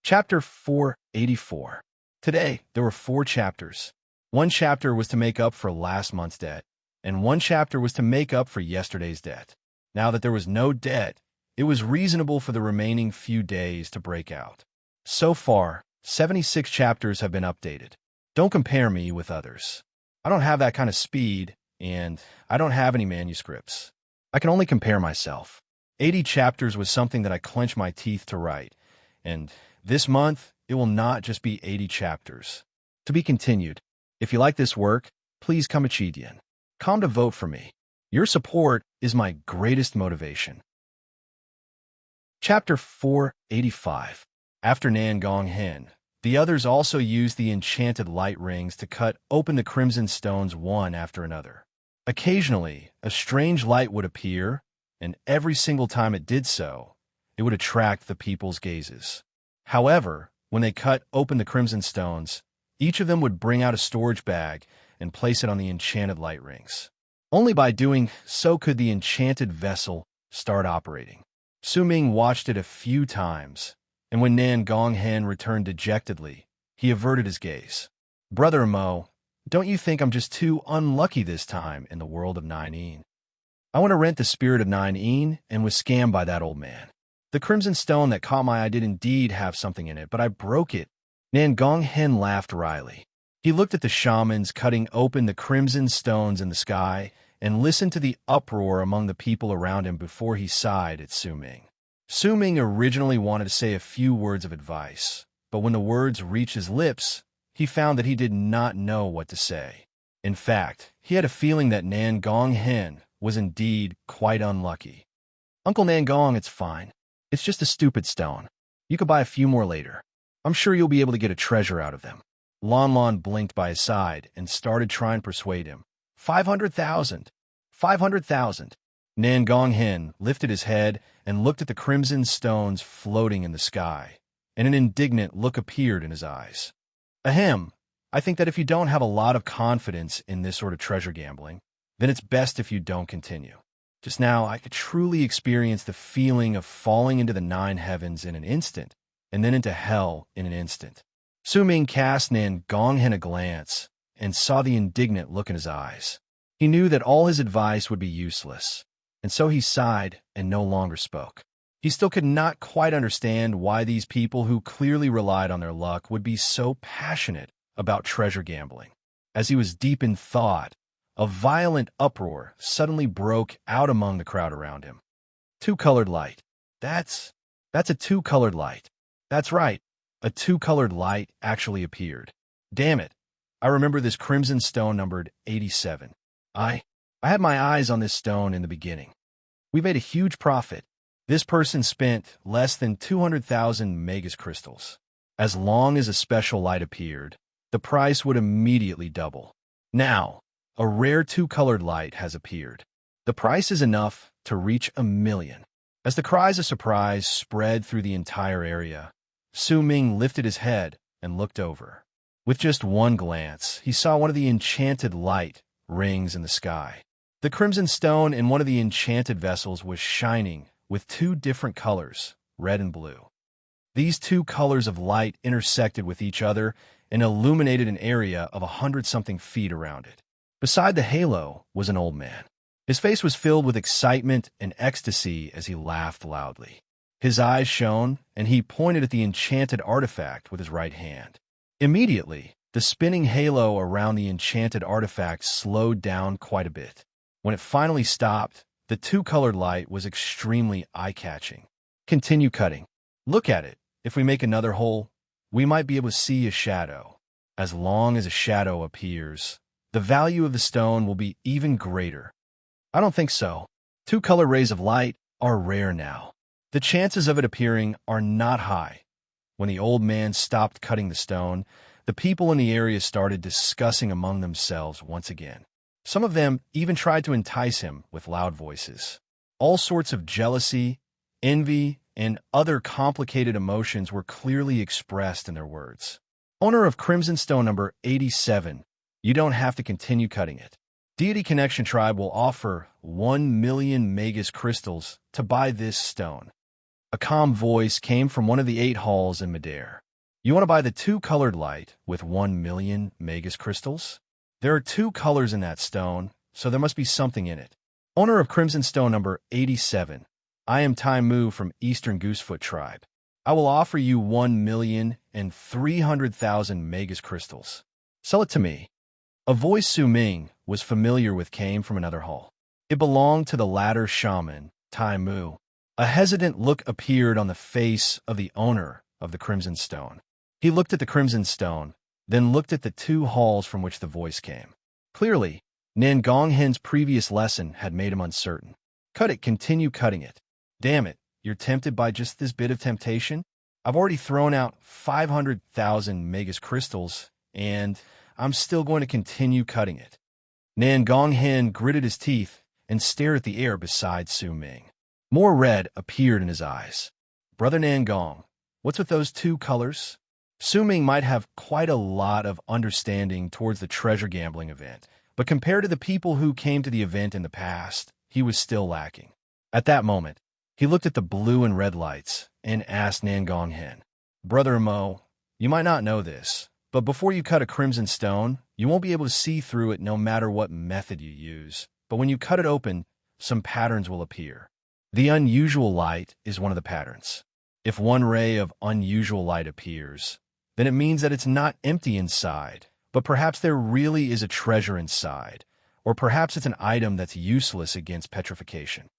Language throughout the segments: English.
Chapter 484. Today, there were 4 chapters. One chapter was to make up for last month's debt, and one chapter was to make up for yesterday's debt. Now that there was no debt, it was reasonable for the remaining few days to break out. So far, 76 chapters have been updated. Don't compare me with others. I don't have that kind of speed, and I don't have any manuscripts. I can only compare myself. 80 chapters was something that I clenched my teeth to write, and this month, it will not just be 80 chapters. To be continued. If you like this work, please come Chidian. Come to vote for me. Your support is my greatest motivation. Chapter 485. After Nan Gong Hen, the others also used the enchanted light rings to cut open the crimson stones one after another. Occasionally, a strange light would appear, and every single time it did so, it would attract the people's gazes. However, when they cut open the crimson stones, each of them would bring out a storage bag and place it on the enchanted light rings. Only by doing so could the enchanted vessel start operating. Su Ming watched it a few times, and when Nan Gong Hen returned dejectedly, he averted his gaze. "Brother Mo, don't you think I'm just too unlucky this time in the world of Nine-een? I want to rent the spirit of Nine-een and was scammed by that old man. The crimson stone that caught my eye did indeed have something in it, but I broke it." Nan Gong Hen laughed wryly. He looked at the shamans cutting open the crimson stones in the sky and listened to the uproar among the people around him before he sighed at Su Ming. Su Ming originally wanted to say a few words of advice, but when the words reached his lips, he found that he did not know what to say. In fact, he had a feeling that Nan Gong Hen was indeed quite unlucky. "Uncle Nan Gong, it's fine. It's just a stupid stone. You could buy a few more later. I'm sure you'll be able to get a treasure out of them." Lon Lon blinked by his side and started trying to persuade him. 500,000! 500,000! Nan Gong Hen lifted his head and looked at the crimson stones floating in the sky, and an indignant look appeared in his eyes. "Ahem, I think that if you don't have a lot of confidence in this sort of treasure gambling, then it's best if you don't continue. Just now, I could truly experience the feeling of falling into the 9 heavens in an instant, and then into hell in an instant." Su Ming cast Nan Gong Hen a glance and saw the indignant look in his eyes. He knew that all his advice would be useless, and so he sighed and no longer spoke. He still could not quite understand why these people who clearly relied on their luck would be so passionate about treasure gambling. As he was deep in thought, a violent uproar suddenly broke out among the crowd around him. "Two-colored light. That's a two-colored light. That's right. A two-colored light actually appeared. Damn it. I remember this crimson stone numbered 87. I had my eyes on this stone in the beginning. We made a huge profit. This person spent less than 200,000 Magus crystals. As long as a special light appeared, the price would immediately double. Now, a rare two-colored light has appeared. The price is enough to reach 1,000,000. As the cries of surprise spread through the entire area, Su Ming lifted his head and looked over. With just one glance, he saw one of the enchanted light rings in the sky. The crimson stone in one of the enchanted vessels was shining with 2 different colors, red and blue. These 2 colors of light intersected with each other and illuminated an area of 100-something feet around it. Beside the halo was an old man. His face was filled with excitement and ecstasy as he laughed loudly. His eyes shone, and he pointed at the enchanted artifact with his right hand. Immediately, the spinning halo around the enchanted artifact slowed down quite a bit. When it finally stopped, the 2-colored light was extremely eye-catching. "Continue cutting. Look at it. If we make another hole, we might be able to see a shadow. As long as a shadow appears, the value of the stone will be even greater." "I don't think so. 2-color rays of light are rare now. The chances of it appearing are not high." When the old man stopped cutting the stone, the people in the area started discussing among themselves once again. Some of them even tried to entice him with loud voices. All sorts of jealousy, envy, and other complicated emotions were clearly expressed in their words. "Owner of Crimson Stone number 87, you don't have to continue cutting it. Deity Connection Tribe will offer 1,000,000 Magus crystals to buy this stone." A calm voice came from one of the 8 halls in midair. You want to buy the 2-colored light with 1,000,000 magus crystals? There are 2 colors in that stone, so there must be something in it. Owner of Crimson Stone number 87. I am Taimu from Eastern Goosefoot Tribe. I will offer you 1,300,000 magus crystals. Sell it to me. A voice Su Ming was familiar with came from another hall. It belonged to the latter shaman, Taimu. A hesitant look appeared on the face of the owner of the Crimson Stone. He looked at the Crimson Stone, then looked at the 2 halls from which the voice came. Clearly, Nan Gonghen's previous lesson had made him uncertain. Cut it, continue cutting it. Damn it, you're tempted by just this bit of temptation? I've already thrown out 500,000 magus crystals, and I'm still going to continue cutting it. Nan Gonghen gritted his teeth and stared at the air beside Su Ming. More red appeared in his eyes. Brother Nan Gong, what's with those 2 colors? Su Ming might have quite a lot of understanding towards the treasure gambling event, but compared to the people who came to the event in the past, he was still lacking. At that moment, he looked at the blue and red lights and asked Nan Gonghen, Brother Mo, you might not know this, but before you cut a crimson stone, you won't be able to see through it no matter what method you use. But when you cut it open, some patterns will appear. The unusual light is one of the patterns. If one ray of unusual light appears, then it means that it's not empty inside, but perhaps there really is a treasure inside, or perhaps it's an item that's useless against petrification.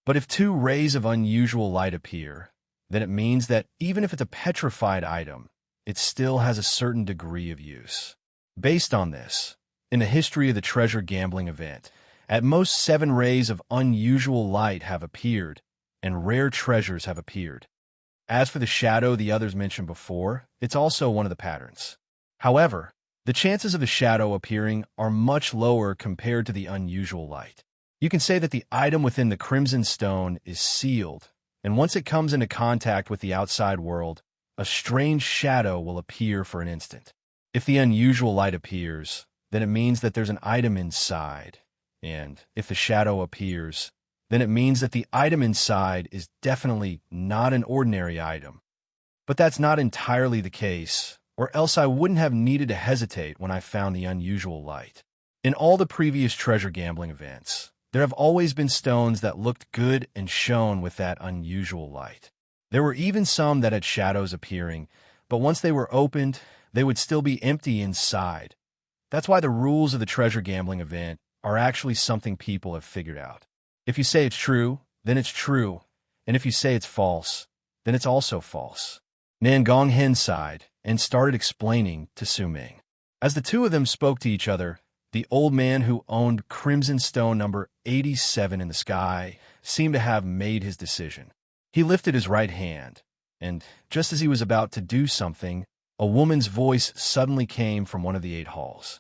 But if 2 rays of unusual light appear, then it means that even if it's a petrified item, it still has a certain degree of use. Based on this, in the history of the treasure gambling event, at most 7 rays of unusual light have appeared, and rare treasures have appeared. As for the shadow the others mentioned before, it's also one of the patterns. However, the chances of the shadow appearing are much lower compared to the unusual light. You can say that the item within the Crimson Stone is sealed, and once it comes into contact with the outside world, a strange shadow will appear for an instant. If the unusual light appears, then it means that there's an item inside, and if the shadow appears, then it means that the item inside is definitely not an ordinary item. But that's not entirely the case, or else I wouldn't have needed to hesitate when I found the unusual light. In all the previous treasure gambling events, there have always been stones that looked good and shone with that unusual light. There were even some that had shadows appearing, but once they were opened, they would still be empty inside. That's why the rules of the treasure gambling event are actually something people have figured out. If you say it's true, then it's true, and if you say it's false, then it's also false. Nan Gonghen sighed and started explaining to Su Ming. As the 2 of them spoke to each other, the old man who owned Crimson Stone number 87 in the sky seemed to have made his decision. He lifted his right hand, and just as he was about to do something, a woman's voice suddenly came from one of the 8 halls.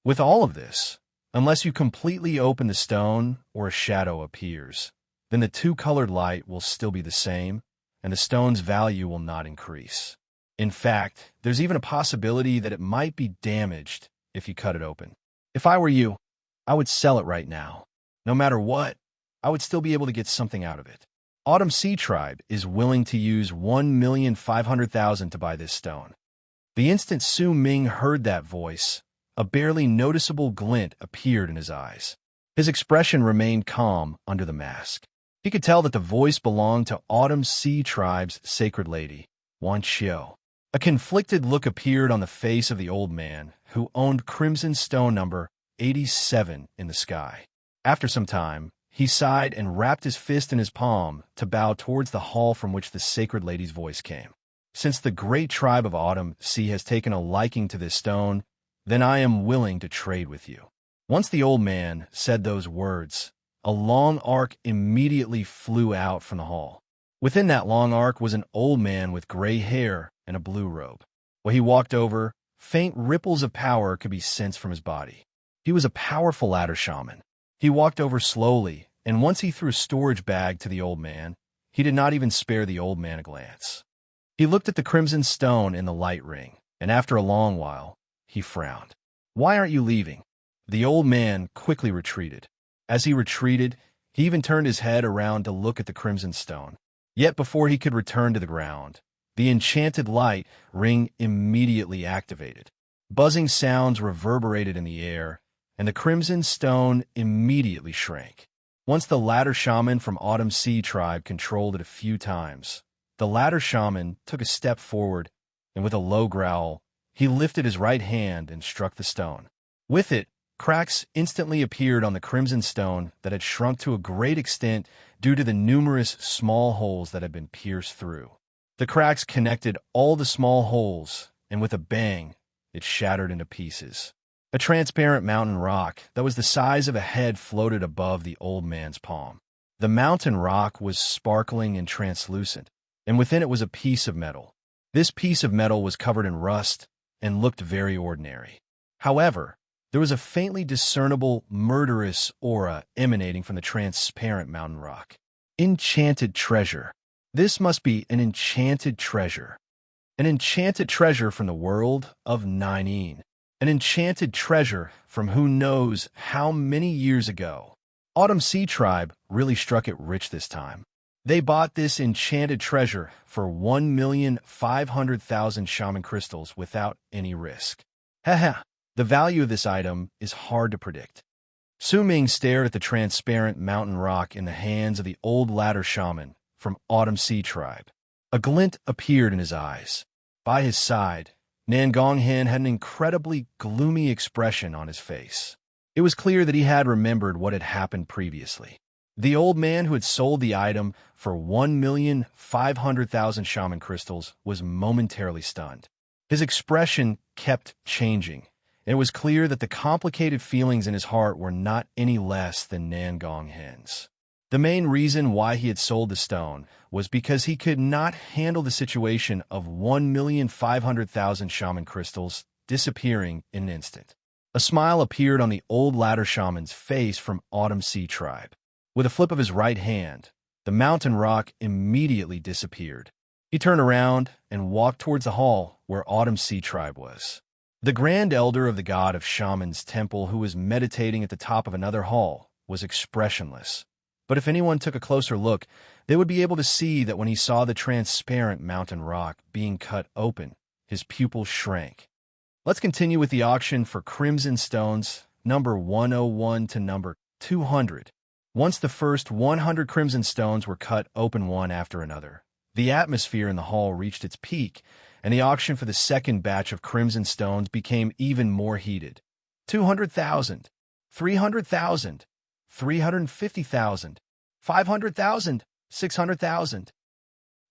With all of this, unless you completely open the stone or a shadow appears, then the 2-colored light will still be the same, and the stone's value will not increase. In fact, there's even a possibility that it might be damaged if you cut it open. If I were you, I would sell it right now. No matter what, I would still be able to get something out of it. Autumn Sea Tribe is willing to use 1,500,000 to buy this stone. The instant Su Ming heard that voice, a barely noticeable glint appeared in his eyes. His expression remained calm under the mask. He could tell that the voice belonged to Autumn Sea Tribe's sacred lady, Wan Qiu. A conflicted look appeared on the face of the old man, who owned Crimson Stone number 87 in the sky. After some time, he sighed and wrapped his fist in his palm to bow towards the hall from which the sacred lady's voice came. Since the great tribe of Autumn Sea has taken a liking to this stone, then I am willing to trade with you. Once the old man said those words, a long arc immediately flew out from the hall. Within that long arc was an old man with gray hair and a blue robe. When he walked over, faint ripples of power could be sensed from his body. He was a powerful ladder shaman. He walked over slowly, and once he threw a storage bag to the old man, he did not even spare the old man a glance. He looked at the crimson stone in the light ring, and after a long while, he frowned. "Why aren't you leaving?" The old man quickly retreated. As he retreated, he even turned his head around to look at the crimson stone. Yet before he could return to the ground, the enchanted light ring immediately activated. Buzzing sounds reverberated in the air, and the crimson stone immediately shrank. Once the latter shaman from Autumn Sea tribe controlled it a few times, the latter shaman took a step forward, and with a low growl, he lifted his right hand and struck the stone. With it, cracks instantly appeared on the crimson stone that had shrunk to a great extent due to the numerous small holes that had been pierced through. The cracks connected all the small holes, and with a bang, it shattered into pieces. A transparent mountain rock that was the size of a head floated above the old man's palm. The mountain rock was sparkling and translucent, and within it was a piece of metal. This piece of metal was covered in rust and looked very ordinary. However, there was a faintly discernible, murderous aura emanating from the transparent mountain rock. Enchanted treasure. This must be an enchanted treasure. An enchanted treasure from the world of Nine. An enchanted treasure from who knows how many years ago. Autumn Sea Tribe really struck it rich this time. They bought this enchanted treasure for 1,500,000 shaman crystals without any risk. Haha, the value of this item is hard to predict. Su Ming stared at the transparent mountain rock in the hands of the old ladder shaman from Autumn Sea Tribe. A glint appeared in his eyes. By his side, Nan Gonghen had an incredibly gloomy expression on his face. It was clear that he had remembered what had happened previously. The old man who had sold the item for 1,500,000 shaman crystals was momentarily stunned. His expression kept changing, and it was clear that the complicated feelings in his heart were not any less than Nan Gonghen's. The main reason why he had sold the stone was because he could not handle the situation of 1,500,000 shaman crystals disappearing in an instant. A smile appeared on the old ladder shaman's face from Autumn Sea Tribe. With a flip of his right hand, the mountain rock immediately disappeared. He turned around and walked towards the hall where Autumn Sea Tribe was. The grand elder of the god of shamans temple, who was meditating at the top of another hall, was expressionless. But if anyone took a closer look, they would be able to see that when he saw the transparent mountain rock being cut open, his pupils shrank. Let's continue with the auction for Crimson Stones, number 101 to number 200. Once the first 100 Crimson Stones were cut open one after another, the atmosphere in the hall reached its peak, and the auction for the second batch of Crimson Stones became even more heated. 200,000, 300,000, 350,000, 500,000, 600,000.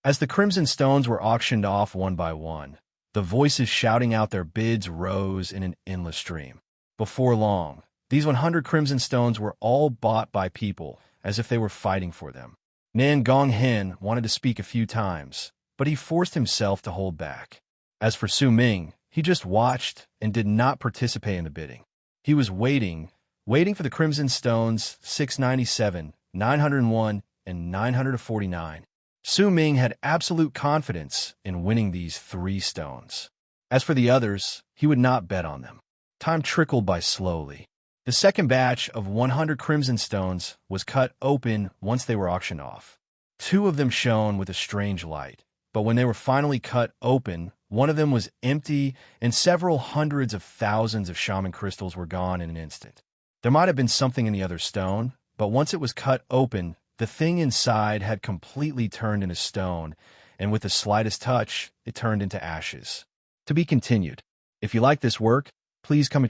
As the Crimson Stones were auctioned off one by one, the voices shouting out their bids rose in an endless stream. Before long, these 100 Crimson Stones were all bought by people as if they were fighting for them. Nan Gonghen wanted to speak a few times, but he forced himself to hold back. As for Su Ming, he just watched and did not participate in the bidding. He was waiting for the Crimson Stones 697, 901, and 949. Su Ming had absolute confidence in winning these 3 stones. As for the others, he would not bet on them. Time trickled by slowly. The second batch of 100 Crimson Stones was cut open once they were auctioned off. 2 of them shone with a strange light, but when they were finally cut open, one of them was empty and several hundreds of thousands of shaman crystals were gone in an instant. There might have been something in the other stone, but once it was cut open, the thing inside had completely turned into stone, and with the slightest touch, it turned into ashes. To be continued. If you like this work, please come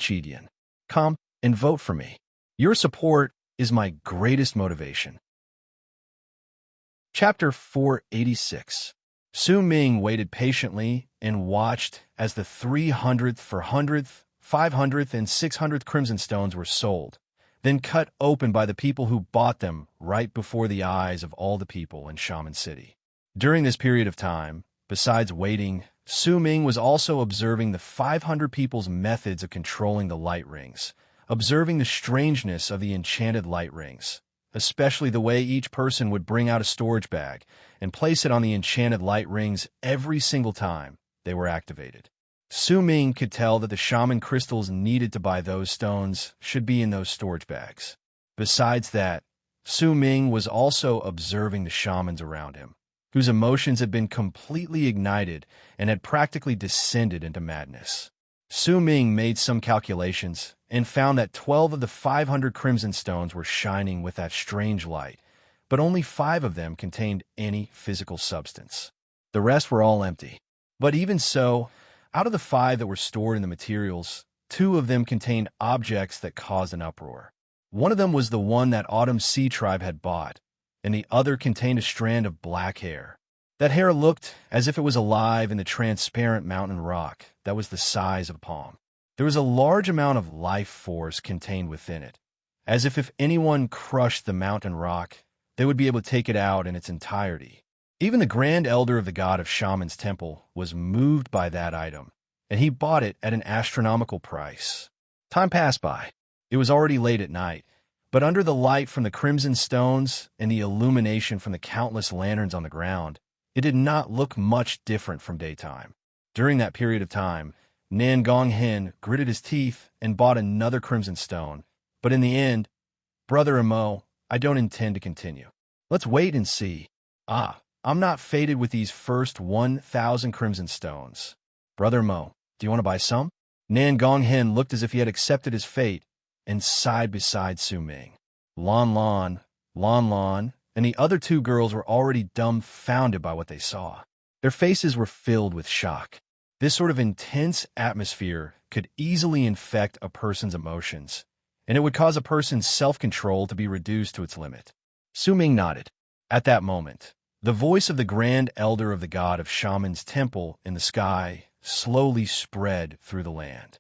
and vote for me. Your support is my greatest motivation. Chapter 486. Su Ming waited patiently and watched as the 300th, 400th, 500th, and 600th Crimson Stones were sold, then cut open by the people who bought them right before the eyes of all the people in Shaman City. During this period of time, besides waiting, Su Ming was also observing the 500 people's methods of controlling the light rings, observing the strangeness of the enchanted light rings, especially the way each person would bring out a storage bag and place it on the enchanted light rings every single time they were activated. Su Ming could tell that the shaman crystals needed to buy those stones should be in those storage bags. Besides that, Su Ming was also observing the shamans around him. whose emotions had been completely ignited and had practically descended into madness. Su Ming made some calculations and found that 12 of the 500 crimson stones were shining with that strange light, but only 5 of them contained any physical substance. The rest were all empty. But even so, out of the 5 that were stored in the materials, 2 of them contained objects that caused an uproar. One of them was the one that Autumn's Sea Tribe had bought, and the other contained a strand of black hair. That hair looked as if it was alive in the transparent mountain rock that was the size of a palm. There was a large amount of life force contained within it, as if anyone crushed the mountain rock, they would be able to take it out in its entirety. Even the Grand Elder of the God of Shaman's Temple was moved by that item, and he bought it at an astronomical price. Time passed by. It was already late at night, but under the light from the crimson stones and the illumination from the countless lanterns on the ground, it did not look much different from daytime. During that period of time, Nan Gonghen gritted his teeth and bought another crimson stone, but in the end, Brother Amo, I don't intend to continue. Let's wait and see. I'm not fated with these first 1,000 crimson stones. Brother Mo, do you want to buy some? Nan Gonghen looked as if he had accepted his fate and sighed beside Su Ming. Lan Lan, and the other 2 girls were already dumbfounded by what they saw. Their faces were filled with shock. This sort of intense atmosphere could easily infect a person's emotions, and it would cause a person's self-control to be reduced to its limit. Su Ming nodded. At that moment, the voice of the Grand Elder of the God of Shaman's Temple in the sky slowly spread through the land.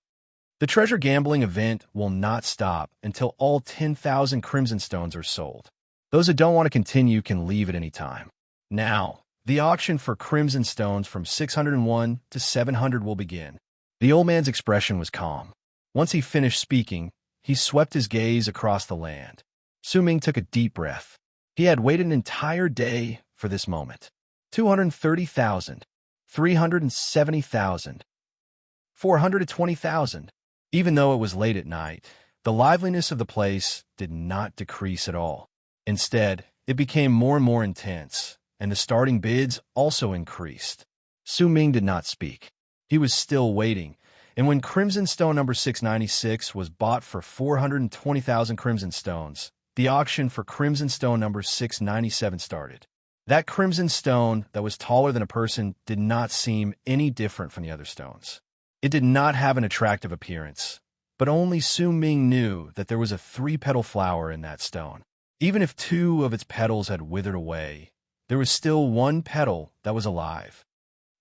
The treasure gambling event will not stop until all 10,000 crimson stones are sold. Those who don't want to continue can leave at any time. Now, the auction for crimson stones from 601 to 700 will begin. The old man's expression was calm. Once he finished speaking, he swept his gaze across the land. Su Ming took a deep breath. He had waited an entire day for this moment. 230,000, 370,000, 420,000. Even though it was late at night, the liveliness of the place did not decrease at all. Instead, it became more and more intense, and the starting bids also increased. Su Ming did not speak. He was still waiting, and when Crimson Stone number 696 was bought for 420,000 crimson stones, the auction for Crimson Stone number 697 started. That crimson stone that was taller than a person did not seem any different from the other stones. It did not have an attractive appearance, but only Su Ming knew that there was a 3-petal flower in that stone. Even if 2 of its petals had withered away, there was still 1 petal that was alive.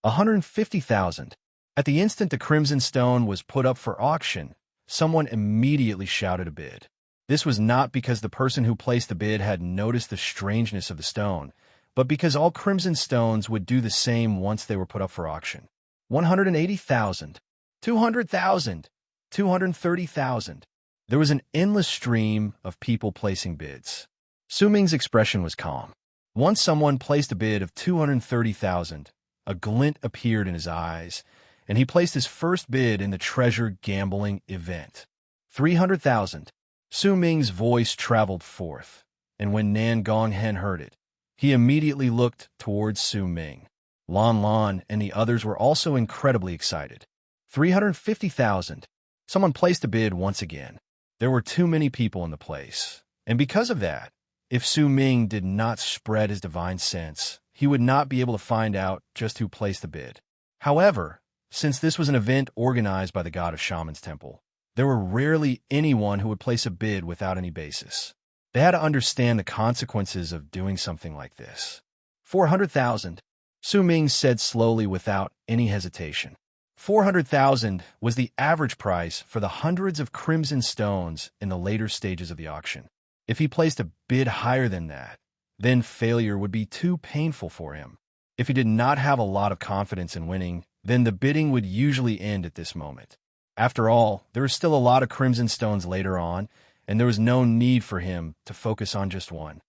150,000. At the instant the crimson stone was put up for auction, someone immediately shouted a bid. This was not because the person who placed the bid had noticed the strangeness of the stone, but because all crimson stones would do the same once they were put up for auction. 180,000, 200,000, 230,000. There was an endless stream of people placing bids. Su Ming's expression was calm. Once someone placed a bid of 230,000, a glint appeared in his eyes, and he placed his first bid in the treasure gambling event. 300,000. Su Ming's voice traveled forth, and when Nan Gonghen heard it, he immediately looked towards Su Ming. Lan Lan and the others were also incredibly excited. 350,000. Someone placed a bid once again. There were too many people in the place, and because of that, if Su Ming did not spread his divine sense, he would not be able to find out just who placed the bid. However, since this was an event organized by the God of Shaman's Temple, there were rarely anyone who would place a bid without any basis. They had to understand the consequences of doing something like this. 400,000. Su Ming said slowly without any hesitation. 400,000 was the average price for the hundreds of crimson stones in the later stages of the auction. If he placed a bid higher than that, then failure would be too painful for him. If he did not have a lot of confidence in winning, then the bidding would usually end at this moment. After all, there were still a lot of crimson stones later on, and there was no need for him to focus on just one.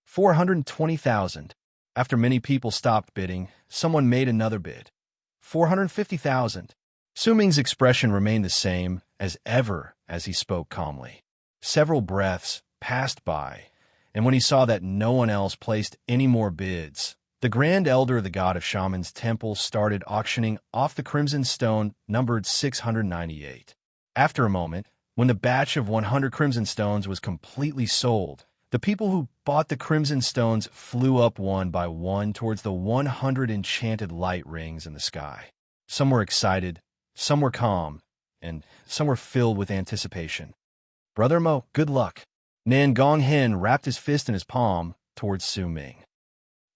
420,000. After many people stopped bidding, someone made another bid. 450,000. Su Ming's expression remained the same as ever as he spoke calmly. Several breaths passed by, and when he saw that no one else placed any more bids, The Grand Elder of the God of Shamans Temple started auctioning off the crimson stone numbered 698. After a moment, when the batch of 100 crimson stones was completely sold, the people who bought the crimson stones flew up one by one towards the 100 enchanted light rings in the sky. Some were excited, some were calm, and some were filled with anticipation. "Brother Mo, good luck." Nan Gonghen wrapped his fist in his palm towards Su Ming.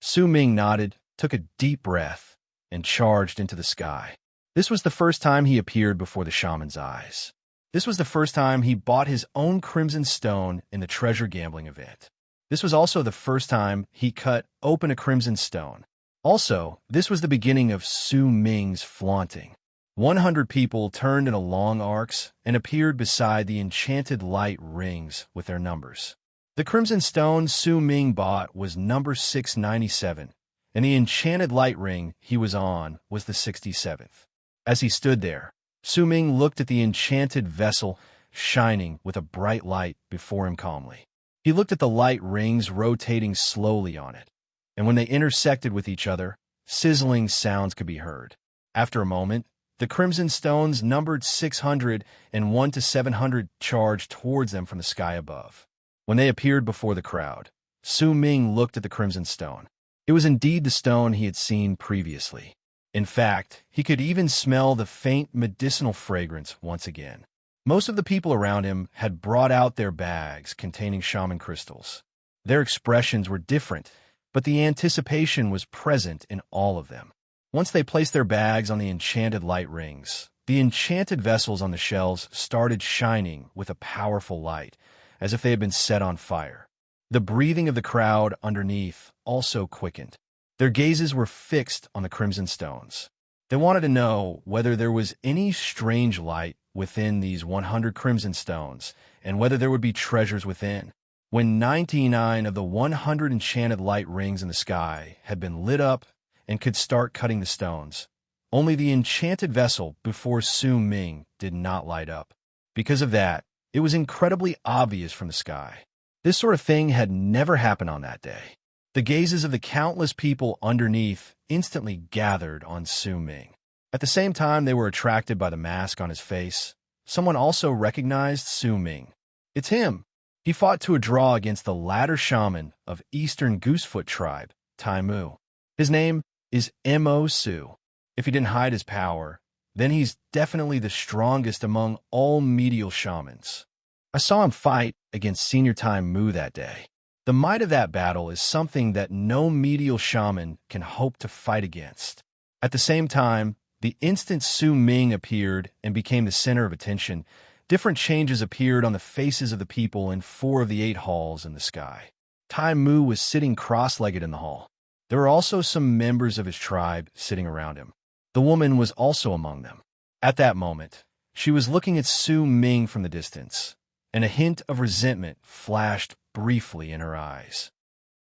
Su Ming nodded, took a deep breath, and charged into the sky. This was the first time he appeared before the shaman's eyes. This was the first time he bought his own crimson stone in the treasure gambling event. This was also the first time he cut open a crimson stone. Also, this was the beginning of Su Ming's flaunting. 100 people turned in a long arcs and appeared beside the enchanted light rings with their numbers. The crimson stone Su Ming bought was number 697, and the enchanted light ring he was on was the 67th. As he stood there, Su Ming looked at the enchanted vessel shining with a bright light before him calmly. He looked at the light rings rotating slowly on it, and when they intersected with each other, sizzling sounds could be heard. After a moment, the crimson stones numbered 601 to 700 charged towards them from the sky above. When they appeared before the crowd, Su Ming looked at the crimson stone. It was indeed the stone he had seen previously. In fact, he could even smell the faint medicinal fragrance once again. Most of the people around him had brought out their bags containing shaman crystals. Their expressions were different, but the anticipation was present in all of them. Once they placed their bags on the enchanted light rings, the enchanted vessels on the shelves started shining with a powerful light, as if they had been set on fire. The breathing of the crowd underneath also quickened. Their gazes were fixed on the crimson stones. They wanted to know whether there was any strange light within these 100 crimson stones, and whether there would be treasures within. When 99 of the 100 enchanted light rings in the sky had been lit up and could start cutting the stones, only the enchanted vessel before Su Ming did not light up. Because of that, it was incredibly obvious from the sky. This sort of thing had never happened on that day. The gazes of the countless people underneath instantly gathered on Su Ming. At the same time they were attracted by the mask on his face, someone also recognized Su Ming. It's him. He fought to a draw against the latter shaman of Eastern Goosefoot tribe, Tai Mu. His name is Mo Su. If he didn't hide his power, then he's definitely the strongest among all medial shamans. I saw him fight against Senior Tai Mu that day. The might of that battle is something that no medial shaman can hope to fight against. At the same time, the instant Su Ming appeared and became the center of attention, different changes appeared on the faces of the people in 4 of the 8 halls in the sky. Tai Mu was sitting cross-legged in the hall. There were also some members of his tribe sitting around him. The woman was also among them. At that moment, she was looking at Su Ming from the distance, and a hint of resentment flashed briefly in her eyes.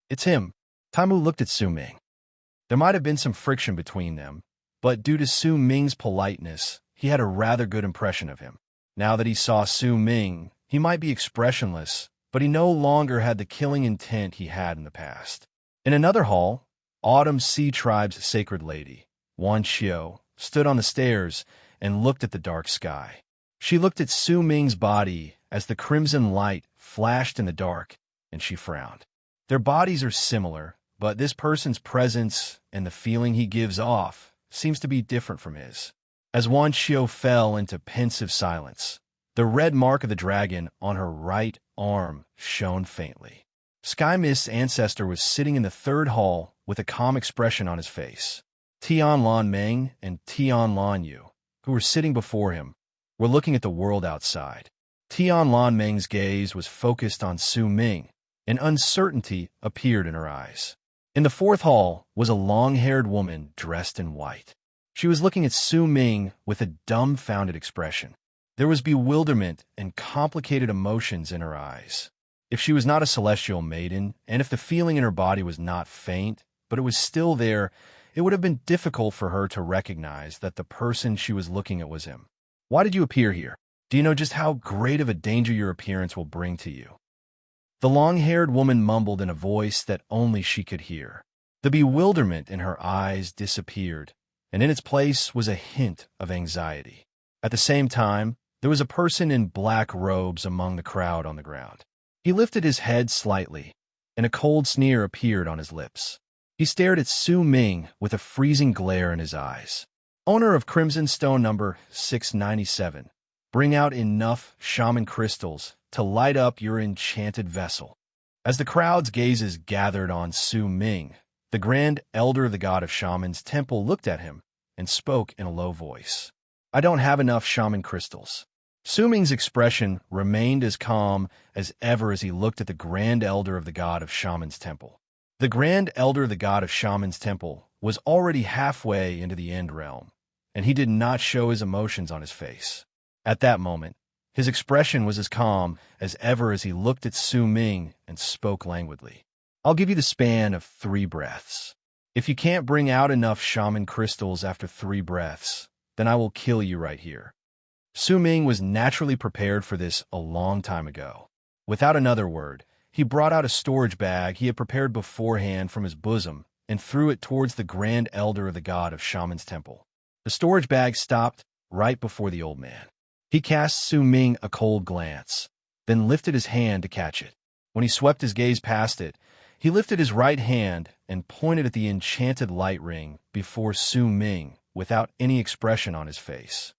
It's him. Tai Mu looked at Su Ming. There might have been some friction between them, but due to Su Ming's politeness, he had a rather good impression of him. Now that he saw Su Ming, he might be expressionless, but he no longer had the killing intent he had in the past. In another hall, Autumn Sea Tribe's sacred lady, Wan Xiao, stood on the stairs and looked at the dark sky. She looked at Su Ming's body as the crimson light flashed in the dark, and she frowned. Their bodies are similar, but this person's presence and the feeling he gives off seems to be different from his. As Wan Xiao fell into pensive silence, the red mark of the dragon on her right arm shone faintly. Sky Mist's ancestor was sitting in the 3rd hall with a calm expression on his face. Tian Lan Meng and Tian Lan Yu, who were sitting before him, were looking at the world outside. Tian Lan Meng's gaze was focused on Su Ming, and uncertainty appeared in her eyes. In the 4th hall was a long-haired woman dressed in white. She was looking at Su Ming with a dumbfounded expression. There was bewilderment and complicated emotions in her eyes. If she was not a celestial maiden, and if the feeling in her body was not faint, but it was still there, it would have been difficult for her to recognize that the person she was looking at was him. Why did you appear here? Do you know just how great of a danger your appearance will bring to you? The long-haired woman mumbled in a voice that only she could hear. The bewilderment in her eyes disappeared, and in its place was a hint of anxiety. At the same time, there was a person in black robes among the crowd on the ground. He lifted his head slightly, and a cold sneer appeared on his lips. He stared at Su Ming with a freezing glare in his eyes. "Owner of Crimson Stone number 697, bring out enough shaman crystals to light up your enchanted vessel." As the crowd's gazes gathered on Su Ming, the Grand Elder of the God of Shaman's temple looked at him and spoke in a low voice. "I don't have enough shaman crystals." Su Ming's expression remained as calm as ever as he looked at the Grand Elder of the God of Shaman's temple. The Grand Elder of the God of Shaman's temple was already halfway into the End Realm, and he did not show his emotions on his face. At that moment, his expression was as calm as ever as he looked at Su Ming and spoke languidly. "I'll give you the span of 3 breaths. If you can't bring out enough shaman crystals after 3 breaths, then I will kill you right here." Su Ming was naturally prepared for this a long time ago. Without another word, he brought out a storage bag he had prepared beforehand from his bosom and threw it towards the Grand Elder of the God of Shaman's temple. The storage bag stopped right before the old man. He cast Su Ming a cold glance, then lifted his hand to catch it. When he swept his gaze past it, he lifted his right hand and pointed at the enchanted light ring before Su Ming without any expression on his face.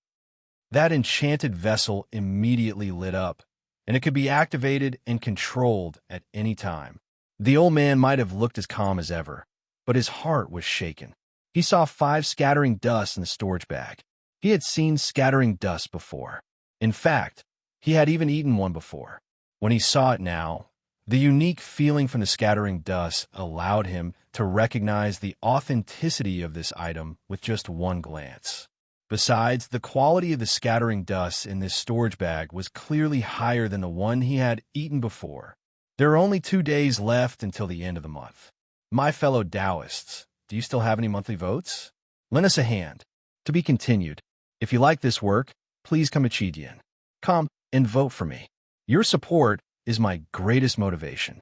That enchanted vessel immediately lit up, and it could be activated and controlled at any time. The old man might have looked as calm as ever, but his heart was shaken. He saw 5 scattering dust in the storage bag. He had seen scattering dust before. In fact, he had even eaten one before. When he saw it now, the unique feeling from the scattering dust allowed him to recognize the authenticity of this item with just one glance. Besides, the quality of the scattering dust in this storage bag was clearly higher than the one he had eaten before. There are only 2 days left until the end of the month. My fellow Taoists, do you still have any monthly votes? Lend us a hand. To be continued. If you like this work, please come to Chidian. Come and vote for me. Your support is my greatest motivation.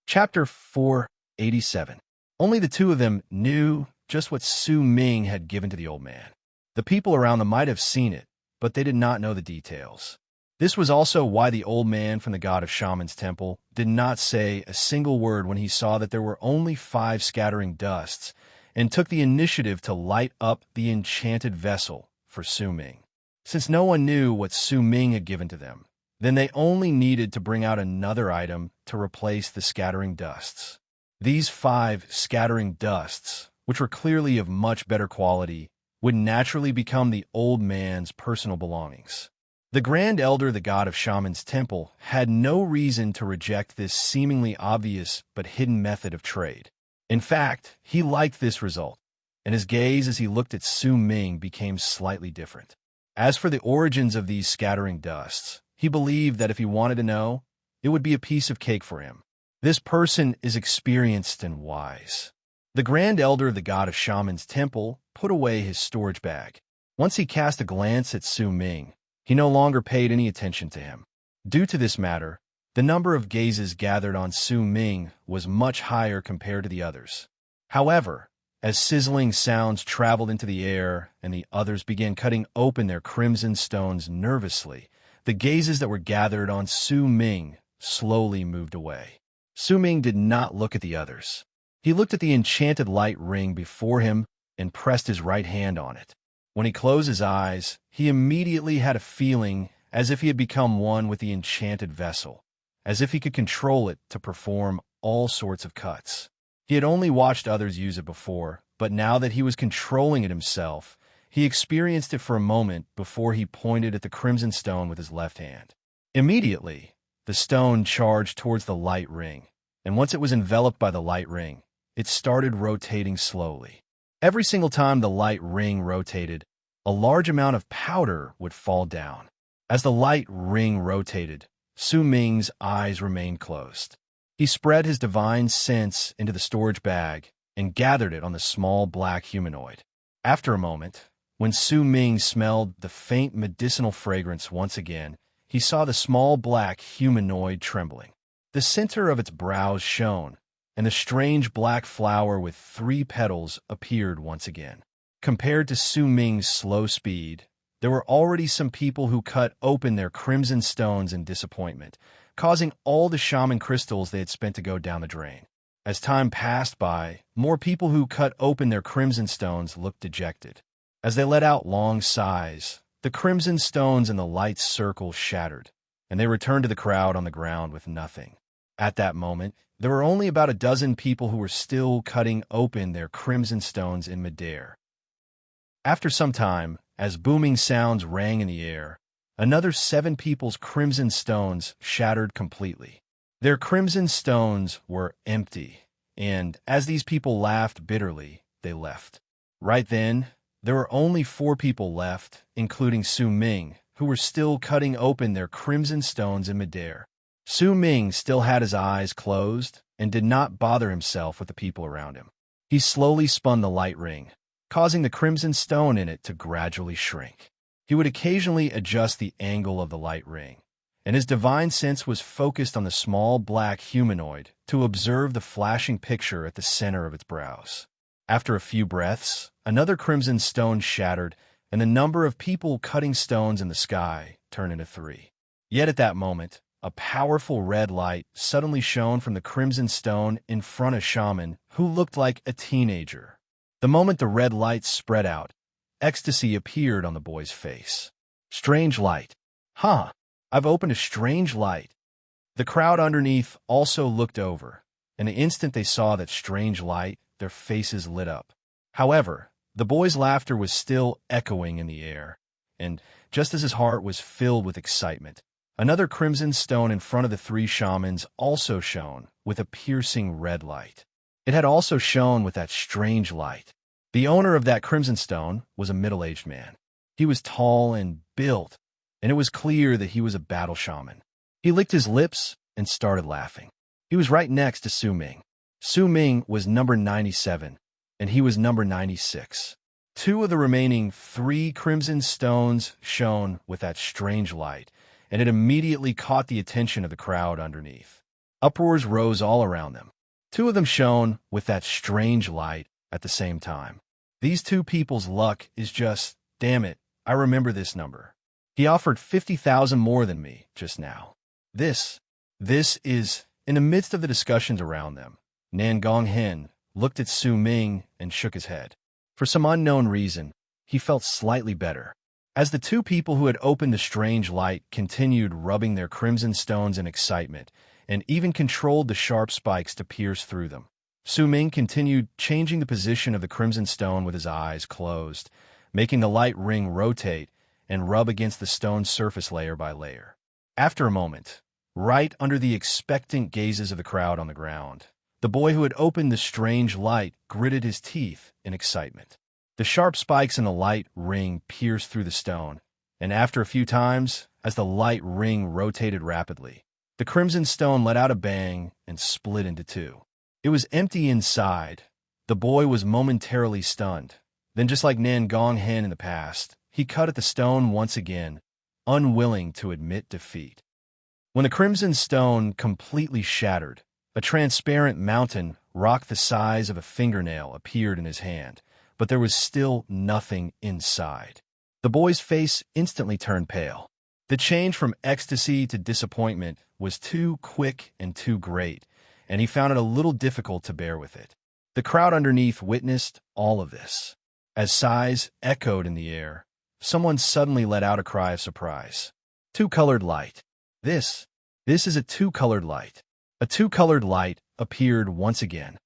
Chapter 487. Only the 2 of them knew just what Su Ming had given to the old man. The people around them might have seen it, but they did not know the details. This was also why the old man from the God of Shaman's temple did not say a single word when he saw that there were only 5 scattering dusts, and took the initiative to light up the enchanted vessel for Su Ming. Since no one knew what Su Ming had given to them, then they only needed to bring out another item to replace the scattering dusts. These 5 scattering dusts, which were clearly of much better quality, would naturally become the old man's personal belongings. The Grand Elder, the God of Shaman's temple, had no reason to reject this seemingly obvious but hidden method of trade. In fact, he liked this result, and his gaze as he looked at Su Ming became slightly different. As for the origins of these scattering dusts, he believed that if he wanted to know, it would be a piece of cake for him. This person is experienced and wise. The Grand Elder of the God of Shaman's temple put away his storage bag. Once he cast a glance at Su Ming, he no longer paid any attention to him. Due to this matter, the number of gazes gathered on Su Ming was much higher compared to the others. However, as sizzling sounds traveled into the air and the others began cutting open their crimson stones nervously, the gazes that were gathered on Su Ming slowly moved away. Su Ming did not look at the others. He looked at the enchanted light ring before him and pressed his right hand on it. When he closed his eyes, he immediately had a feeling as if he had become one with the enchanted vessel, as if he could control it to perform all sorts of cuts. He had only watched others use it before, but now that he was controlling it himself, he experienced it for a moment before he pointed at the crimson stone with his left hand. Immediately, the stone charged towards the light ring, and once it was enveloped by the light ring, it started rotating slowly. Every single time the light ring rotated, a large amount of powder would fall down. As the light ring rotated, Su Ming's eyes remained closed. He spread his divine sense into the storage bag and gathered it on the small black humanoid. After a moment, when Su Ming smelled the faint medicinal fragrance once again, he saw the small black humanoid trembling. The center of its brows shone, and the strange black flower with 3 petals appeared once again. Compared to Su Ming's slow speed, there were already some people who cut open their crimson stones in disappointment, causing all the shaman crystals they had spent to go down the drain. As time passed by, more people who cut open their crimson stones looked dejected. As they let out long sighs, the crimson stones in the light's circle shattered, and they returned to the crowd on the ground with nothing. At that moment, there were only about a dozen people who were still cutting open their crimson stones in midair. After some time, as booming sounds rang in the air, another 7 people's crimson stones shattered completely. Their crimson stones were empty, and as these people laughed bitterly, they left. Right then, there were only 4 people left, including Su Ming, who were still cutting open their crimson stones in midair. Su Ming still had his eyes closed and did not bother himself with the people around him. He slowly spun the light ring, causing the crimson stone in it to gradually shrink. He would occasionally adjust the angle of the light ring, and his divine sense was focused on the small black humanoid to observe the flashing picture at the center of its brows. After a few breaths, another crimson stone shattered, and the number of people cutting stones in the sky turned into 3. Yet at that moment, a powerful red light suddenly shone from the crimson stone in front of Shaman, who looked like a teenager. The moment the red light spread out, ecstasy appeared on the boy's face. Strange light. Huh, I've opened a strange light. The crowd underneath also looked over, and the instant they saw that strange light, their faces lit up. However, the boy's laughter was still echoing in the air, and just as his heart was filled with excitement, another crimson stone in front of the 3 shamans also shone with a piercing red light. It had also shone with that strange light. The owner of that crimson stone was a middle-aged man. He was tall and built, and it was clear that he was a battle shaman. He licked his lips and started laughing. He was right next to Su Ming. Su Ming was number 97, and he was number 96. 2 of the remaining 3 crimson stones shone with that strange light, and it immediately caught the attention of the crowd underneath. Uproars rose all around them. 2 of them shone with that strange light at the same time. These 2 people's luck is just, damn it, I remember this number. He offered 50,000 more than me just now. This is, in the midst of the discussions around them, Nan Gonghen looked at Su Ming and shook his head. For some unknown reason, he felt slightly better. As the 2 people who had opened the strange light continued rubbing their crimson stones in excitement, and even controlled the sharp spikes to pierce through them, Su Ming continued changing the position of the crimson stone with his eyes closed, making the light ring rotate and rub against the stone's surface layer by layer. After a moment, right under the expectant gazes of the crowd on the ground, the boy who had opened the strange light gritted his teeth in excitement. The sharp spikes in the light ring pierced through the stone, and after a few times, as the light ring rotated rapidly, the crimson stone let out a bang and split into 2. It was empty inside. The boy was momentarily stunned. Then, just like Nan Gonghen in the past, he cut at the stone once again, unwilling to admit defeat. When the crimson stone completely shattered, a transparent mountain rock the size of a fingernail appeared in his hand, but there was still nothing inside. The boy's face instantly turned pale. The change from ecstasy to disappointment was too quick and too great, and he found it a little difficult to bear with it. The crowd underneath witnessed all of this. As sighs echoed in the air, someone suddenly let out a cry of surprise. 2-colored light. This is a 2-colored light. A 2-colored light appeared once again.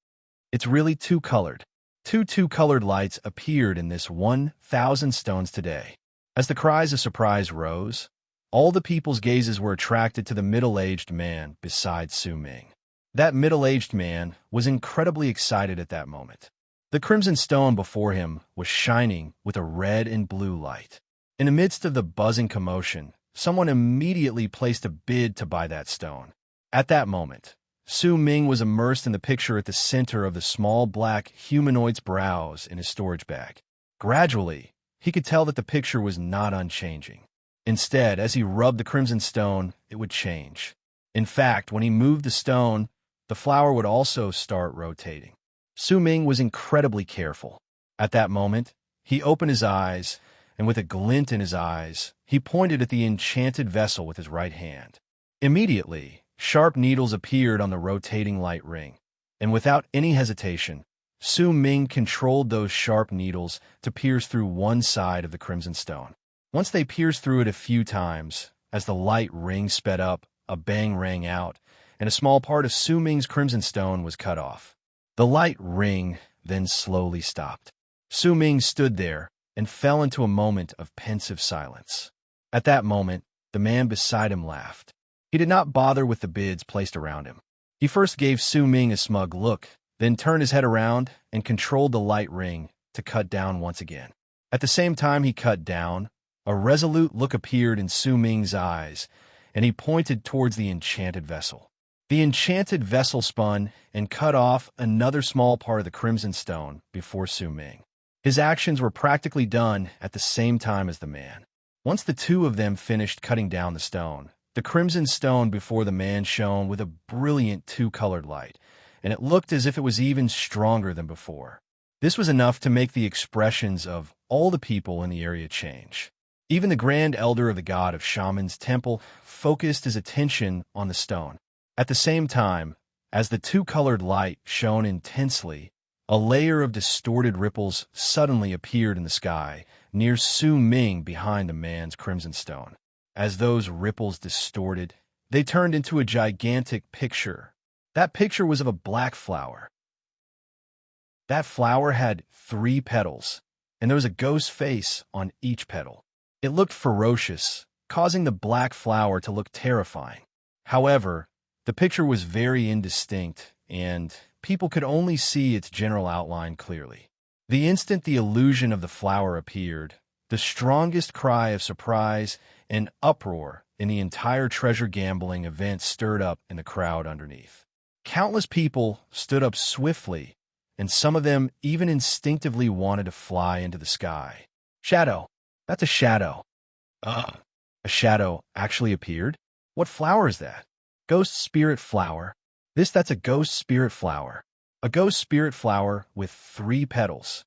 It's really 2-colored. 2 2-colored lights appeared in this 1,000 stones today. As the cries of surprise rose, all the people's gazes were attracted to the middle-aged man beside Su Ming. That middle-aged man was incredibly excited at that moment. The crimson stone before him was shining with a red and blue light. In the midst of the buzzing commotion, someone immediately placed a bid to buy that stone. At that moment, Su Ming was immersed in the picture at the center of the small black humanoid's brows in his storage bag. Gradually, he could tell that the picture was not unchanging. Instead, as he rubbed the crimson stone, it would change. In fact, when he moved the stone, the flower would also start rotating. Su Ming was incredibly careful. At that moment, he opened his eyes, and with a glint in his eyes, he pointed at the enchanted vessel with his right hand. Immediately, sharp needles appeared on the rotating light ring, and without any hesitation, Su Ming controlled those sharp needles to pierce through one side of the crimson stone. Once they pierced through it a few times, as the light ring sped up, a bang rang out, and a small part of Su Ming's crimson stone was cut off. The light ring then slowly stopped. Su Ming stood there and fell into a moment of pensive silence. At that moment, the man beside him laughed. He did not bother with the bids placed around him. He first gave Su Ming a smug look, then turned his head around and controlled the light ring to cut down once again. At the same time he cut down, a resolute look appeared in Su Ming's eyes, and he pointed towards the enchanted vessel. The enchanted vessel spun and cut off another small part of the crimson stone before Su Ming. His actions were practically done at the same time as the man. Once the two of them finished cutting down the stone, the crimson stone before the man shone with a brilliant two-colored light, and it looked as if it was even stronger than before. This was enough to make the expressions of all the people in the area change. Even the grand elder of the god of Shaman's temple focused his attention on the stone. At the same time, as the two-colored light shone intensely, a layer of distorted ripples suddenly appeared in the sky near Su Ming behind the man's crimson stone. As those ripples distorted, they turned into a gigantic picture. That picture was of a black flower. That flower had 3 petals, and there was a ghost face on each petal. It looked ferocious, causing the black flower to look terrifying. However, the picture was very indistinct, and people could only see its general outline clearly. The instant the illusion of the flower appeared, the strongest cry of surprise and uproar in the entire treasure gambling event stirred up in the crowd underneath. Countless people stood up swiftly, and some of them even instinctively wanted to fly into the sky. Shadow. That's a shadow. A shadow actually appeared? What flower is that? Ghost spirit flower. That's a ghost spirit flower. A ghost spirit flower with 3 petals.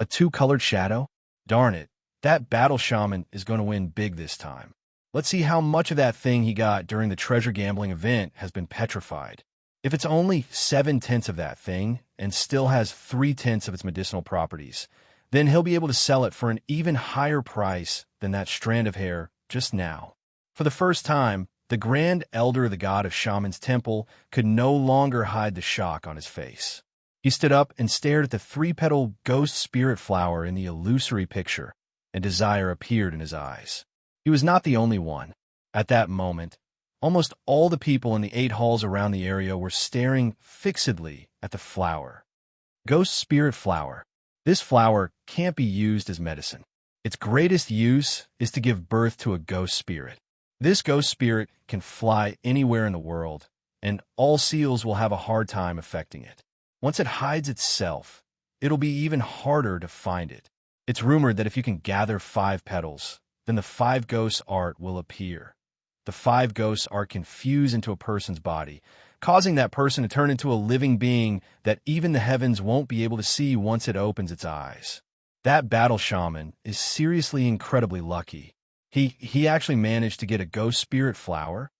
A 2-colored shadow? Darn it. That battle shaman is going to win big this time. Let's see how much of that thing he got during the treasure gambling event has been petrified. If it's only 7/10 of that thing and still has 3/10 of its medicinal properties, then he'll be able to sell it for an even higher price than that strand of hair just now. For the first time, the grand elder of the god of Shaman's temple could no longer hide the shock on his face. He stood up and stared at the 3-petal ghost spirit flower in the illusory picture, and desire appeared in his eyes. He was not the only one. At that moment, almost all the people in the 8 halls around the area were staring fixedly at the flower. Ghost spirit flower. This flower can't be used as medicine. Its greatest use is to give birth to a ghost spirit. This ghost spirit can fly anywhere in the world, and all seals will have a hard time affecting it. Once it hides itself, it'll be even harder to find it. It's rumored that if you can gather 5 petals, then the 5 ghosts' art will appear. The 5 ghosts art can fuse into a person's body, causing that person to turn into a living being that even the heavens won't be able to see once it opens its eyes. That battle shaman is seriously incredibly lucky. He actually managed to get a ghost spirit flower?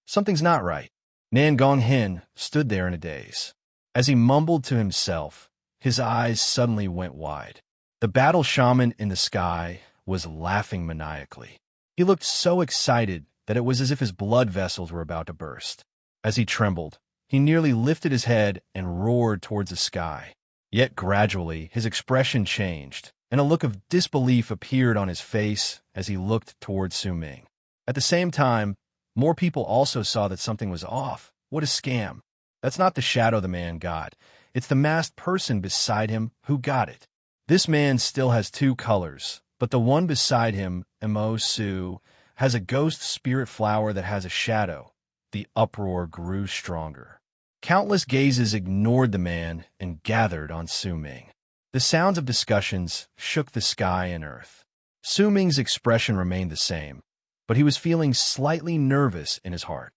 Something's not right. Nan Gong Hin stood there in a daze. As he mumbled to himself, his eyes suddenly went wide. The battle shaman in the sky was laughing maniacally. He looked so excited that it was as if his blood vessels were about to burst. As he trembled, he nearly lifted his head and roared towards the sky. Yet gradually his expression changed, and a look of disbelief appeared on his face as he looked towards Su Ming. At the same time, more people also saw that something was off. What a scam. That's not the shadow the man got. It's the masked person beside him who got it. This man still has 2 colors, but the one beside him, Mo Su, has a ghost spirit flower that has a shadow. The uproar grew stronger. Countless gazes ignored the man and gathered on Su Ming. The sounds of discussions shook the sky and earth. Su Ming's expression remained the same, but he was feeling slightly nervous in his heart.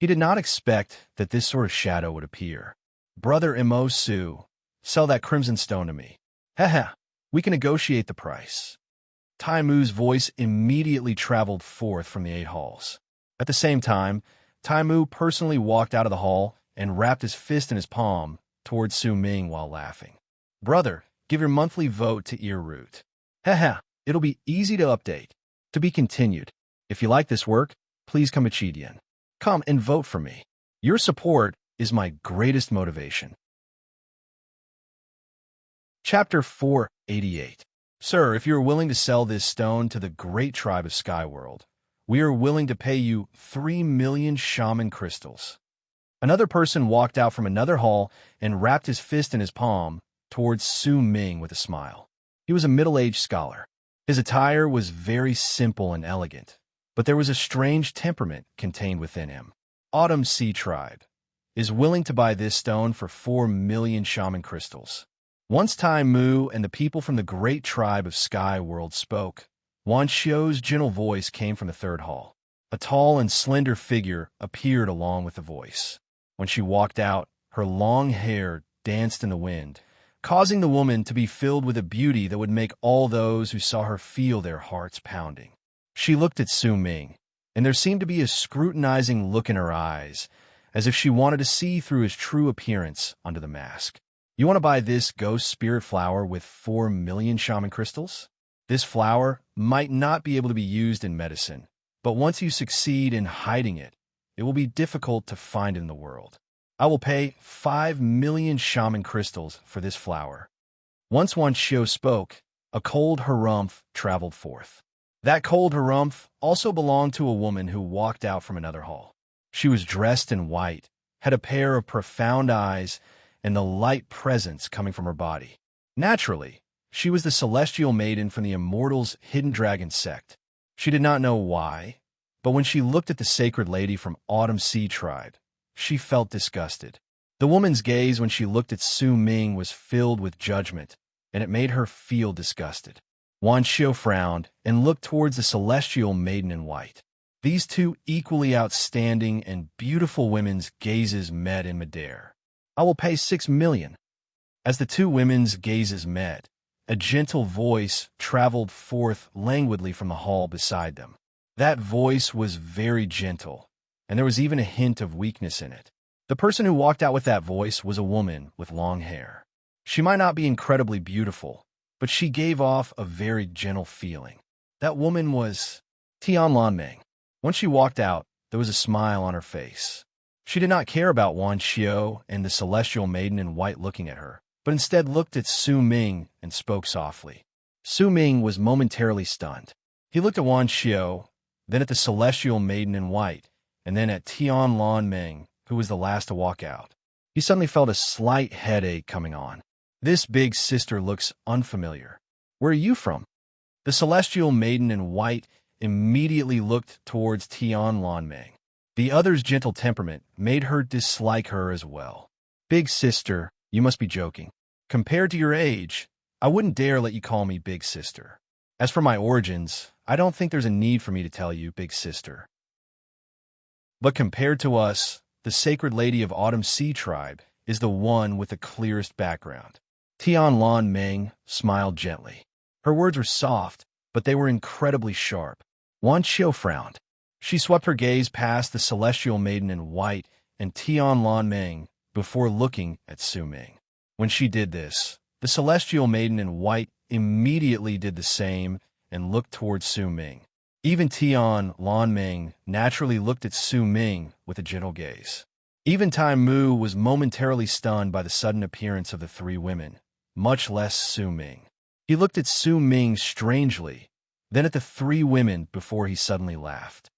He did not expect that this sort of shadow would appear. "Brother Mo Su, sell that crimson stone to me. Haha, we can negotiate the price." Tai Mu's voice immediately traveled forth from the 8 halls. At the same time, Tai Mu personally walked out of the hall and wrapped his fist in his palm towards Su Ming while laughing. "Brother, give your monthly vote to Earroot. Haha, it'll be easy to update. To be continued. If you like this work, please come to Chidian. Come and vote for me. Your support is my greatest motivation." Chapter 488. Sir, if you are willing to sell this stone to the great tribe of Skyworld, we are willing to pay you 3 million shaman crystals. Another person walked out from another hall and wrapped his fist in his palm towards Su Ming with a smile. He was a middle-aged scholar. His attire was very simple and elegant, but there was a strange temperament contained within him. Autumn Sea Tribe is willing to buy this stone for 4 million shaman crystals. Once Tai Mu and the people from the great tribe of Sky World spoke, Wan Xiu's gentle voice came from the 3rd hall. A tall and slender figure appeared along with the voice. When she walked out, her long hair danced in the wind, causing the woman to be filled with a beauty that would make all those who saw her feel their hearts pounding. She looked at Su Ming, and there seemed to be a scrutinizing look in her eyes, as if she wanted to see through his true appearance under the mask. "You want to buy this ghost spirit flower with 4 million shaman crystals? This flower might not be able to be used in medicine, but once you succeed in hiding it, it will be difficult to find in the world. I will pay 5 million shaman crystals for this flower." Once Wan Xiu spoke, a cold harumph traveled forth. That cold harumph also belonged to a woman who walked out from another hall. She was dressed in white, had a pair of profound eyes, and the light presence coming from her body. Naturally, she was the celestial maiden from the Immortals' Hidden Dragon sect. She did not know why, but when she looked at the sacred lady from Autumn Sea Tribe, she felt disgusted. The woman's gaze when she looked at Su Ming was filled with judgment, and it made her feel disgusted. Wan Xiu frowned and looked towards the celestial maiden in white. These two equally outstanding and beautiful women's gazes met in midair. "I will pay 6 million. As the two women's gazes met, a gentle voice traveled forth languidly from the hall beside them. That voice was very gentle, and there was even a hint of weakness in it. The person who walked out with that voice was a woman with long hair. She might not be incredibly beautiful, but she gave off a very gentle feeling. That woman was Tian Ming. When she walked out, there was a smile on her face. She did not care about Wan Xiu and the celestial maiden in white looking at her, but instead looked at Su Ming and spoke softly. Su Ming was momentarily stunned. He looked at Wan Xiu, then at the celestial maiden in white, and then at Tian Ming, who was the last to walk out. He suddenly felt a slight headache coming on. "This big sister looks unfamiliar. Where are you from?" The celestial maiden in white immediately looked towards Tian Ming. The other's gentle temperament made her dislike her as well. "Big sister, you must be joking. Compared to your age, I wouldn't dare let you call me big sister. As for my origins, I don't think there's a need for me to tell you, big sister. But compared to us, the sacred lady of Autumn Sea Tribe is the one with the clearest background." Tian Ming smiled gently. Her words were soft, but they were incredibly sharp. Wan Xiu frowned. She swept her gaze past the celestial maiden in white and Tian Ming before looking at Su Ming. When she did this, the celestial maiden in white immediately did the same and looked towards Su Ming. Even Tian Ming naturally looked at Su Ming with a gentle gaze. Even Tai Mu was momentarily stunned by the sudden appearance of the three women, much less Su Ming. He looked at Su Ming strangely, then at the three women before he suddenly laughed.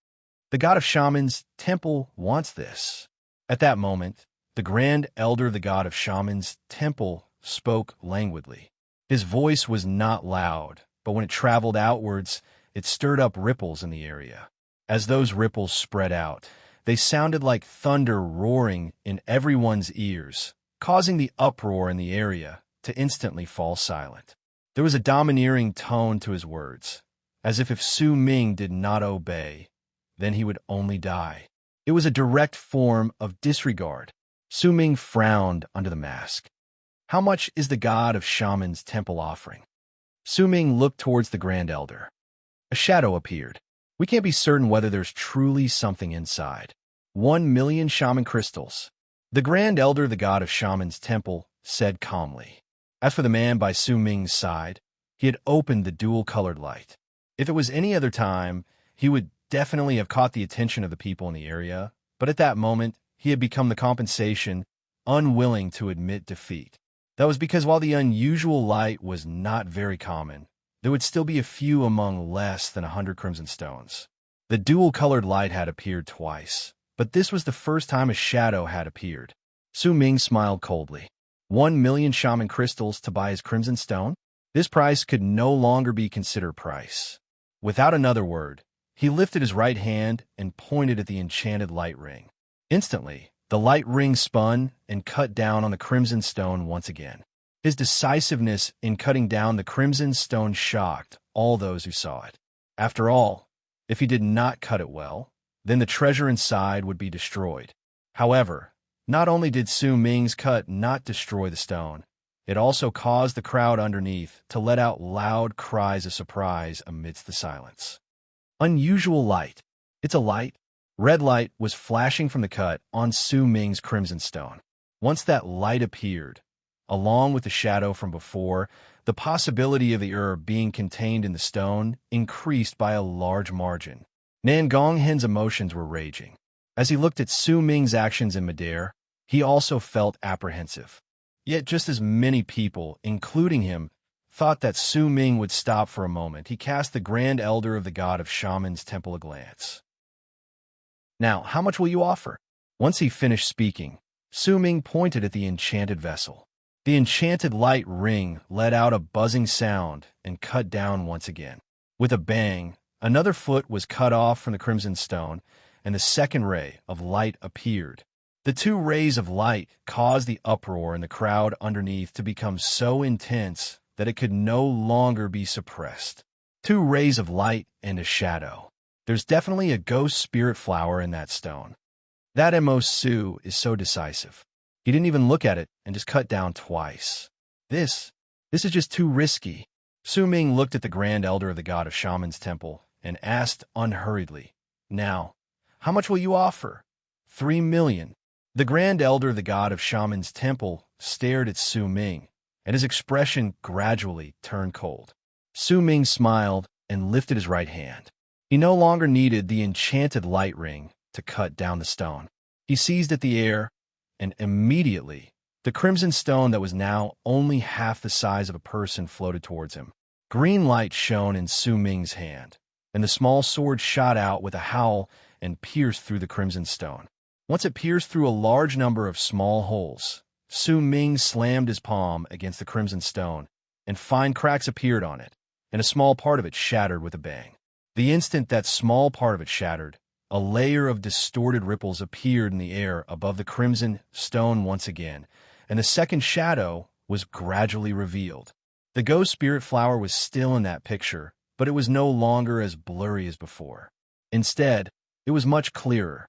"The god of shamans' temple wants this." At that moment, the grand elder of the god of shamans' temple spoke languidly. His voice was not loud, but when it traveled outwards, it stirred up ripples in the area. As those ripples spread out, they sounded like thunder roaring in everyone's ears, causing the uproar in the area to instantly fall silent. There was a domineering tone to his words, as if Su Ming did not obey, then he would only die. It was a direct form of disregard. Su Ming frowned under the mask. How much is the god of shamans' temple offering? Su Ming looked towards the Grand Elder. A shadow appeared. We can't be certain whether there's truly something inside. 1,000,000 shaman crystals. The Grand Elder, the god of shamans' temple, said calmly. As for the man by Su Ming's side, he had opened the dual-colored light. If it was any other time, he would definitely have caught the attention of the people in the area, but at that moment, he had become the compensation, unwilling to admit defeat. That was because while the unusual light was not very common, there would still be a few among less than 100 crimson stones. The dual-colored light had appeared twice, but this was the first time a shadow had appeared. Su Ming smiled coldly. 1,000,000 shaman crystals to buy his crimson stone? This price could no longer be considered price. Without another word, he lifted his right hand and pointed at the enchanted light ring. Instantly, the light ring spun and cut down on the crimson stone once again. His decisiveness in cutting down the crimson stone shocked all those who saw it. After all, if he did not cut it well, then the treasure inside would be destroyed. However, not only did Su Ming's cut not destroy the stone, it also caused the crowd underneath to let out loud cries of surprise amidst the silence. Unusual light. It's a light. Red light was flashing from the cut on Su Ming's crimson stone. Once that light appeared, along with the shadow from before, the possibility of the herb being contained in the stone increased by a large margin. Nan Gonghen's emotions were raging. As he looked at Su Ming's actions in midair, he also felt apprehensive. Yet just as many people, including him, thought that Su Ming would stop for a moment, he cast the Grand Elder of the god of shamans' temple a glance. Now, how much will you offer? Once he finished speaking, Su Ming pointed at the enchanted vessel. The enchanted light ring let out a buzzing sound and cut down once again. With a bang, another foot was cut off from the crimson stone, and the second ray of light appeared. The two rays of light caused the uproar in the crowd underneath to become so intense that it could no longer be suppressed. 2 rays of light and a shadow. There's definitely a ghost spirit flower in that stone. That Emos Su is so decisive. He didn't even look at it and just cut down twice. This is just too risky. Su Ming looked at the Grand Elder of the god of shamans' temple and asked unhurriedly, Now, how much will you offer? 3,000,000. The Grand Elder of the god of shamans' temple stared at Su Ming, and his expression gradually turned cold. Su Ming smiled and lifted his right hand. He no longer needed the enchanted light ring to cut down the stone. He seized at the air, and immediately, the crimson stone that was now only half the size of a person floated towards him. Green light shone in Su Ming's hand, and the small sword shot out with a howl and pierced through the crimson stone. Once it pierced through a large number of small holes, Su Ming slammed his palm against the crimson stone, and fine cracks appeared on it, and a small part of it shattered with a bang. The instant that small part of it shattered, a layer of distorted ripples appeared in the air above the crimson stone once again, and the second shadow was gradually revealed. The ghost spirit flower was still in that picture, but it was no longer as blurry as before. Instead, it was much clearer.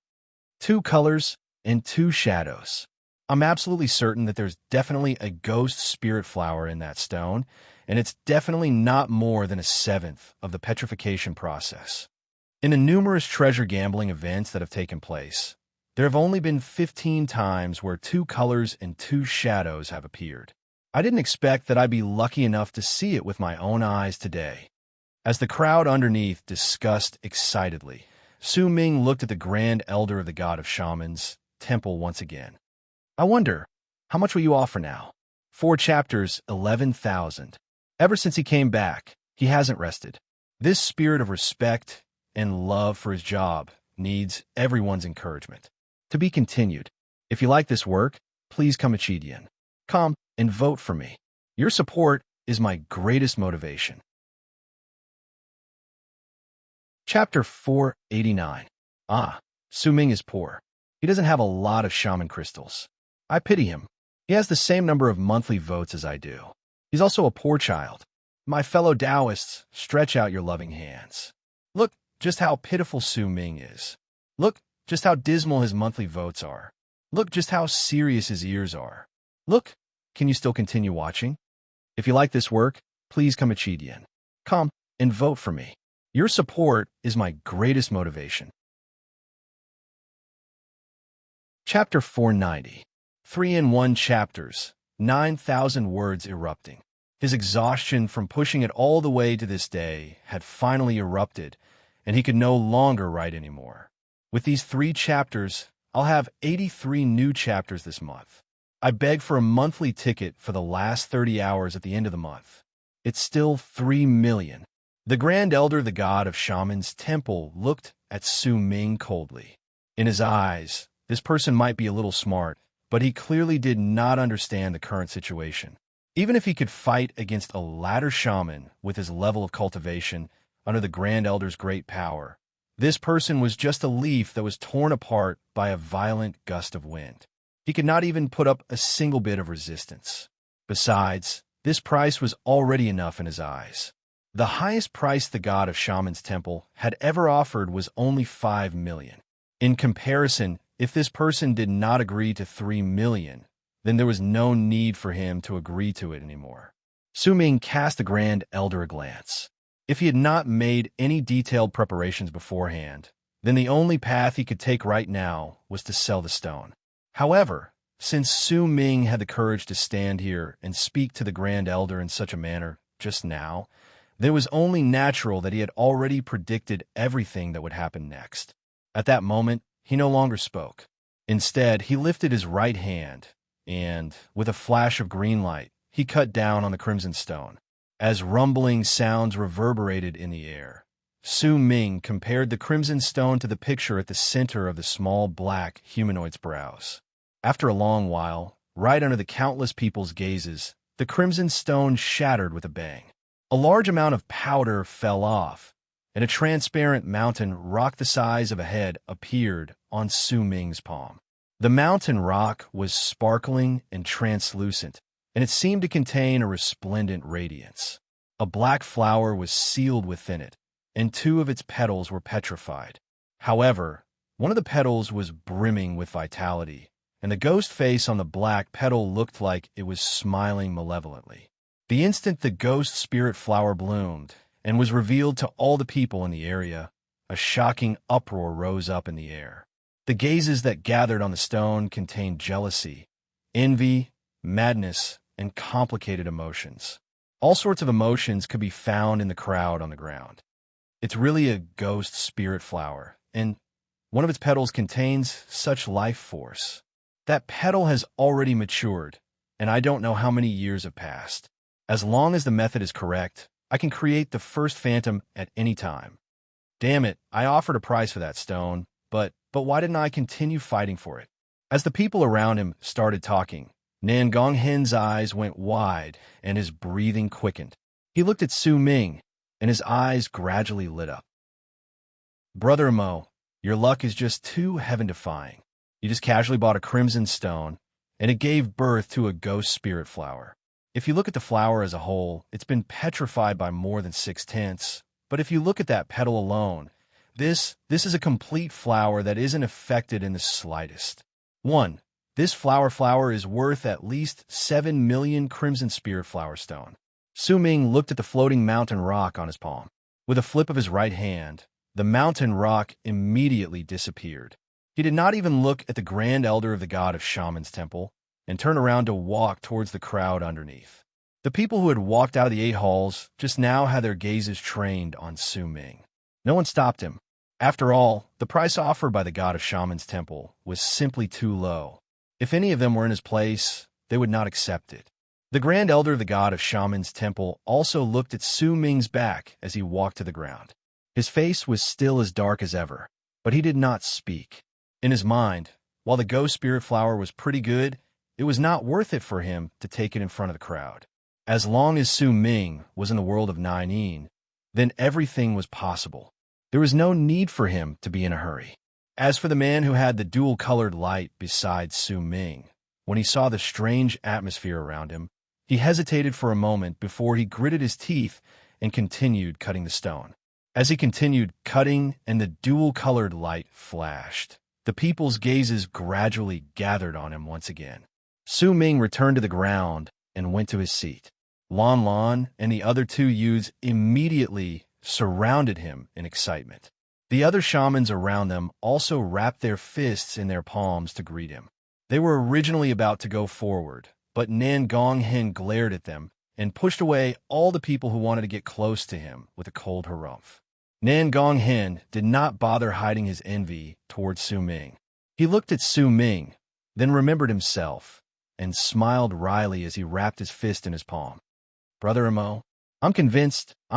2 colors and 2 shadows. I'm absolutely certain that there's definitely a ghost spirit flower in that stone, and it's definitely not more than 1/7 of the petrification process. In the numerous treasure gambling events that have taken place, there have only been 15 times where 2 colors and 2 shadows have appeared. I didn't expect that I'd be lucky enough to see it with my own eyes today. As the crowd underneath discussed excitedly, Su Ming looked at the Grand Elder of the god of shamans' temple once again. I wonder, how much will you offer now? 4 chapters, 11,000. Ever since he came back, he hasn't rested. This spirit of respect and love for his job needs everyone's encouragement. To be continued. If you like this work, please come Chidian. Come and vote for me. Your support is my greatest motivation. Chapter 489. Su Ming is poor. He doesn't have a lot of shaman crystals. I pity him. He has the same number of monthly votes as I do. He's also a poor child. My fellow Taoists, stretch out your loving hands. Look just how pitiful Su Ming is. Look just how dismal his monthly votes are. Look just how serious his ears are. Look, can you still continue watching? If you like this work, please come come and vote for me. Your support is my greatest motivation. Chapter 490. 3-in-1 chapters, 9,000 words erupting. His exhaustion from pushing it all the way to this day had finally erupted, and he could no longer write anymore. With these 3 chapters, I'll have 83 new chapters this month. I beg for a monthly ticket for the last 30 hours at the end of the month. It's still 3 million. The Grand Elder, the god of Shaman's temple, looked at Su Ming coldly. In his eyes, this person might be a little smart, but he clearly did not understand the current situation. Even if he could fight against a ladder shaman with his level of cultivation under the Grand Elder's great power, this person was just a leaf that was torn apart by a violent gust of wind. He could not even put up a single bit of resistance. Besides, this price was already enough in his eyes. The highest price the god of Shaman's temple had ever offered was only 5 million. In comparison, if this person did not agree to 3 million, then there was no need for him to agree to it anymore. Su Ming cast the Grand Elder a glance. If he had not made any detailed preparations beforehand, then the only path he could take right now was to sell the stone. However, since Su Ming had the courage to stand here and speak to the Grand Elder in such a manner just now, then it was only natural that he had already predicted everything that would happen next. At that moment, he no longer spoke. Instead, he lifted his right hand, and, with a flash of green light, he cut down on the crimson stone. As rumbling sounds reverberated in the air, Su Ming compared the crimson stone to the picture at the center of the small black humanoid's brows. After a long while, right under the countless people's gazes, the crimson stone shattered with a bang. A large amount of powder fell off, and a transparent mountain rock the size of a head appeared on Su Ming's palm. The mountain rock was sparkling and translucent, and it seemed to contain a resplendent radiance. A black flower was sealed within it, and 2 of its petals were petrified. However, one of the petals was brimming with vitality, and the ghost face on the black petal looked like it was smiling malevolently. The instant the ghost spirit flower bloomed and was revealed to all the people in the area, a shocking uproar rose up in the air. The gazes that gathered on the stone contained jealousy, envy, madness, and complicated emotions. All sorts of emotions could be found in the crowd on the ground. It's really a ghost spirit flower, and one of its petals contains such life force. That petal has already matured, and I don't know how many years have passed. As long as the method is correct, I can create the first phantom at any time. Damn it, I offered a price for that stone, but why didn't I continue fighting for it? As the people around him started talking, Nan Gonghen's eyes went wide and his breathing quickened. He looked at Su Ming, and his eyes gradually lit up. Brother Mo, your luck is just too heaven-defying. You just casually bought a crimson stone, and it gave birth to a ghost spirit flower. If you look at the flower as a whole, it's been petrified by more than 6/10, but if you look at that petal alone, this is a complete flower that isn't affected in the slightest. 1. This flower is worth at least 7 million crimson spirit flower stone. Su Ming looked at the floating mountain rock on his palm. With a flip of his right hand, the mountain rock immediately disappeared. He did not even look at the Grand Elder of the god of Shaman's temple and turned around to walk towards the crowd underneath. The people who had walked out of the 8 halls just now had their gazes trained on Su Ming. No one stopped him. After all, the price offered by the god of Shaman's temple was simply too low. If any of them were in his place, they would not accept it. The Grand Elder of the god of Shaman's temple also looked at Su Ming's back as he walked to the ground. His face was still as dark as ever, but he did not speak. In his mind, while the ghost spirit flower was pretty good, it was not worth it for him to take it in front of the crowd. As long as Su Ming was in the world of 9-in, then everything was possible. There was no need for him to be in a hurry. As for the man who had the dual-colored light beside Su Ming, when he saw the strange atmosphere around him, he hesitated for a moment before he gritted his teeth and continued cutting the stone. As he continued cutting and the dual-colored light flashed, the people's gazes gradually gathered on him once again. Su Ming returned to the ground and went to his seat. Lan Lan and the other two youths immediately surrounded him in excitement. The other shamans around them also wrapped their fists in their palms to greet him. They were originally about to go forward, but Nan Gonghen glared at them and pushed away all the people who wanted to get close to him with a cold harumph. Nan Gonghen did not bother hiding his envy towards Su Ming. He looked at Su Ming, then remembered himself, and smiled wryly as he wrapped his fist in his palm. Brother Amo, I'm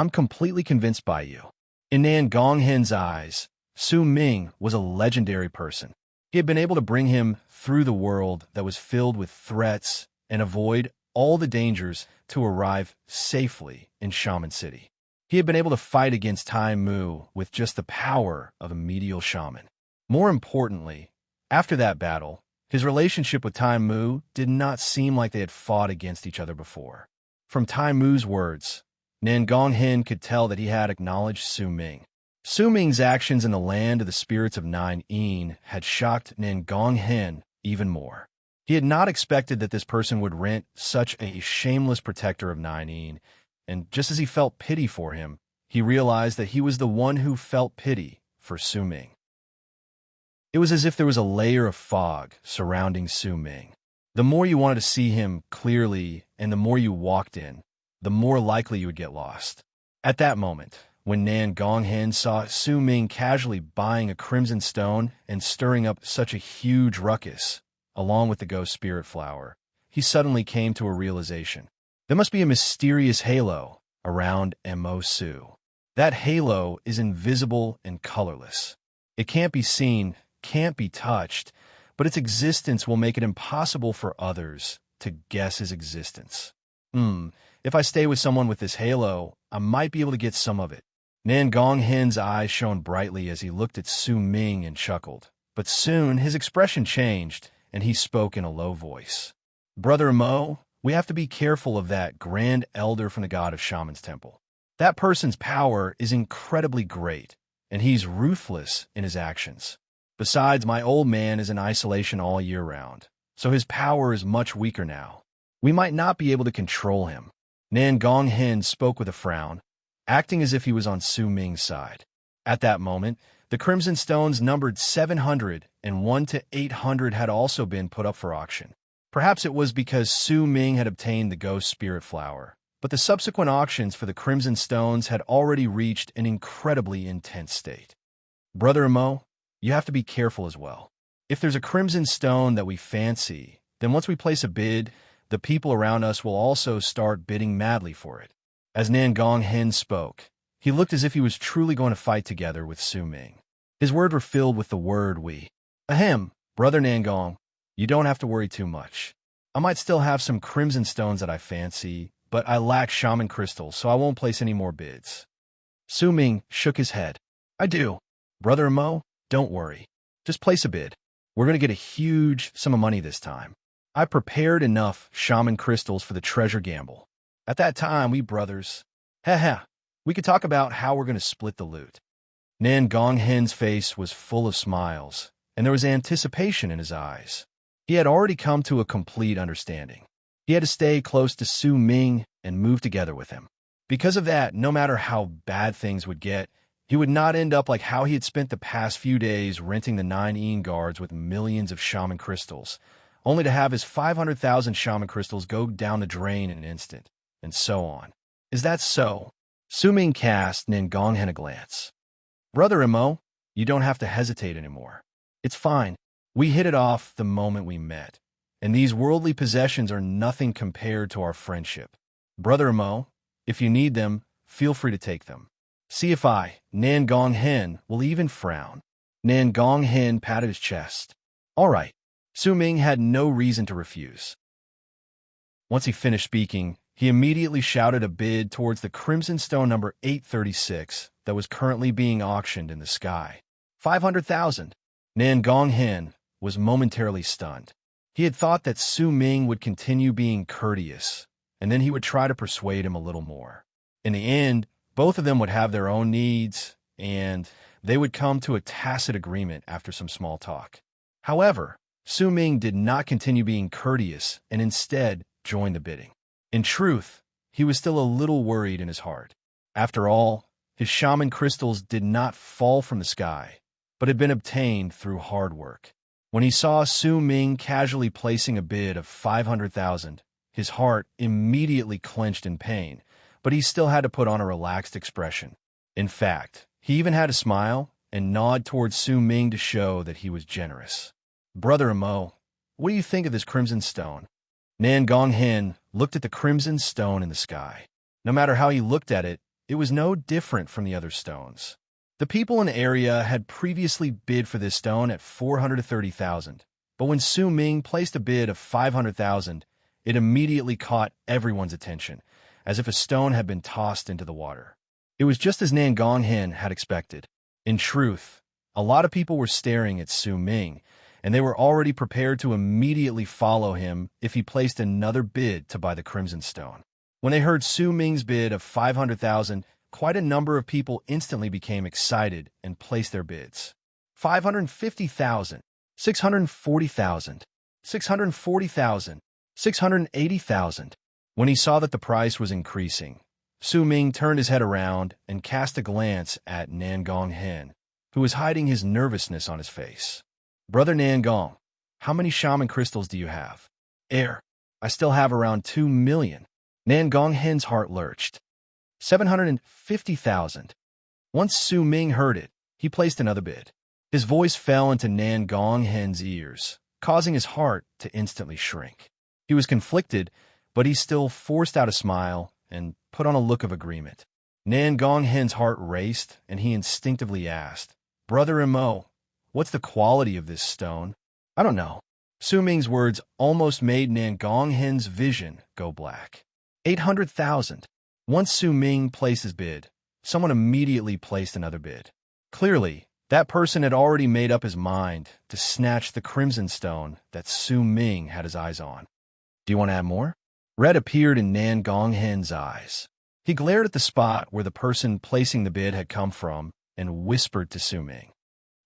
completely convinced by you. In Nan Gonghen's eyes, Su Ming was a legendary person. He had been able to bring him through the world that was filled with threats and avoid all the dangers to arrive safely in Shaman City. He had been able to fight against Tai Mu with just the power of a medial shaman. More importantly, after that battle, his relationship with Tai Mu did not seem like they had fought against each other before. From Tai Mu's words, Nan Gonghen could tell that he had acknowledged Su Ming. Su Ming's actions in the land of the spirits of Nine Yin had shocked Nan Gonghen even more. He had not expected that this person would rent such a shameless protector of Nine Yin, and just as he felt pity for him, he realized that he was the one who felt pity for Su Ming. It was as if there was a layer of fog surrounding Su Ming. The more you wanted to see him clearly and the more you walked in, the more likely you would get lost. At that moment, when Nan Gonghen saw Su Ming casually buying a crimson stone and stirring up such a huge ruckus, along with the ghost spirit flower, he suddenly came to a realization. There must be a mysterious halo around Mo Su. That halo is invisible and colorless. It can't be seen, can't be touched, but its existence will make it impossible for others to guess his existence. If I stay with someone with this halo, I might be able to get some of it. Nan Gonghen's eyes shone brightly as he looked at Su Ming and chuckled. But soon his expression changed, and he spoke in a low voice. Brother Mo, we have to be careful of that grand elder from the god of Shaman's temple. That person's power is incredibly great, and he's ruthless in his actions. Besides, my old man is in isolation all year round, so his power is much weaker now. We might not be able to control him. Nan Gonghen spoke with a frown, acting as if he was on Su Ming's side. At that moment, the crimson stones numbered 700 and 1 to 800 had also been put up for auction. Perhaps it was because Su Ming had obtained the ghost spirit flower, but the subsequent auctions for the crimson stones had already reached an incredibly intense state. Brother Mo, you have to be careful as well. If there's a crimson stone that we fancy, then once we place a bid, the people around us will also start bidding madly for it. As Nan Gonghen spoke, he looked as if he was truly going to fight together with Su Ming. His words were filled with the word we. Ahem, Brother Nan Gong, you don't have to worry too much. I might still have some crimson stones that I fancy, but I lack shaman crystals, so I won't place any more bids. Su Ming shook his head. I do. Brother Mo, don't worry. Just place a bid. We're going to get a huge sum of money this time. I prepared enough shaman crystals for the treasure gamble. At that time, we brothers, we could talk about how we're going to split the loot. Nan Gonghen's face was full of smiles, and there was anticipation in his eyes. He had already come to a complete understanding. He had to stay close to Su Ming and move together with him. Because of that, no matter how bad things would get, he would not end up like how he had spent the past few days renting the 9 Yin guards with millions of shaman crystals, only to have his 500,000 shaman crystals go down the drain in an instant, and so on. Is that so? Su Ming cast Nan Gonghen a glance. Brother Mo, you don't have to hesitate anymore. It's fine. We hit it off the moment we met, and these worldly possessions are nothing compared to our friendship. Brother Mo, if you need them, feel free to take them. See if Nan Gonghen, will even frown. Nan Gonghen patted his chest. All right. Su Ming had no reason to refuse. Once he finished speaking, he immediately shouted a bid towards the crimson stone number 836 that was currently being auctioned in the sky. 500,000. Nan Gonghen was momentarily stunned. He had thought that Su Ming would continue being courteous, and then he would try to persuade him a little more. In the end, both of them would have their own needs, and they would come to a tacit agreement after some small talk. However, Su Ming did not continue being courteous and instead joined the bidding. In truth, he was still a little worried in his heart. After all, his shaman crystals did not fall from the sky, but had been obtained through hard work. When he saw Su Ming casually placing a bid of 500,000, his heart immediately clenched in pain, but he still had to put on a relaxed expression. In fact, he even had a smile and nod towards Su Ming to show that he was generous. "Brother Amo, what do you think of this crimson stone?" Nan Gonghen looked at the crimson stone in the sky. No matter how he looked at it, it was no different from the other stones. The people in the area had previously bid for this stone at 430,000, but when Su Ming placed a bid of 500,000, it immediately caught everyone's attention, as if a stone had been tossed into the water. It was just as Nan Gonghen had expected. In truth, a lot of people were staring at Su Ming, and they were already prepared to immediately follow him if he placed another bid to buy the crimson stone. When they heard Su Ming's bid of 500,000, quite a number of people instantly became excited and placed their bids. 550,000, 640,000, 640,000, 680,000. When he saw that the price was increasing, Su Ming turned his head around and cast a glance at Nan Gonghen, who was hiding his nervousness on his face. "Brother Nan Gong, how many shaman crystals do you have?" I still have around 2 million. Nan Gonghen's heart lurched. 750,000. Once Su Ming heard it, he placed another bid. His voice fell into Nan Gonghen's ears, causing his heart to instantly shrink. He was conflicted, but he still forced out a smile and put on a look of agreement. Nan Gonghen's heart raced, and he instinctively asked, "Brother Imo, what's the quality of this stone?" "I don't know." Su Ming's words almost made Nan Gonghen's vision go black. 800,000. Once Su Ming placed his bid, someone immediately placed another bid. Clearly, that person had already made up his mind to snatch the crimson stone that Su Ming had his eyes on. "Do you want to add more?" Red appeared in Nan Gonghen's eyes. He glared at the spot where the person placing the bid had come from and whispered to Su Ming,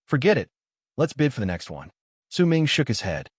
"Forget it. Let's bid for the next one." Su Ming shook his head.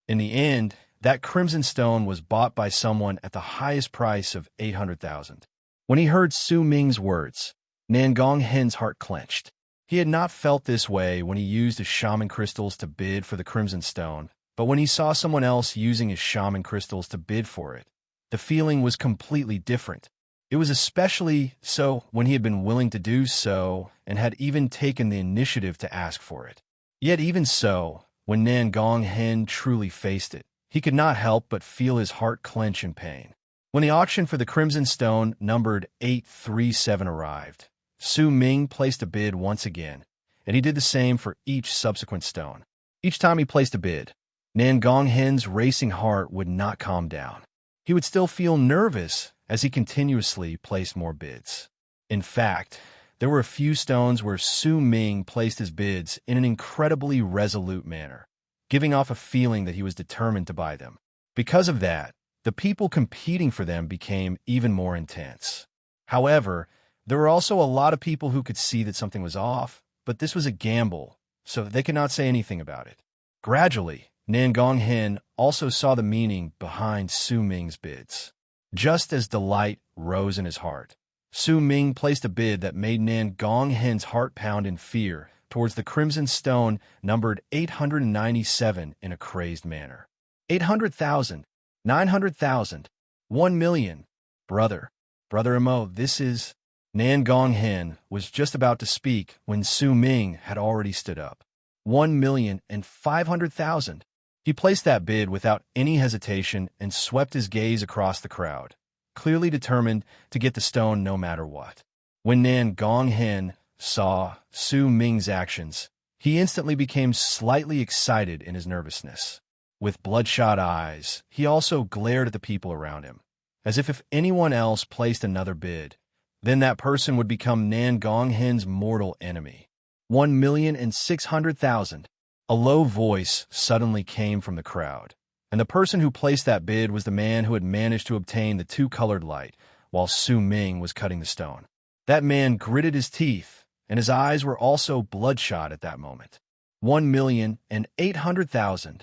In the end, that crimson stone was bought by someone at the highest price of 800,000. When he heard Su Ming's words, Nan Gonghen's heart clenched. He had not felt this way when he used his shaman crystals to bid for the crimson stone, but when he saw someone else using his shaman crystals to bid for it, the feeling was completely different. It was especially so when he had been willing to do so and had even taken the initiative to ask for it. Yet even so, when Nan Gonghen truly faced it, he could not help but feel his heart clench in pain. When the auction for the crimson stone numbered 837 arrived, Su Ming placed a bid once again, and he did the same for each subsequent stone. Each time he placed a bid, Nan Gonghen's racing heart would not calm down. He would still feel nervous as he continuously placed more bids. In fact, there were a few stones where Su Ming placed his bids in an incredibly resolute manner, giving off a feeling that he was determined to buy them. Because of that, the people competing for them became even more intense. However, there were also a lot of people who could see that something was off, but this was a gamble, so they could not say anything about it. Gradually, Nan Gonghen also saw the meaning behind Su Ming's bids. Just as delight rose in his heart, Su Ming placed a bid that made Nan Gonghen's heart pound in fear towards the crimson stone numbered 897 in a crazed manner. 800,000, 900,000, 1 million. Brother Imo, this is... Nan Gonghen was just about to speak when Su Ming had already stood up. 1,500,000. He placed that bid without any hesitation and swept his gaze across the crowd, clearly determined to get the stone no matter what. When Nan Gonghen saw Su Ming's actions, he instantly became slightly excited in his nervousness. With bloodshot eyes, he also glared at the people around him, as if anyone else placed another bid, then that person would become Nan Gonghen's mortal enemy. 1,600,000. A low voice suddenly came from the crowd, and the person who placed that bid was the man who had managed to obtain the two-colored light while Su Ming was cutting the stone. That man gritted his teeth and his eyes were also bloodshot at that moment. 1,800,000.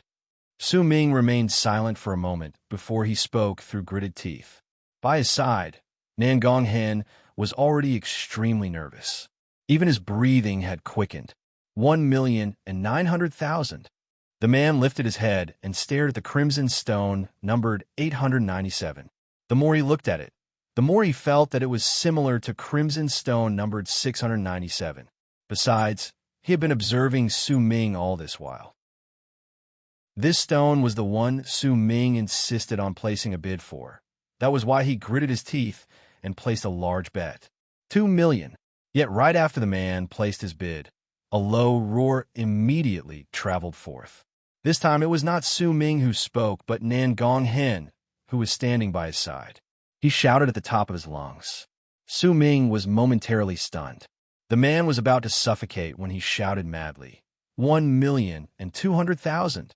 Su Ming remained silent for a moment before he spoke through gritted teeth. By his side, Nan Gonghen was already extremely nervous. Even his breathing had quickened. 1,900,000. The man lifted his head and stared at the crimson stone numbered 897. The more he looked at it, the more he felt that it was similar to crimson stone numbered 697. Besides, he had been observing Su Ming all this while. This stone was the one Su Ming insisted on placing a bid for. That was why he gritted his teeth and placed a large bet. 2 million. Yet right after the man placed his bid, a low roar immediately traveled forth. This time it was not Su Ming who spoke, but Nan Gonghen, who was standing by his side. He shouted at the top of his lungs. Su Ming was momentarily stunned. The man was about to suffocate when he shouted madly, 1,200,000.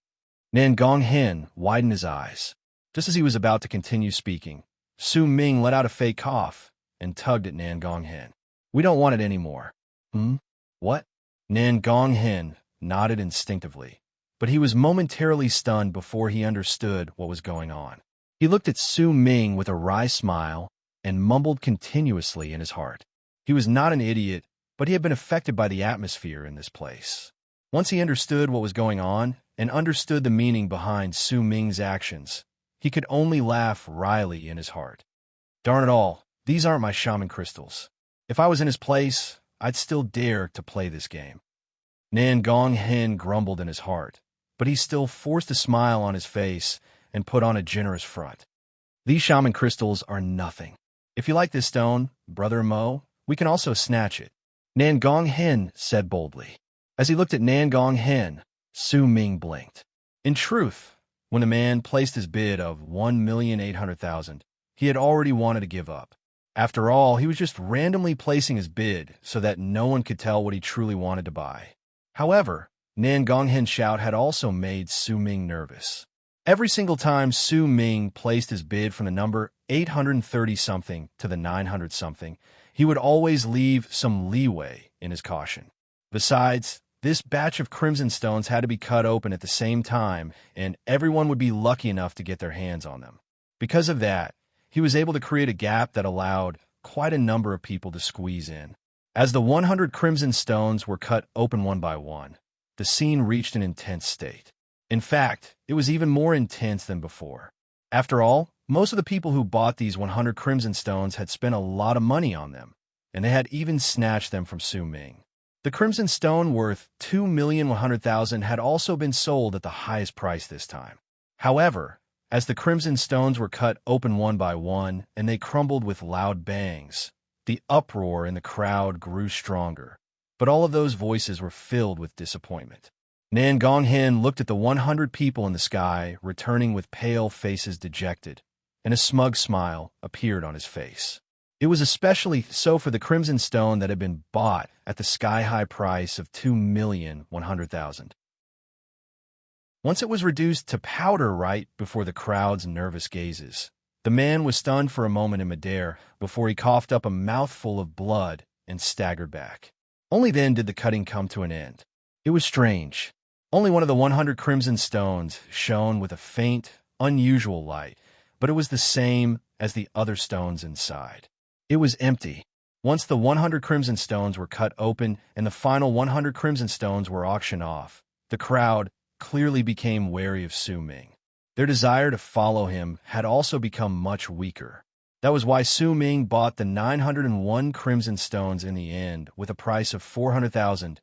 Nan Gonghen widened his eyes. Just as he was about to continue speaking, Su Ming let out a fake cough and tugged at Nan Gonghen. We don't want it anymore. What? Nan Gonghen nodded instinctively, but he was momentarily stunned before he understood what was going on. He looked at Su Ming with a wry smile and mumbled continuously in his heart. He was not an idiot, but he had been affected by the atmosphere in this place. Once he understood what was going on and understood the meaning behind Su Ming's actions, he could only laugh wryly in his heart. Darn it all, these aren't my shaman crystals. If I was in his place, I'd still dare to play this game. Nan Gonghen grumbled in his heart, but he still forced a smile on his face and put on a generous front. These shaman crystals are nothing. If you like this stone, Brother Mo, we can also snatch it. Nan Gonghen said boldly. As he looked at Nan Gonghen, Su Ming blinked. In truth, when the man placed his bid of 1,800,000, he had already wanted to give up. After all, he was just randomly placing his bid so that no one could tell what he truly wanted to buy. However, Nan Gonghen's shout had also made Su Ming nervous. Every single time Su Ming placed his bid from the number 830-something to the 900-something, he would always leave some leeway in his caution. Besides, this batch of crimson stones had to be cut open at the same time, and everyone would be lucky enough to get their hands on them. Because of that, he was able to create a gap that allowed quite a number of people to squeeze in. As the 100 crimson stones were cut open one by one, the scene reached an intense state. In fact, it was even more intense than before. After all, most of the people who bought these 100 crimson stones had spent a lot of money on them, and they had even snatched them from Su Ming. The crimson stone worth 2,100,000 had also been sold at the highest price this time. However, as the crimson stones were cut open one by one and they crumbled with loud bangs, the uproar in the crowd grew stronger. But all of those voices were filled with disappointment. Nan Gonghen looked at the 100 people in the sky, returning with pale faces dejected, and a smug smile appeared on his face. It was especially so for the crimson stone that had been bought at the sky-high price of 2,100,000. Once it was reduced to powder right before the crowd's nervous gazes, the man was stunned for a moment in midair before he coughed up a mouthful of blood and staggered back. Only then did the cutting come to an end. It was strange. Only one of the 100 crimson stones shone with a faint, unusual light, but it was the same as the other stones inside. It was empty. Once the 100 crimson stones were cut open and the final 100 crimson stones were auctioned off, the crowd clearly became wary of Su Ming. Their desire to follow him had also become much weaker. That was why Su Ming bought the 901 crimson stones in the end with a price of 400,000.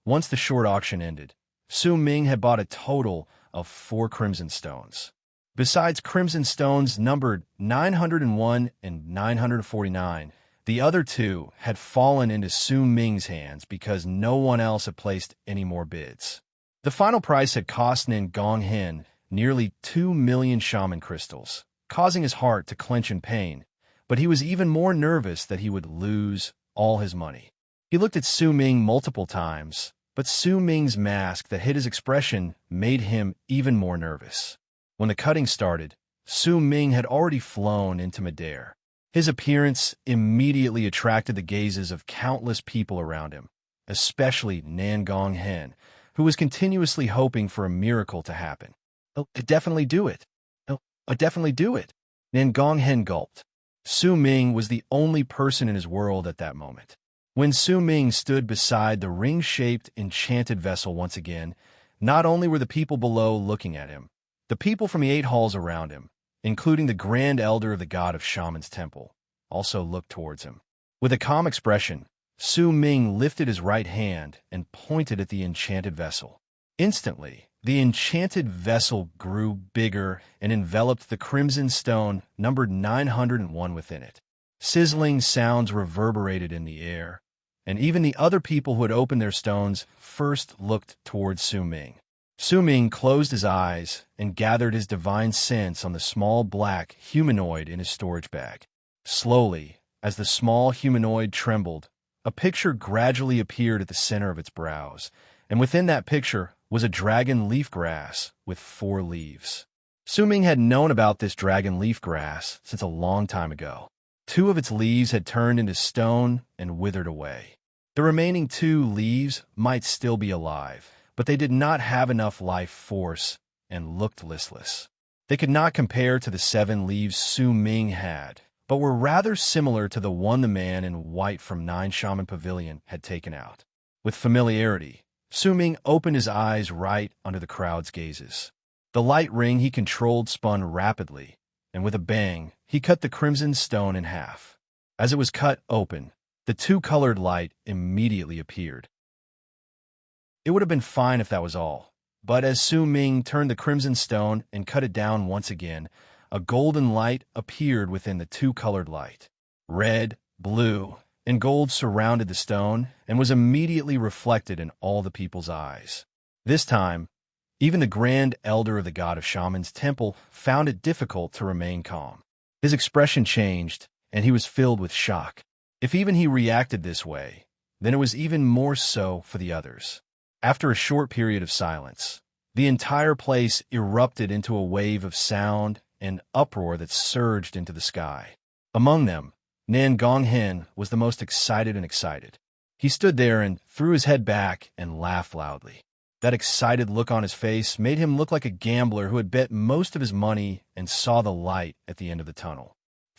Once the short auction ended, Su Ming had bought a total of 4 crimson stones. Besides crimson stones numbered 901 and 949, the other 2 had fallen into Su Ming's hands because no one else had placed any more bids. The final price had cost Nan Gonghen nearly 2 million shaman crystals, causing his heart to clench in pain, but he was even more nervous that he would lose all his money. He looked at Su Ming multiple times, but Su Ming's mask that hid his expression made him even more nervous. When the cutting started, Su Ming had already flown into midair. His appearance immediately attracted the gazes of countless people around him, especially Nan Gong Hen, who was continuously hoping for a miracle to happen. "Oh, I definitely do it. Oh, I definitely do it." Nan Gong Hen gulped. Su Ming was the only person in his world at that moment. When Su Ming stood beside the ring-shaped enchanted vessel once again, not only were the people below looking at him, the people from the 8 halls around him, including the Grand Elder of the God of Shaman's Temple, also looked towards him. With a calm expression, Su Ming lifted his right hand and pointed at the enchanted vessel. Instantly, the enchanted vessel grew bigger and enveloped the crimson stone numbered 901 within it. Sizzling sounds reverberated in the air, and even the other people who had opened their stones first looked towards Su Ming. Su Ming closed his eyes and gathered his divine sense on the small black humanoid in his storage bag. Slowly, as the small humanoid trembled, a picture gradually appeared at the center of its brows, and within that picture was a dragon leaf grass with 4 leaves. Su Ming had known about this dragon leaf grass since a long time ago. 2 of its leaves had turned into stone and withered away. The remaining 2 leaves might still be alive, but they did not have enough life force and looked listless. They could not compare to the 7 leaves Su Ming had, but were rather similar to the one the man in white from 9 Shaman Pavilion had taken out. With familiarity, Su Ming opened his eyes right under the crowd's gazes. The light ring he controlled spun rapidly, and with a bang, he cut the crimson stone in half. As it was cut open, the 2-colored light immediately appeared. It would have been fine if that was all, but as Su Ming turned the crimson stone and cut it down once again, a golden light appeared within the 2-colored light. Red, blue, and gold surrounded the stone and was immediately reflected in all the people's eyes. This time, even the Grand Elder of the God of Shaman's Temple found it difficult to remain calm. His expression changed, and he was filled with shock. If even he reacted this way, then it was even more so for the others. After a short period of silence, the entire place erupted into a wave of sound and uproar that surged into the sky. Among them, Nan Gong Hen was the most excited. He stood there and threw his head back and laughed loudly. That excited look on his face made him look like a gambler who had bet most of his money and saw the light at the end of the tunnel.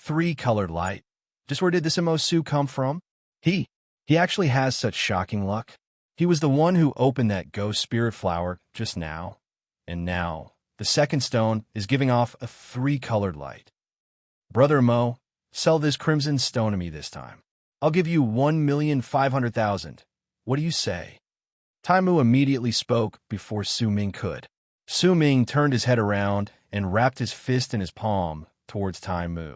3-colored light. Just where did this Su come from? He actually has such shocking luck. He was the one who opened that ghost spirit flower just now, and now the second stone is giving off a 3-colored light. Brother Mo, sell this crimson stone to me this time. I'll give you 1,500,000. What do you say? Tai Mu immediately spoke before Su Ming could. Su Ming turned his head around and wrapped his fist in his palm towards Tai Mu,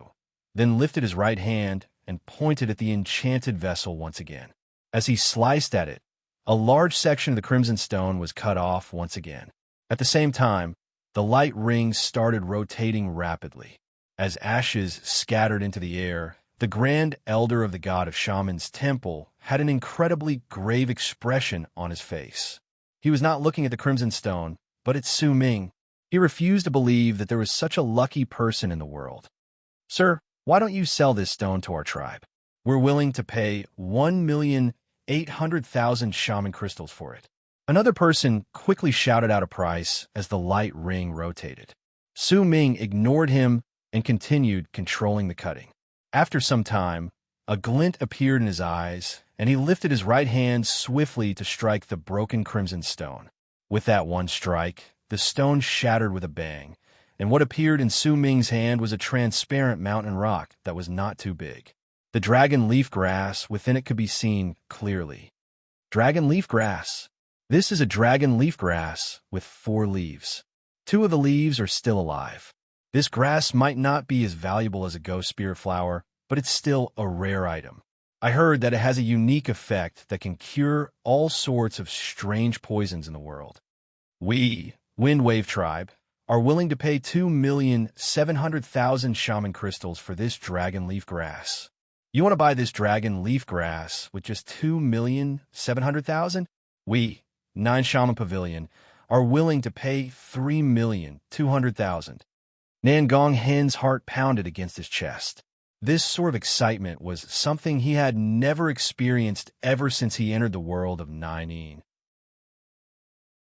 then lifted his right hand and pointed at the enchanted vessel once again. As he sliced at it, a large section of the crimson stone was cut off once again. At the same time, the light rings started rotating rapidly. As ashes scattered into the air, the Grand Elder of the God of Shaman's Temple had an incredibly grave expression on his face. He was not looking at the crimson stone, but at Su Ming. He refused to believe that there was such a lucky person in the world. "Sir, why don't you sell this stone to our tribe? We're willing to pay 1,800,000 shaman crystals for it." Another person quickly shouted out a price as the light ring rotated. Su Ming ignored him and continued controlling the cutting. After some time, a glint appeared in his eyes, and he lifted his right hand swiftly to strike the broken crimson stone. With that one strike, the stone shattered with a bang, and what appeared in Su Ming's hand was a transparent mountain rock that was not too big. The dragon leaf grass within it could be seen clearly. Dragon leaf grass. This is a dragon leaf grass with 4 leaves. 2 of the leaves are still alive. This grass might not be as valuable as a ghost spirit flower, but it's still a rare item. I heard that it has a unique effect that can cure all sorts of strange poisons in the world. We, Wind Wave Tribe, are willing to pay 2,700,000 shaman crystals for this dragon leaf grass. You want to buy this dragon leaf grass with just 2,700,000? We, 9 Shaman Pavilion, are willing to pay 3,200,000. Nan Gong Hen's heart pounded against his chest. This sort of excitement was something he had never experienced ever since he entered the world of Nine.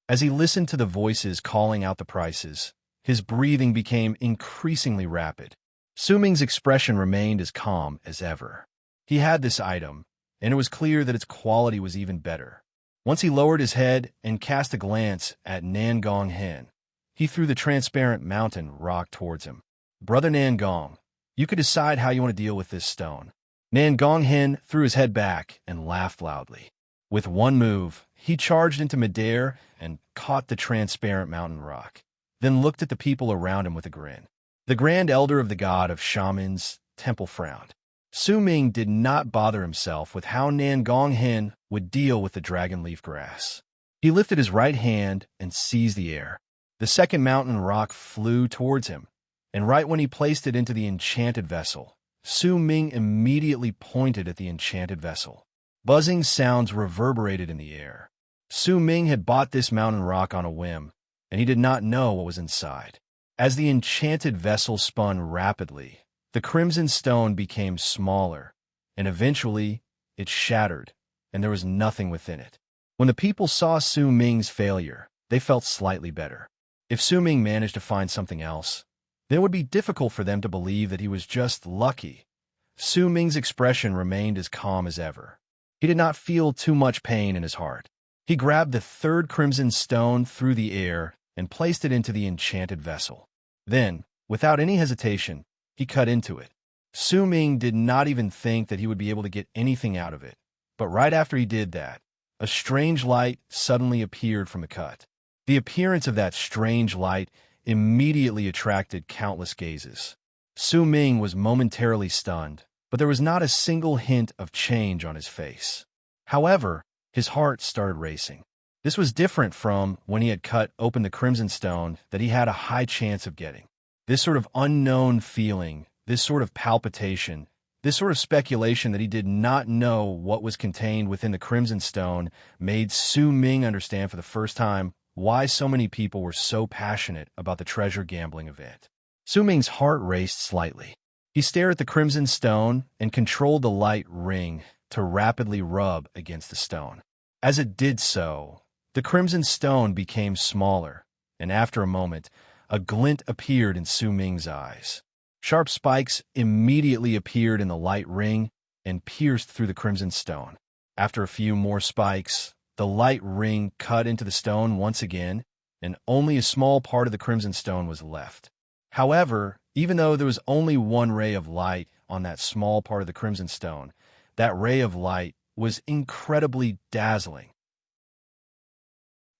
As he listened to the voices calling out the prices, his breathing became increasingly rapid. Su Ming's expression remained as calm as ever. He had this item, and it was clear that its quality was even better. Once he lowered his head and cast a glance at Nangong Hen, he threw the transparent mountain rock towards him. "Brother Nangong, you could decide how you want to deal with this stone." Nangong Hen threw his head back and laughed loudly. With one move, he charged into midair and caught the transparent mountain rock, then looked at the people around him with a grin. The grand elder of the god of shamans' temple frowned. Su Ming did not bother himself with how Nangong Hen would deal with the dragon leaf grass. He lifted his right hand and seized the air. The second mountain rock flew towards him, and right when he placed it into the enchanted vessel, Su Ming immediately pointed at the enchanted vessel. Buzzing sounds reverberated in the air. Su Ming had bought this mountain rock on a whim, and he did not know what was inside. As the enchanted vessel spun rapidly, the crimson stone became smaller, and eventually it shattered, and there was nothing within it. When the people saw Su Ming's failure, they felt slightly better. If Su Ming managed to find something else, then it would be difficult for them to believe that he was just lucky. Su Ming's expression remained as calm as ever. He did not feel too much pain in his heart. He grabbed the third crimson stone through the air and placed it into the enchanted vessel. Then, without any hesitation, he cut into it. Su Ming did not even think that he would be able to get anything out of it, but right after he did that, a strange light suddenly appeared from the cut. The appearance of that strange light immediately attracted countless gazes. Su Ming was momentarily stunned, but there was not a single hint of change on his face. However, his heart started racing. This was different from when he had cut open the crimson stone that he had a high chance of getting. This sort of unknown feeling, this sort of palpitation, this sort of speculation that he did not know what was contained within the crimson stone made Su Ming understand for the first time why so many people were so passionate about the treasure gambling event. Su Ming's heart raced slightly. He stared at the crimson stone and controlled the light ring to rapidly rub against the stone. As it did so, the crimson stone became smaller, and after a moment, a glint appeared in Su Ming's eyes. Sharp spikes immediately appeared in the light ring and pierced through the crimson stone. After a few more spikes, the light ring cut into the stone once again, and only a small part of the crimson stone was left. However, even though there was only one ray of light on that small part of the crimson stone, that ray of light was incredibly dazzling.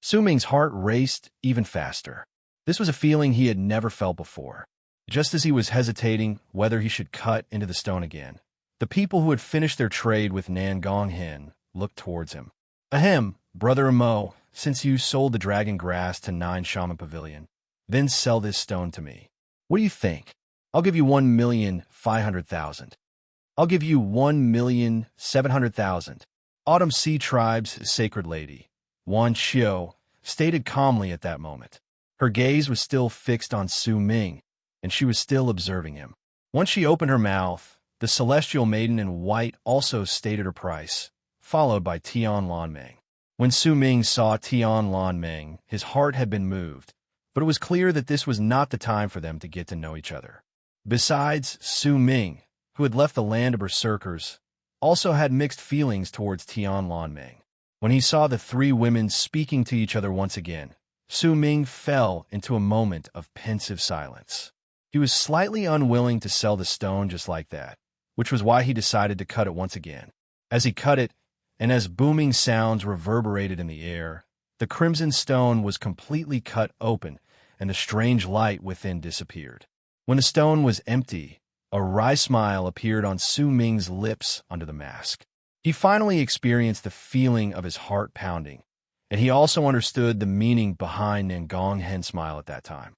Su Ming's heart raced even faster. This was a feeling he had never felt before. Just as he was hesitating whether he should cut into the stone again, the people who had finished their trade with Nangong Hen looked towards him. "Ahem, Brother Mo, since you sold the dragon grass to 9 Shaman Pavilion, then sell this stone to me. What do you think? I'll give you 1,500,000. I'll give you 1,700,000. Autumn Sea Tribe's sacred lady, Wan Xiu, stated calmly at that moment. Her gaze was still fixed on Su Ming, and she was still observing him. Once she opened her mouth, the celestial maiden in white also stated her price, followed by Tian Lanmeng. When Su Ming saw Tian Lanmeng, his heart had been moved, but it was clear that this was not the time for them to get to know each other. Besides, Su Ming, who had left the land of berserkers, also had mixed feelings towards Tian Lanmeng. When he saw the three women speaking to each other once again, Su Ming fell into a moment of pensive silence. He was slightly unwilling to sell the stone just like that, which was why he decided to cut it once again. As he cut it, and as booming sounds reverberated in the air, the crimson stone was completely cut open, and the strange light within disappeared. When the stone was empty, a wry smile appeared on Su Ming's lips under the mask. He finally experienced the feeling of his heart pounding, and he also understood the meaning behind Nangong Hen's smile at that time.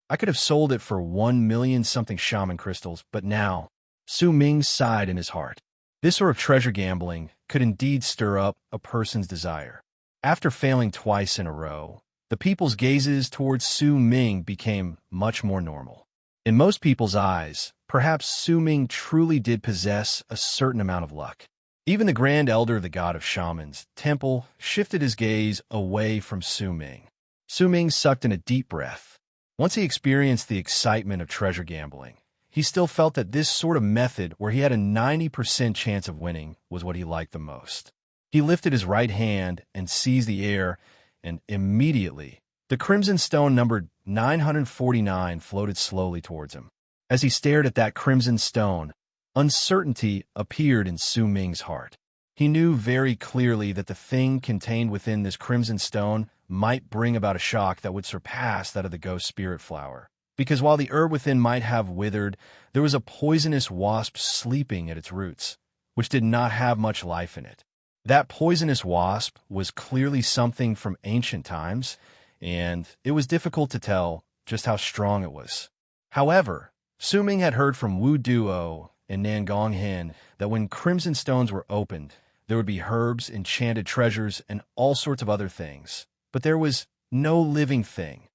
I could have sold it for 1,000,000-something shaman crystals, but now, Su Ming sighed in his heart. This sort of treasure gambling could indeed stir up a person's desire. After failing twice in a row, the people's gazes towards Su Ming became much more normal. In most people's eyes, perhaps Su Ming truly did possess a certain amount of luck. Even the Grand Elder of the God of Shamans temple shifted his gaze away from Su Ming. Su Ming sucked in a deep breath. Once he experienced the excitement of treasure gambling, he still felt that this sort of method where he had a 90% chance of winning was what he liked the most. He lifted his right hand and seized the air, and immediately, the crimson stone numbered 949 floated slowly towards him. As he stared at that crimson stone, uncertainty appeared in Su Ming's heart. He knew very clearly that the thing contained within this crimson stone might bring about a shock that would surpass that of the ghost spirit flower. Because while the herb within might have withered, there was a poisonous wasp sleeping at its roots, which did not have much life in it. That poisonous wasp was clearly something from ancient times, and it was difficult to tell just how strong it was. However, Su Ming had heard from Wu Duo and Nan Gonghen that when crimson stones were opened, there would be herbs, enchanted treasures, and all sorts of other things. But there was no living thing.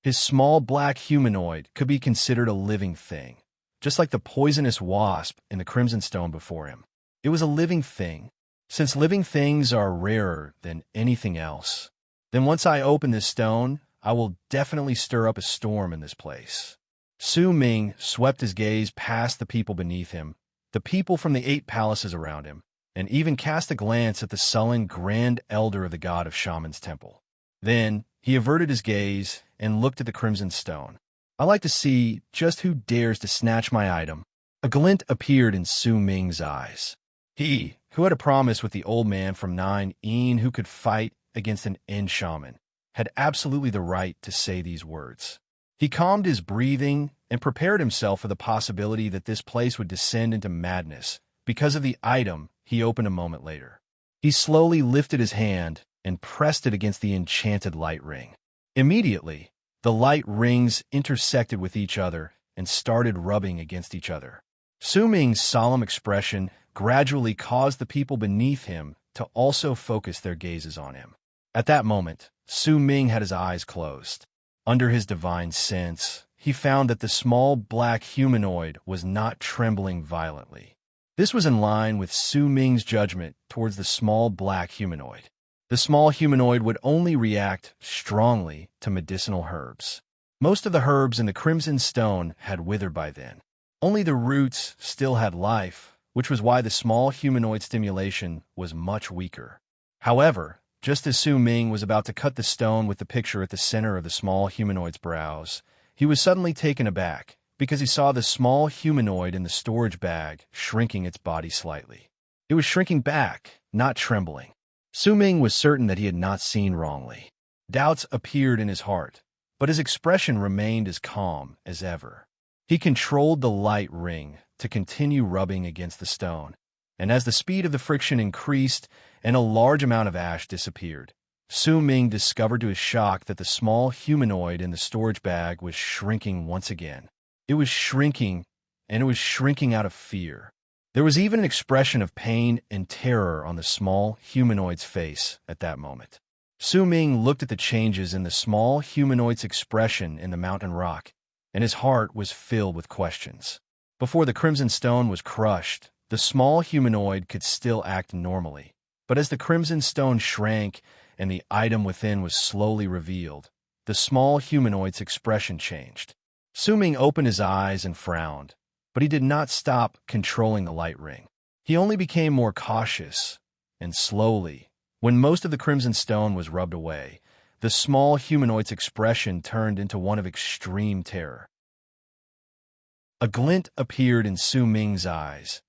His small black humanoid could be considered a living thing, just like the poisonous wasp in the crimson stone before him. It was a living thing. Since living things are rarer than anything else, then once I open this stone, I will definitely stir up a storm in this place. Su Ming swept his gaze past the people beneath him, the people from the 8 palaces around him, and even cast a glance at the sullen Grand Elder of the God of Shamans temple. Then he averted his gaze and looked at the crimson stone. I like to see just who dares to snatch my item. A glint appeared in Su Ming's eyes. He, who had a promise with the old man from 9 who could fight against an shaman, had absolutely the right to say these words. He calmed his breathing and prepared himself for the possibility that this place would descend into madness because of the item he opened a moment later. He slowly lifted his hand and pressed it against the enchanted light ring. Immediately, the light rings intersected with each other and started rubbing against each other. Su Ming's solemn expression gradually caused the people beneath him to also focus their gazes on him. At that moment, Su Ming had his eyes closed. Under his divine sense, he found that the small black humanoid was not trembling violently. This was in line with Su Ming's judgment towards the small black humanoid. The small humanoid would only react strongly to medicinal herbs. Most of the herbs in the Crimson Stone had withered by then. Only the roots still had life, which was why the small humanoid stimulation was much weaker. However, just as Su Ming was about to cut the stone with the picture at the center of the small humanoid's brows, he was suddenly taken aback because he saw the small humanoid in the storage bag shrinking its body slightly. It was shrinking back, not trembling. Su Ming was certain that he had not seen wrongly. Doubts appeared in his heart, but his expression remained as calm as ever. He controlled the light ring to continue rubbing against the stone, and as the speed of the friction increased and a large amount of ash disappeared, Su Ming discovered to his shock that the small humanoid in the storage bag was shrinking once again. It was shrinking, and it was shrinking out of fear. There was even an expression of pain and terror on the small humanoid's face at that moment. Su Ming looked at the changes in the small humanoid's expression in the mountain rock, and his heart was filled with questions. Before the Crimson Stone was crushed, the small humanoid could still act normally. But as the Crimson Stone shrank and the item within was slowly revealed, the small humanoid's expression changed. Su Ming opened his eyes and frowned, but he did not stop controlling the light ring. He only became more cautious, and slowly, when most of the Crimson Stone was rubbed away, the small humanoid's expression turned into one of extreme terror. A glint appeared in Su Ming's eyes,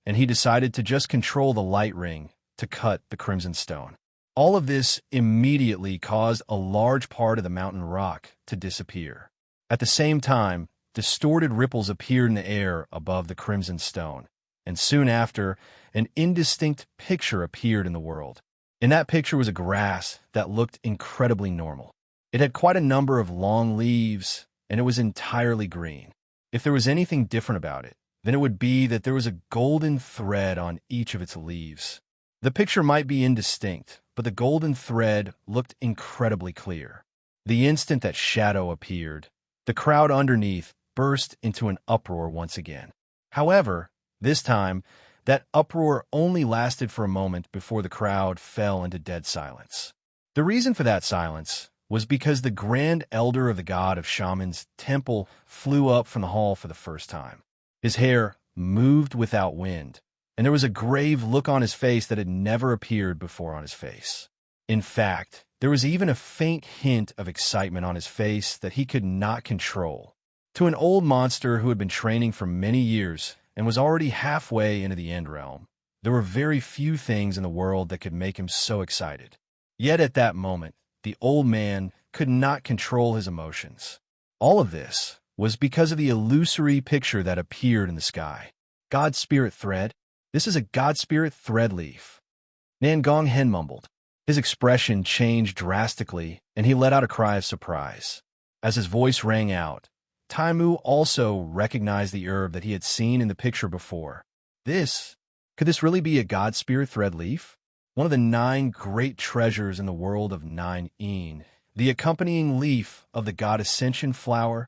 and he decided to just control the light ring to cut the Crimson Stone. All of this immediately caused a large part of the mountain rock to disappear. At the same time, distorted ripples appeared in the air above the Crimson Stone, and soon after, an indistinct picture appeared in the world. In that picture was a grass that looked incredibly normal. It had quite a number of long leaves, and it was entirely green. If there was anything different about it, then it would be that there was a golden thread on each of its leaves. The picture might be indistinct, but the golden thread looked incredibly clear. The instant that shadow appeared, The crowd underneath burst into an uproar once again. However, this time, that uproar only lasted for a moment before the crowd fell into dead silence. The reason for that silence was because the grand elder of the god of shamans' temple flew up from the hall for the first time. His hair moved without wind, and there was a grave look on his face that had never appeared before on his face. In fact, there was even a faint hint of excitement on his face that he could not control. To an old monster who had been training for many years and was already halfway into the end realm, there were very few things in the world that could make him so excited. Yet at that moment, the old man could not control his emotions. All of this was because of the illusory picture that appeared in the sky. God Spirit Thread? This is a God Spirit thread leaf. Nan Gong Hen mumbled. His expression changed drastically, and he let out a cry of surprise. As his voice rang out, Taimu also recognized the herb that he had seen in the picture before. Could this really be a God Spirit thread leaf? One of the 9 great treasures in the world of 9-een, the accompanying leaf of the god Ascension flower?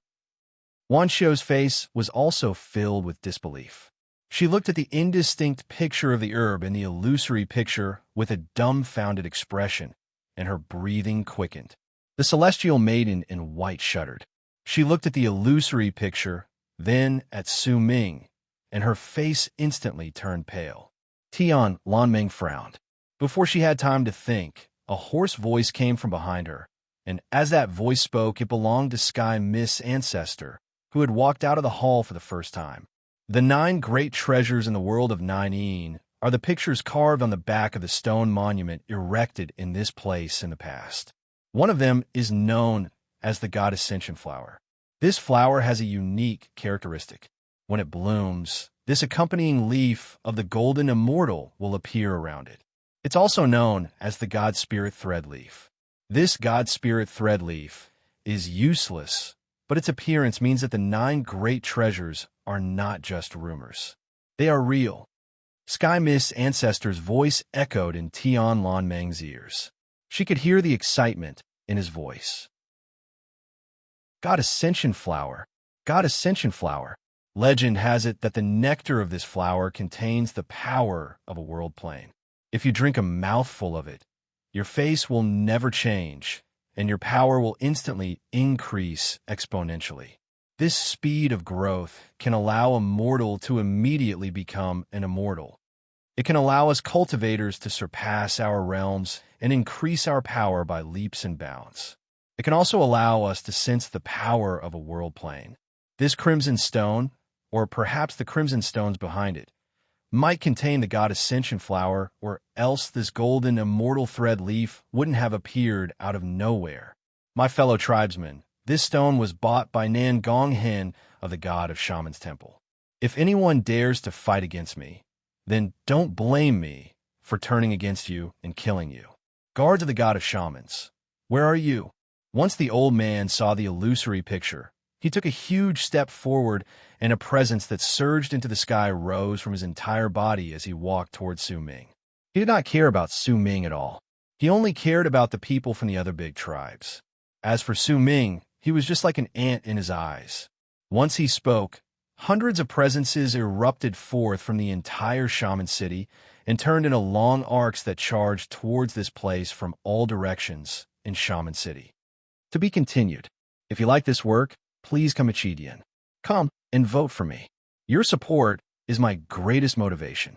Wan Xiu's face was also filled with disbelief. She looked at the indistinct picture of the herb and the illusory picture with a dumbfounded expression, and her breathing quickened. The celestial maiden in white shuddered. She looked at the illusory picture, then at Su Ming, and her face instantly turned pale. Tian Lanming frowned. Before she had time to think, a hoarse voice came from behind her, and as that voice spoke, it belonged to Sky Mist's ancestor, who had walked out of the hall for the first time. The 9 great treasures in the world of 9-een are the pictures carved on the back of the stone monument erected in this place in the past. One of them is known as the god Ascension flower. This flower has a unique characteristic. When it blooms, this accompanying leaf of the golden immortal will appear around it. It's also known as the God Spirit thread leaf. This God Spirit thread leaf is useless, but its appearance means that the 9 great treasures are not just rumors. They are real. Sky Mist's ancestor's voice echoed in Tian Lanmeng's ears. She could hear the excitement in his voice. God Ascension flower. God Ascension flower. Legend has it that the nectar of this flower contains the power of a world plane. If you drink a mouthful of it, your face will never change, and your power will instantly increase exponentially. This speed of growth can allow a mortal to immediately become an immortal. It can allow us cultivators to surpass our realms and increase our power by leaps and bounds. It can also allow us to sense the power of a world plane. This crimson stone, or perhaps the crimson stones behind it, might contain the god Ascension flower, or else this golden immortal thread leaf wouldn't have appeared out of nowhere. My fellow tribesmen, this stone was bought by Nan Gong Hen of the god of Shaman's temple. If anyone dares to fight against me, then don't blame me for turning against you and killing you. Guards of the god of Shamans, where are you? Once the old man saw the illusory picture, he took a huge step forward, and a presence that surged into the sky rose from his entire body as he walked toward Su Ming. He did not care about Su Ming at all. He only cared about the people from the other big tribes. As for Su Ming, he was just like an ant in his eyes. Once he spoke, hundreds of presences erupted forth from the entire shaman city and turned into long arcs that charged towards this place from all directions in Shaman City. To be continued. If you like this work, please come Chidian. Come and vote for me. Your support is my greatest motivation.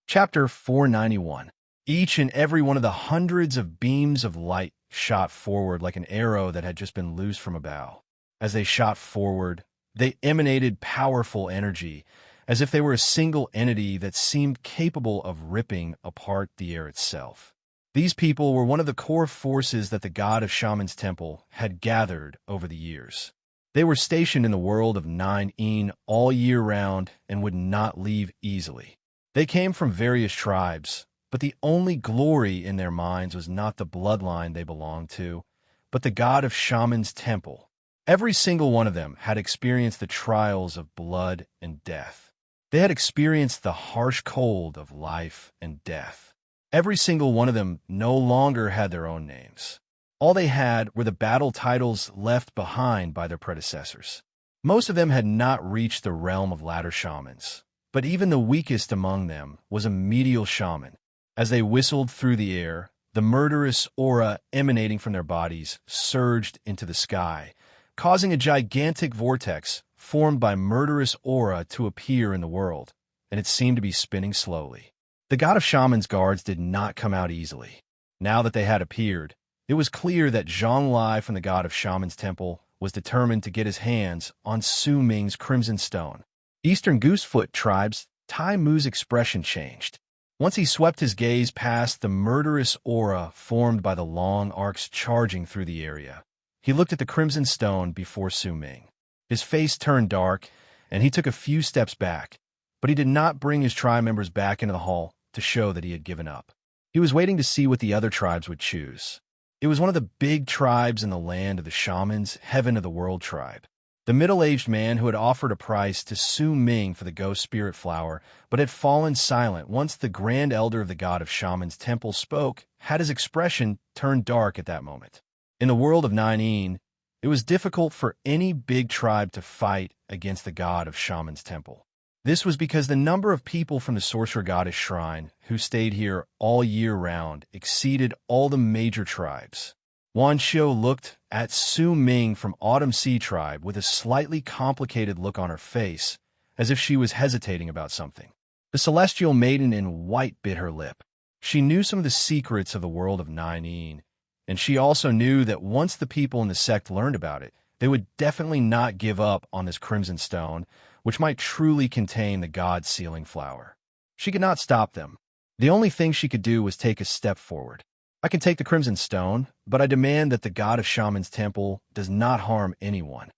Chapter 491. Each and every one of the hundreds of beams of light shot forward like an arrow that had just been loosed from a bow. As they shot forward, they emanated powerful energy, as if they were a single entity that seemed capable of ripping apart the air itself. These people were one of the core forces that the god of Shaman's temple had gathered over the years. They were stationed in the world of 9-een all year round and would not leave easily. They came from various tribes, but the only glory in their minds was not the bloodline they belonged to, but the god of Shaman's temple. Every single one of them had experienced the trials of blood and death. They had experienced the harsh cold of life and death. Every single one of them no longer had their own names. All they had were the battle titles left behind by their predecessors. Most of them had not reached the realm of ladder shamans, but even the weakest among them was a medial shaman. As they whistled through the air, the murderous aura emanating from their bodies surged into the sky, causing a gigantic vortex formed by murderous aura to appear in the world, and it seemed to be spinning slowly. The god of shamans' guards did not come out easily. Now that they had appeared, it was clear that Zhang Lai from the god of shamans' temple was determined to get his hands on Su Ming's crimson stone. Eastern Goosefoot tribe's Tai Mu's expression changed. Once he swept his gaze past the murderous aura formed by the long arcs charging through the area, he looked at the crimson stone before Su Ming. His face turned dark, and he took a few steps back, but he did not bring his tribe members back into the hall to show that he had given up. He was waiting to see what the other tribes would choose. It was one of the big tribes in the land of the shamans, Heaven of the World tribe. The middle-aged man who had offered a price to Su Ming for the ghost spirit flower, but had fallen silent once the grand elder of the god of shamans' temple spoke, had his expression turned dark at that moment. In the world of Nine, it was difficult for any big tribe to fight against the god of shamans' temple. This was because the number of people from the sorcerer goddess shrine who stayed here all year round exceeded all the major tribes. Wan Xiu looked at Su Ming from Autumn Sea tribe with a slightly complicated look on her face, as if she was hesitating about something. The celestial maiden in white bit her lip. She knew some of the secrets of the world of Nine, and she also knew that once the people in the sect learned about it, they would definitely not give up on this crimson stone, which might truly contain the god's sealing flower. She could not stop them. The only thing she could do was take a step forward. I can take the crimson stone, but I demand that the god of shamans' temple does not harm anyone.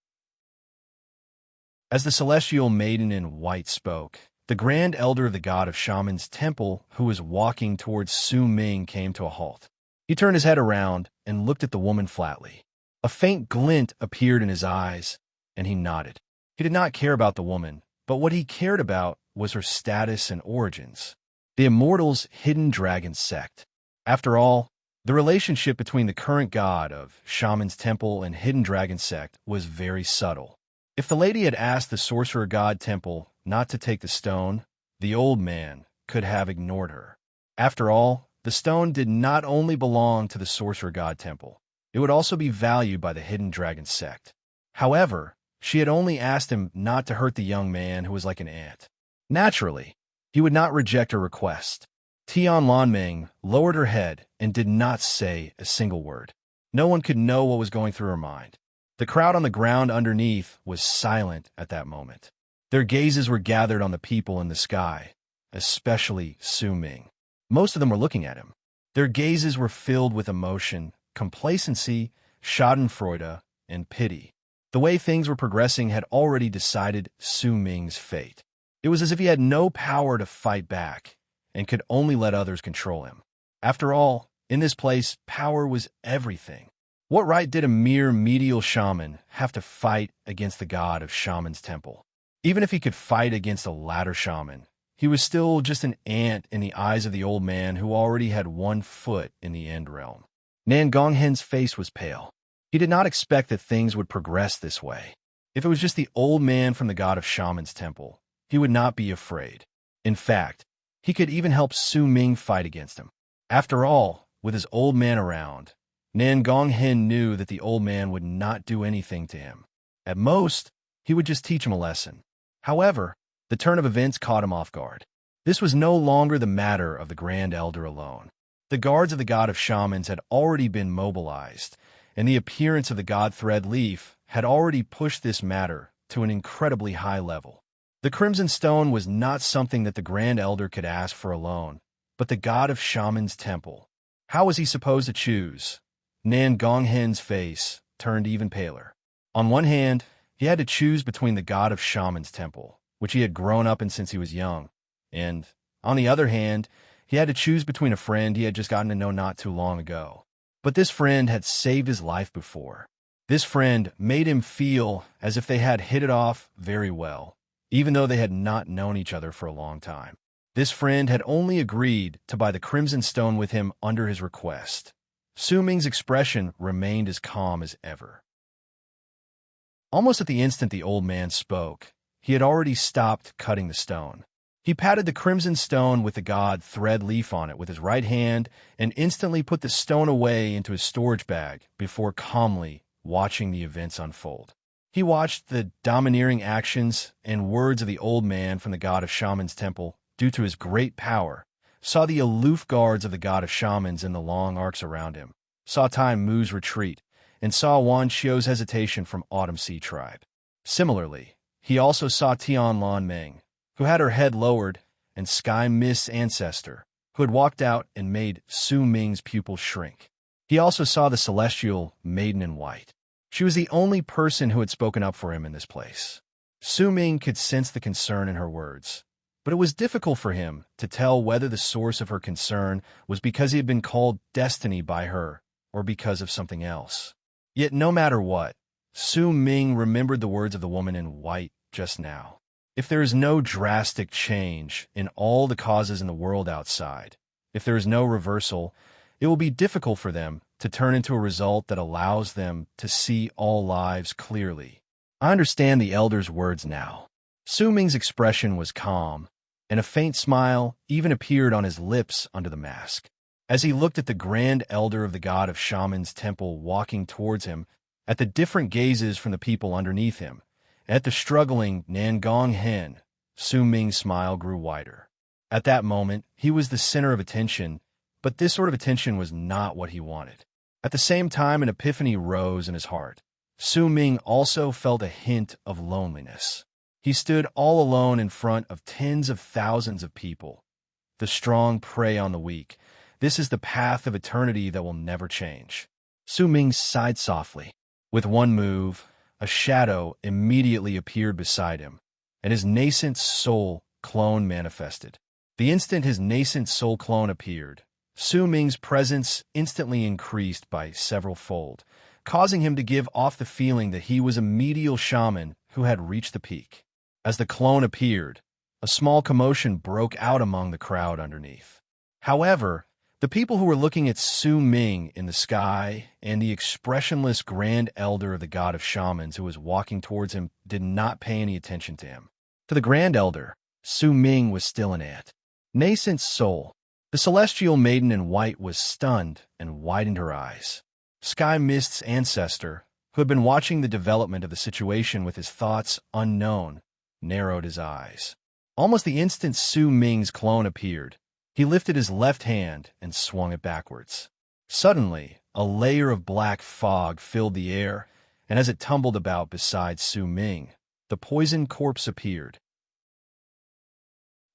As the celestial maiden in white spoke, the grand elder of the god of shamans' temple, who was walking towards Su Ming, came to a halt. He turned his head around and looked at the woman flatly. A faint glint appeared in his eyes, and he nodded. He did not care about the woman, but what he cared about was her status and origins. The Immortals' Hidden Dragon sect. After all, the relationship between the current god of Shaman's Temple and Hidden Dragon sect was very subtle. If the lady had asked the Sorcerer God Temple not to take the stone, the old man could have ignored her. After all, the stone did not only belong to the Sorcerer God Temple, it would also be valued by the Hidden Dragon sect. However, she had only asked him not to hurt the young man who was like an ant. Naturally, he would not reject her request. Tian Lanming lowered her head and did not say a single word. No one could know what was going through her mind. The crowd on the ground underneath was silent at that moment. Their gazes were gathered on the people in the sky, especially Su Ming. Most of them were looking at him. Their gazes were filled with emotion, complacency, schadenfreude, and pity. The way things were progressing had already decided Su Ming's fate. It was as if he had no power to fight back and could only let others control him. After all, in this place, power was everything. What right did a mere medial shaman have to fight against the god of Shaman's Temple? Even if he could fight against a ladder shaman, he was still just an ant in the eyes of the old man who already had one foot in the end realm. Nan Gonghen's face was pale. He did not expect that things would progress this way. If it was just the old man from the god of Shaman's Temple, he would not be afraid. In fact, he could even help Su Ming fight against him. After all, with his old man around, Nan Gonghen knew that the old man would not do anything to him. At most, he would just teach him a lesson. However, the turn of events caught him off guard. This was no longer the matter of the Grand Elder alone. The guards of the god of shamans had already been mobilized, and the appearance of the god Thread Leaf had already pushed this matter to an incredibly high level. The Crimson Stone was not something that the Grand Elder could ask for alone, but the god of Shaman's Temple. How was he supposed to choose? Nan Gonghen's face turned even paler. On one hand, he had to choose between the god of Shaman's Temple, which he had grown up in since he was young, and, on the other hand, he had to choose between a friend he had just gotten to know not too long ago. But this friend had saved his life before. This friend made him feel as if they had hit it off very well, even though they had not known each other for a long time. This friend had only agreed to buy the Crimson Stone with him under his request, Su Ming's expression remained as calm as ever. Almost at the instant the old man spoke, he had already stopped cutting the stone. He patted the crimson stone with the god thread leaf on it with his right hand and instantly put the stone away into his storage bag before calmly watching the events unfold. He watched the domineering actions and words of the old man from the god of shamans' temple due to his great power, saw the aloof guards of the god of shamans in the long arcs around him, saw Tai Mu's retreat, and saw Wan Xiu's hesitation from Autumn Sea Tribe. Similarly, he also saw Tian Lan Meng, who had her head lowered, and Sky Mist's ancestor, who had walked out and made Su Ming's pupils shrink. He also saw the celestial maiden in white. She was the only person who had spoken up for him in this place. Su Ming could sense the concern in her words, but it was difficult for him to tell whether the source of her concern was because he had been called destiny by her or because of something else. Yet no matter what, Su Ming remembered the words of the woman in white just now. If there is no drastic change in all the causes in the world outside, if there is no reversal, it will be difficult for them to turn into a result that allows them to see all lives clearly. I understand the elder's words now. Su Ming's expression was calm, and a faint smile even appeared on his lips under the mask. As he looked at the grand elder of the god of shamans' temple walking towards him, at the different gazes from the people underneath him, and at the struggling Nangong hen, Su Ming's smile grew wider. At that moment, he was the center of attention, but this sort of attention was not what he wanted. At the same time, an epiphany rose in his heart. Su Ming also felt a hint of loneliness. He stood all alone in front of tens of thousands of people. The strong prey on the weak. This is the path of eternity that will never change. Su Ming sighed softly. With one move, a shadow immediately appeared beside him, and his nascent soul clone manifested. The instant his nascent soul clone appeared, Su Ming's presence instantly increased by several fold, causing him to give off the feeling that he was a medial shaman who had reached the peak. As the clone appeared, a small commotion broke out among the crowd underneath. However, the people who were looking at Su Ming in the sky and the expressionless grand elder of the god of shamans who was walking towards him did not pay any attention to him. To the grand elder, Su Ming was still an ant. Nascent soul. The celestial maiden in white was stunned and widened her eyes. Sky Mist's ancestor, who had been watching the development of the situation with his thoughts unknown, narrowed his eyes. Almost the instant Su Ming's clone appeared, he lifted his left hand and swung it backwards. Suddenly, a layer of black fog filled the air, and as it tumbled about beside Su Ming, the poison corpse appeared.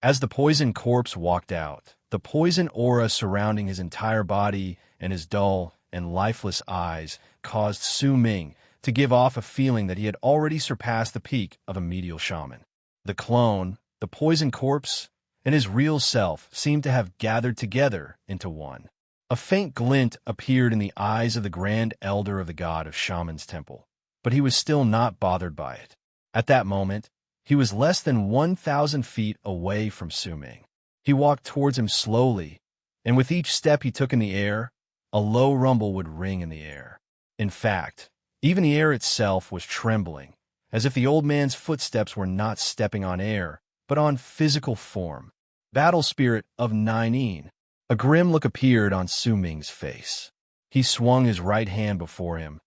As the poison corpse walked out, the poison aura surrounding his entire body and his dull and lifeless eyes caused Su Ming to give off a feeling that he had already surpassed the peak of a medial shaman. The clone, the poison corpse, and his real self seemed to have gathered together into one. A faint glint appeared in the eyes of the grand elder of the god of shamans' temple, but he was still not bothered by it. At that moment, he was less than 1,000 feet away from Su Ming. He walked towards him slowly, and with each step he took in the air, a low rumble would ring in the air. In fact, even the air itself was trembling, as if the old man's footsteps were not stepping on air, but on physical form. Battle spirit of Nine. A grim look appeared on Su Ming's face. He swung his right hand before him,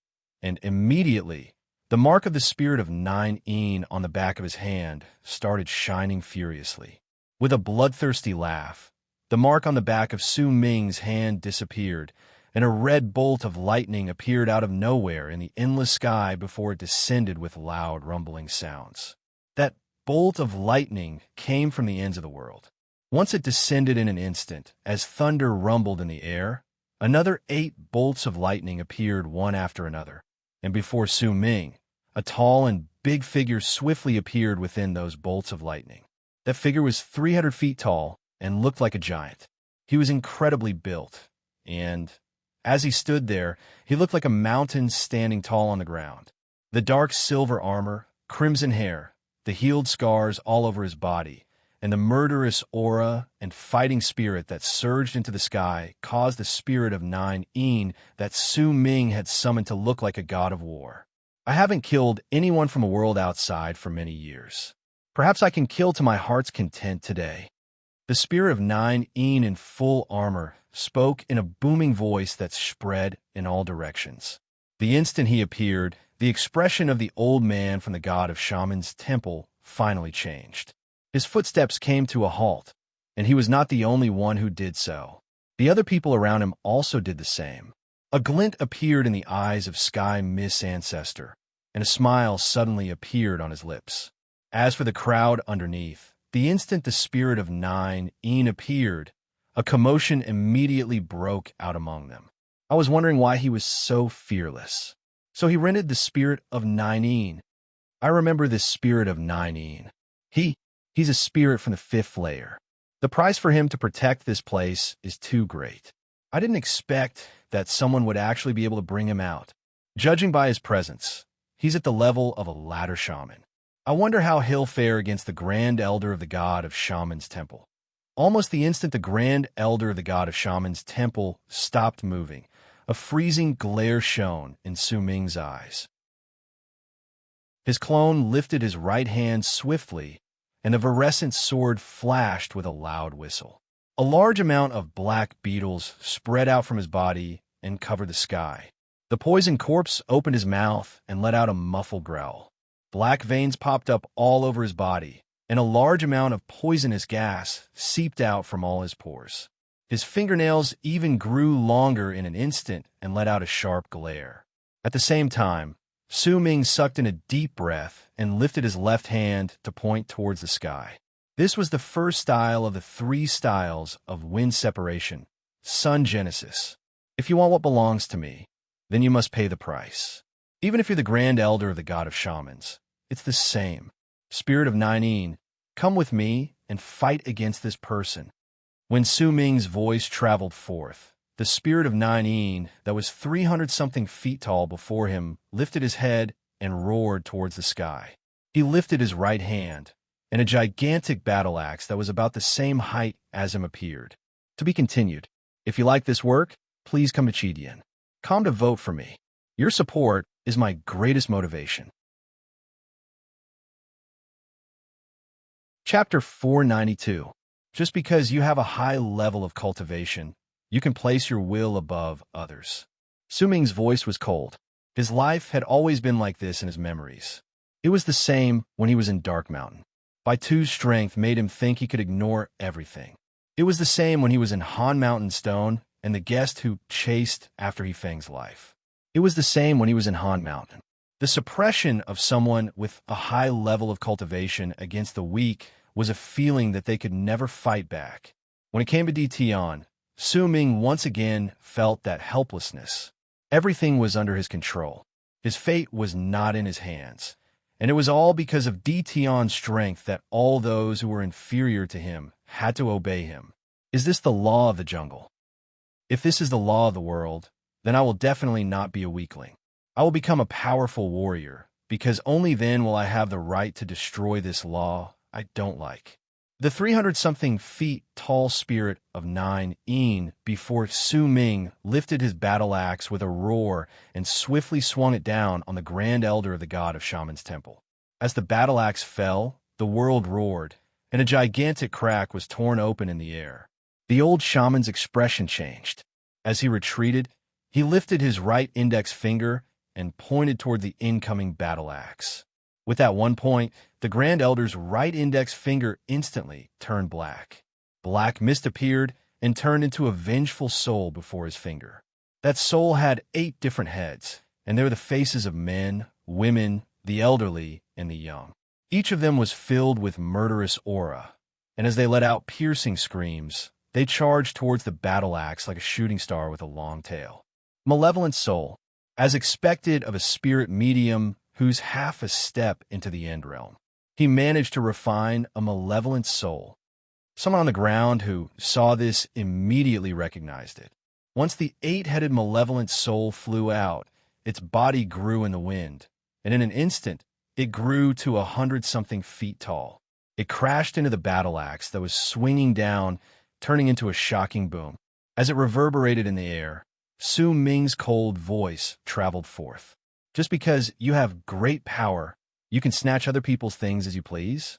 and immediately, the mark of the spirit of Nine on the back of his hand started shining furiously. With a bloodthirsty laugh, the mark on the back of Su Ming's hand disappeared, and a red bolt of lightning appeared out of nowhere in the endless sky before it descended with loud rumbling sounds. That bolt of lightning came from the ends of the world. Once it descended in an instant, as thunder rumbled in the air, another 8 bolts of lightning appeared one after another, and before Su Ming, a tall and big figure swiftly appeared within those bolts of lightning. That figure was 300 feet tall and looked like a giant. He was incredibly built, and as he stood there, he looked like a mountain standing tall on the ground. The dark silver armor, crimson hair, the healed scars all over his body, and the murderous aura and fighting spirit that surged into the sky caused the spirit of 9 that Su Ming had summoned to look like a god of war. I haven't killed anyone from a world outside for many years. Perhaps I can kill to my heart's content today. The spirit of 9 in full armor spoke in a booming voice that spread in all directions. The instant he appeared, the expression of the old man from the god of Shaman's temple finally changed. His footsteps came to a halt, and he was not the only one who did so. The other people around him also did the same. A glint appeared in the eyes of Sky Miss Ancestor, and a smile suddenly appeared on his lips. As for the crowd underneath, the instant the spirit of 9 appeared, a commotion immediately broke out among them. I was wondering why he was so fearless. So he rented the spirit of 9. I remember this spirit of 9. He's a spirit from the 5th layer. The price for him to protect this place is too great. I didn't expect that someone would actually be able to bring him out. Judging by his presence, he's at the level of a ladder shaman. I wonder how he'll fare against the Grand Elder of the God of Shaman's Temple. Almost the instant the Grand Elder of the God of Shaman's Temple stopped moving, a freezing glare shone in Su Ming's eyes. His clone lifted his right hand swiftly, and the virescent sword flashed with a loud whistle. A large amount of black beetles spread out from his body and covered the sky. The poison corpse opened his mouth and let out a muffled growl. Black veins popped up all over his body, and a large amount of poisonous gas seeped out from all his pores. His fingernails even grew longer in an instant and let out a sharp glare. At the same time, Su Ming sucked in a deep breath and lifted his left hand to point towards the sky. This was the first style of the 3 styles of wind separation, Sun Genesis. If you want what belongs to me, then you must pay the price. Even if you're the Grand Elder of the God of Shamans, it's the same. Spirit of 9, come with me and fight against this person. When Su Ming's voice traveled forth, the spirit of 9 that was 300-something feet tall before him lifted his head and roared towards the sky. He lifted his right hand, and a gigantic battle axe that was about the same height as him appeared. To be continued. If you like this work, please come to Chidian. Come to vote for me. Your support is my greatest motivation. Chapter 492. Just because you have a high level of cultivation, you can place your will above others. Su Ming's voice was cold. His life had always been like this in his memories. It was the same when he was in Dark Mountain. Baitu's strength made him think he could ignore everything. It was the same when he was in Han Mountain Stone and the guest who chased after he Feng's life. It was the same when he was in Han Mountain. The suppression of someone with a high level of cultivation against the weak was a feeling that they could never fight back. When it came to Tian, Su Ming once again felt that helplessness. Everything was under his control. His fate was not in his hands. And it was all because of Tian's strength that all those who were inferior to him had to obey him. Is this the law of the jungle? If this is the law of the world, then I will definitely not be a weakling. I will become a powerful warrior, because only then will I have the right to destroy this law I don't like. The 300-something feet tall spirit of 9 before Su Ming lifted his battle axe with a roar and swiftly swung it down on the Grand Elder of the God of Shaman's Temple. As the battle axe fell, the world roared, and a gigantic crack was torn open in the air. The old shaman's expression changed. As he retreated, he lifted his right index finger and pointed toward the incoming battle axe. With that one point, the Grand Elder's right index finger instantly turned black. Black mist appeared and turned into a vengeful soul before his finger. That soul had 8 different heads, and they were the faces of men, women, the elderly, and the young. Each of them was filled with murderous aura, and as they let out piercing screams, they charged towards the battle axe like a shooting star with a long tail. Malevolent soul, as expected of a spirit medium who's half a step into the end realm. He managed to refine a malevolent soul. Someone on the ground who saw this immediately recognized it. Once the 8-headed malevolent soul flew out, its body grew in the wind, and in an instant, it grew to 100-something feet tall. It crashed into the battle axe that was swinging down, turning into a shocking boom. As it reverberated in the air, Su Ming's cold voice traveled forth. Just because you have great power, you can snatch other people's things as you please?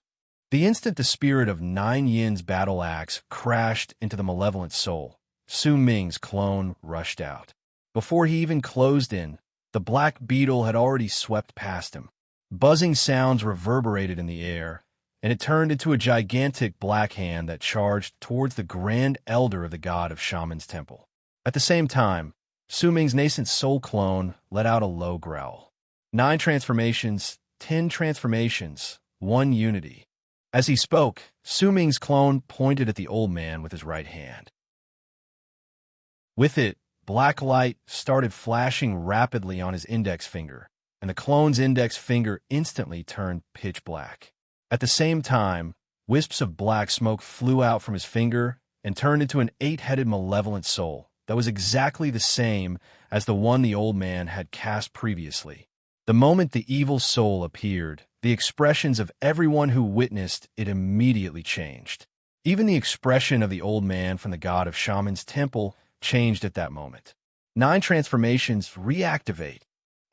The instant the spirit of Nine Yin's battle axe crashed into the malevolent soul, Su Ming's clone rushed out. Before he even closed in, the black beetle had already swept past him. Buzzing sounds reverberated in the air, and it turned into a gigantic black hand that charged towards the grand elder of the god of Shaman's temple. At the same time, Su Ming's nascent soul clone let out a low growl. 9 transformations, 10 transformations, 1 unity. As he spoke, Su Ming's clone pointed at the old man with his right hand. With it, black light started flashing rapidly on his index finger, and the clone's index finger instantly turned pitch black. At the same time, wisps of black smoke flew out from his finger and turned into an 8-headed malevolent soul that was exactly the same as the one the old man had cast previously. The moment the evil soul appeared, the expressions of everyone who witnessed it immediately changed. Even the expression of the old man from the god of Shaman's temple changed at that moment. 9 transformations reactivate.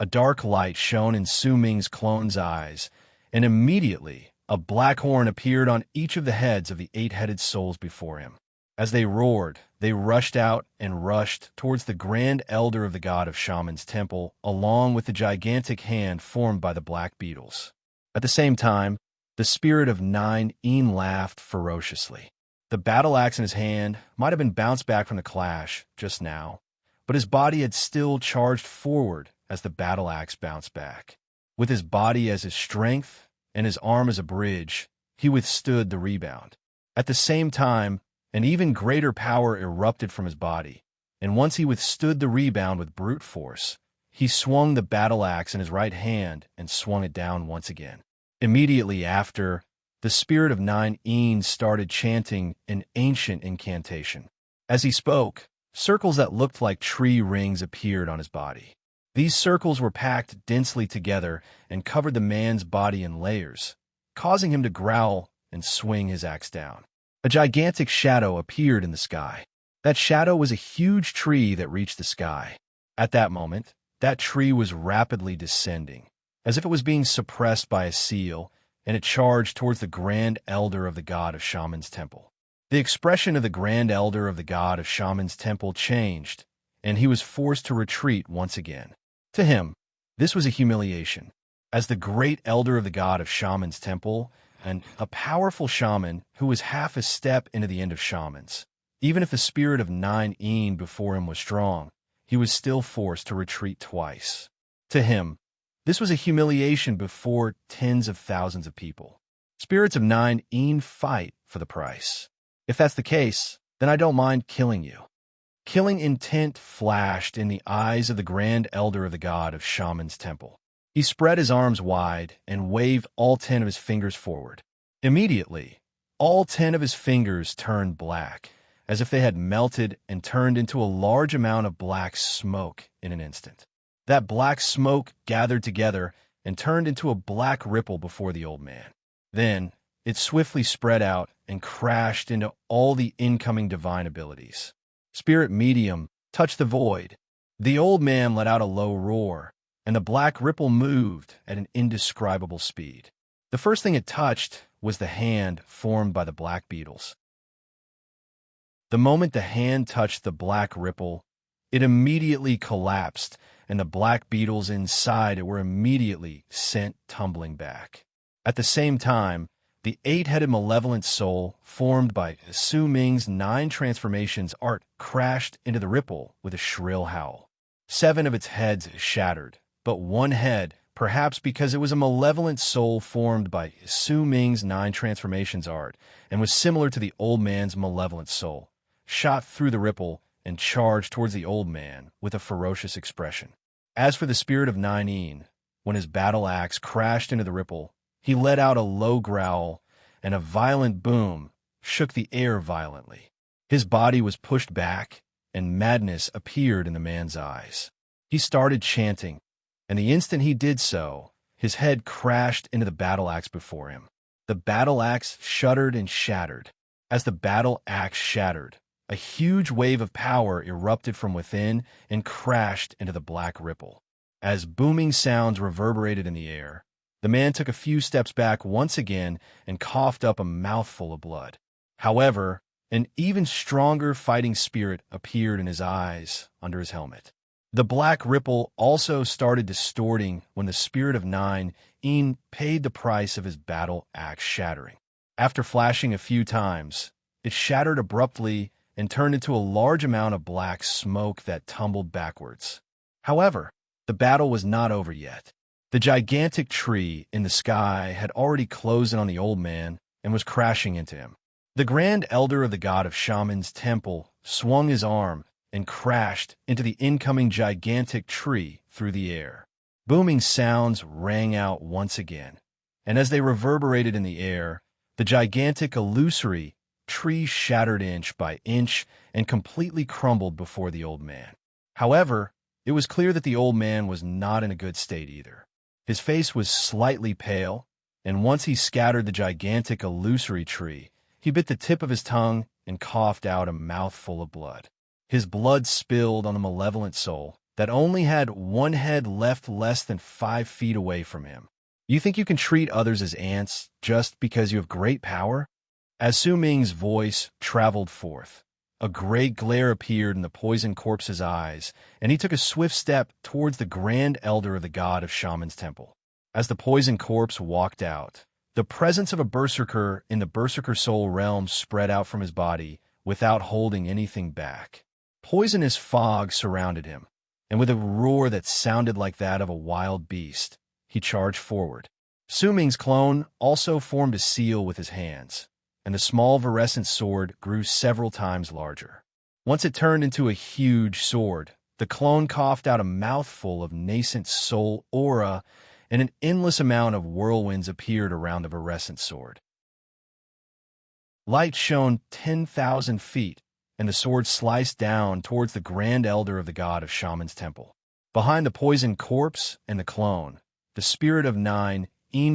A dark light shone in Su Ming's clone's eyes, and immediately a black horn appeared on each of the heads of the 8-headed souls before him. As they roared, they rushed out and rushed towards the grand elder of the god of Shaman's temple, along with the gigantic hand formed by the black beetles. At the same time, the spirit of Nine Yin laughed ferociously. The battle axe in his hand might have been bounced back from the clash just now, but his body had still charged forward as the battle axe bounced back. With his body as his strength and his arm as a bridge, he withstood the rebound. At the same time, an even greater power erupted from his body, and once he withstood the rebound with brute force, he swung the battle axe in his right hand and swung it down once again. Immediately after, the spirit of Nine Yin started chanting an ancient incantation. As he spoke, circles that looked like tree rings appeared on his body. These circles were packed densely together and covered the man's body in layers, causing him to growl and swing his axe down. A gigantic shadow appeared in the sky. That shadow was a huge tree that reached the sky. At that moment, that tree was rapidly descending, as if it was being suppressed by a seal, and it charged towards the grand elder of the god of Shaman's temple. The expression of the grand elder of the god of Shaman's temple changed, and he was forced to retreat once again. To him, this was a humiliation. As the great elder of the god of Shaman's temple, and a powerful shaman who was half a step into the end of shamans, even if the spirit of Nine Yin before him was strong, he was still forced to retreat twice. To him, this was a humiliation before tens of thousands of people. Spirits of Nine Yin fight for the price. If that's the case, then I don't mind killing you. Killing intent flashed in the eyes of the grand elder of the god of Shaman's temple. He spread his arms wide and waved all 10 of his fingers forward. Immediately, all 10 of his fingers turned black, as if they had melted and turned into a large amount of black smoke in an instant. That black smoke gathered together and turned into a black ripple before the old man. Then, it swiftly spread out and crashed into all the incoming divine abilities. Spirit Medium touched the void. The old man let out a low roar, and the black ripple moved at an indescribable speed. The first thing it touched was the hand formed by the black beetles. The moment the hand touched the black ripple, it immediately collapsed, and the black beetles inside it were immediately sent tumbling back. At the same time, the 8-headed malevolent soul, formed by Su Ming's 9 transformations art, crashed into the ripple with a shrill howl. 7 of its heads shattered, but 1 head, perhaps because it was a malevolent soul formed by Su Ming's 9 transformations art and was similar to the old man's malevolent soul, shot through the ripple and charged towards the old man with a ferocious expression. As for the spirit of Nine Yin, when his battle axe crashed into the ripple, he let out a low growl, and a violent boom shook the air violently. His body was pushed back, and madness appeared in the man's eyes. He started chanting, and the instant he did so, his head crashed into the battle axe before him. The battle axe shuddered and shattered. As the battle axe shattered, a huge wave of power erupted from within and crashed into the black ripple. As booming sounds reverberated in the air, the man took a few steps back once again and coughed up a mouthful of blood. However, an even stronger fighting spirit appeared in his eyes under his helmet. The black ripple also started distorting when the spirit of Nine paid the price of his battle axe shattering. After flashing a few times, it shattered abruptly and turned into a large amount of black smoke that tumbled backwards. However, the battle was not over yet. The gigantic tree in the sky had already closed in on the old man and was crashing into him. The grand elder of the god of Shaman's temple swung his arm and crashed into the incoming gigantic tree through the air. Booming sounds rang out once again, and as they reverberated in the air, the gigantic illusory tree shattered inch by inch and completely crumbled before the old man. However, it was clear that the old man was not in a good state either. His face was slightly pale, and once he scattered the gigantic illusory tree, he bit the tip of his tongue and coughed out a mouthful of blood. His blood spilled on the malevolent soul that only had one head left less than 5 feet away from him. You think you can treat others as ants just because you have great power? As Su Ming's voice traveled forth, a great glare appeared in the poisoned corpse's eyes, and he took a swift step towards the grand elder of the god of Shaman's temple. As the poisoned corpse walked out, the presence of a berserker in the berserker soul realm spread out from his body without holding anything back. Poisonous fog surrounded him, and with a roar that sounded like that of a wild beast, he charged forward. Su Ming's clone also formed a seal with his hands, and the small virescent sword grew several times larger. Once it turned into a huge sword, the clone coughed out a mouthful of nascent soul aura, and an endless amount of whirlwinds appeared around the virescent sword. Light shone 10,000 feet, and the sword sliced down towards the grand elder of the god of Shaman's temple. Behind the poisoned corpse and the clone, the spirit of Nine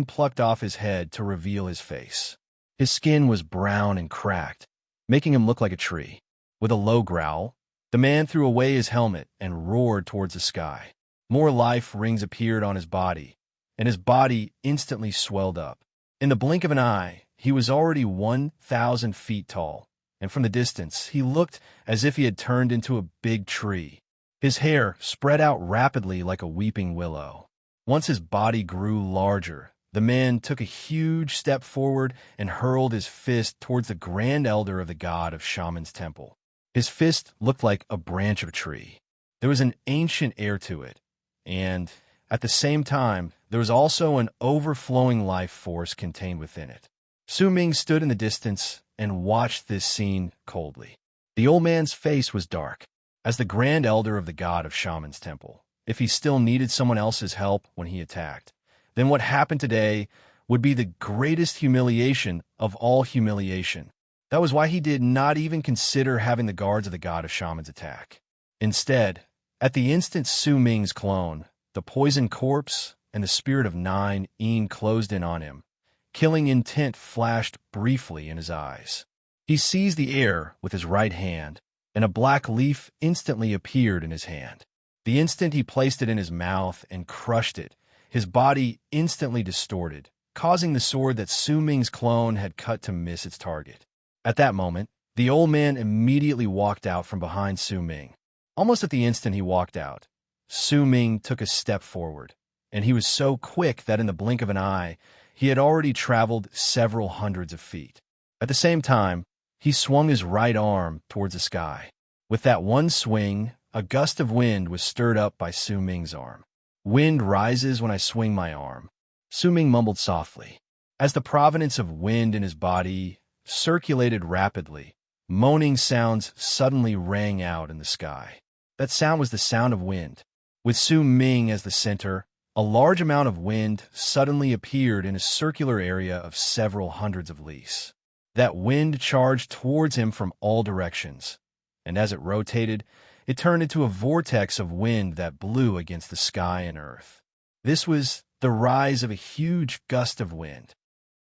plucked off his head to reveal his face. His skin was brown and cracked, making him look like a tree. With a low growl, the man threw away his helmet and roared towards the sky. More life rings appeared on his body, and his body instantly swelled up. In the blink of an eye, he was already 1,000 feet tall, and from the distance, he looked as if he had turned into a big tree. His hair spread out rapidly like a weeping willow. Once his body grew larger, the man took a huge step forward and hurled his fist towards the grand elder of the god of Shaman's temple. His fist looked like a branch of a tree. There was an ancient air to it, and at the same time, there was also an overflowing life force contained within it. Su Ming stood in the distance and watched this scene coldly. The old man's face was dark. As the grand elder of the god of Shaman's temple, if he still needed someone else's help when he attacked, then what happened today would be the greatest humiliation of all humiliation. That was why he did not even consider having the guards of the god of Shaman's attack. Instead, at the instant Su Ming's clone, the poisoned corpse, and the spirit of Nine closed in on him, killing intent flashed briefly in his eyes. He seized the air with his right hand, and a black leaf instantly appeared in his hand. The instant he placed it in his mouth and crushed it, his body instantly distorted, causing the sword that Su Ming's clone had cut to miss its target. At that moment, the old man immediately walked out from behind Su Ming. Almost at the instant he walked out, Su Ming took a step forward, and he was so quick that in the blink of an eye, he had already traveled several hundreds of feet. At the same time, he swung his right arm towards the sky. With that one swing, a gust of wind was stirred up by Su Ming's arm. "Wind rises when I swing my arm," Su Ming mumbled softly. As the provenance of wind in his body circulated rapidly, moaning sounds suddenly rang out in the sky. That sound was the sound of wind. With Su Ming as the center, a large amount of wind suddenly appeared in a circular area of several hundreds of lis. That wind charged towards him from all directions, and as it rotated, it turned into a vortex of wind that blew against the sky and earth. This was the rise of a huge gust of wind.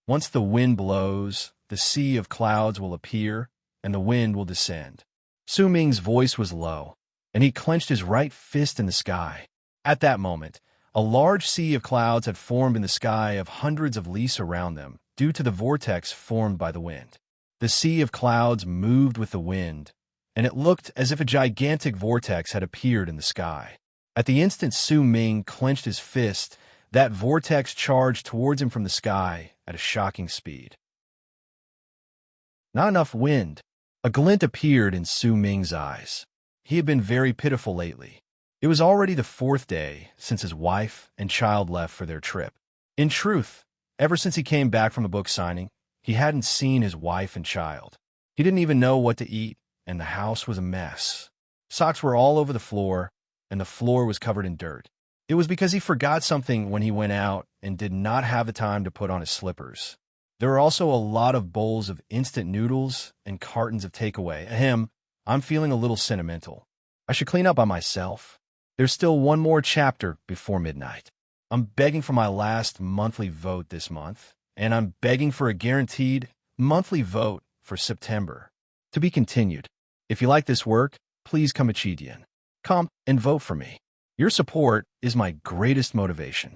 Once the wind blows, the sea of clouds will appear, and the wind will descend. Su Ming's voice was low, and he clenched his right fist in the sky. At that moment, a large sea of clouds had formed in the sky of hundreds of lis around them, due to the vortex formed by the wind. The sea of clouds moved with the wind, and it looked as if a gigantic vortex had appeared in the sky. At the instant Su Ming clenched his fist, that vortex charged towards him from the sky at a shocking speed. Not enough wind. A glint appeared in Su Ming's eyes. He had been very pitiful lately. It was already the 4th day since his wife and child left for their trip. In truth, ever since he came back from a book signing, he hadn't seen his wife and child. He didn't even know what to eat, and the house was a mess. Socks were all over the floor, and the floor was covered in dirt. It was because he forgot something when he went out and did not have the time to put on his slippers. There were also a lot of bowls of instant noodles and cartons of takeaway. Ahem, I'm feeling a little sentimental. I should clean up on myself. There's still one more chapter before midnight. I'm begging for my last monthly vote this month, and I'm begging for a guaranteed monthly vote for September. To be continued. If you like this work, please come and vote for me. Your support is my greatest motivation.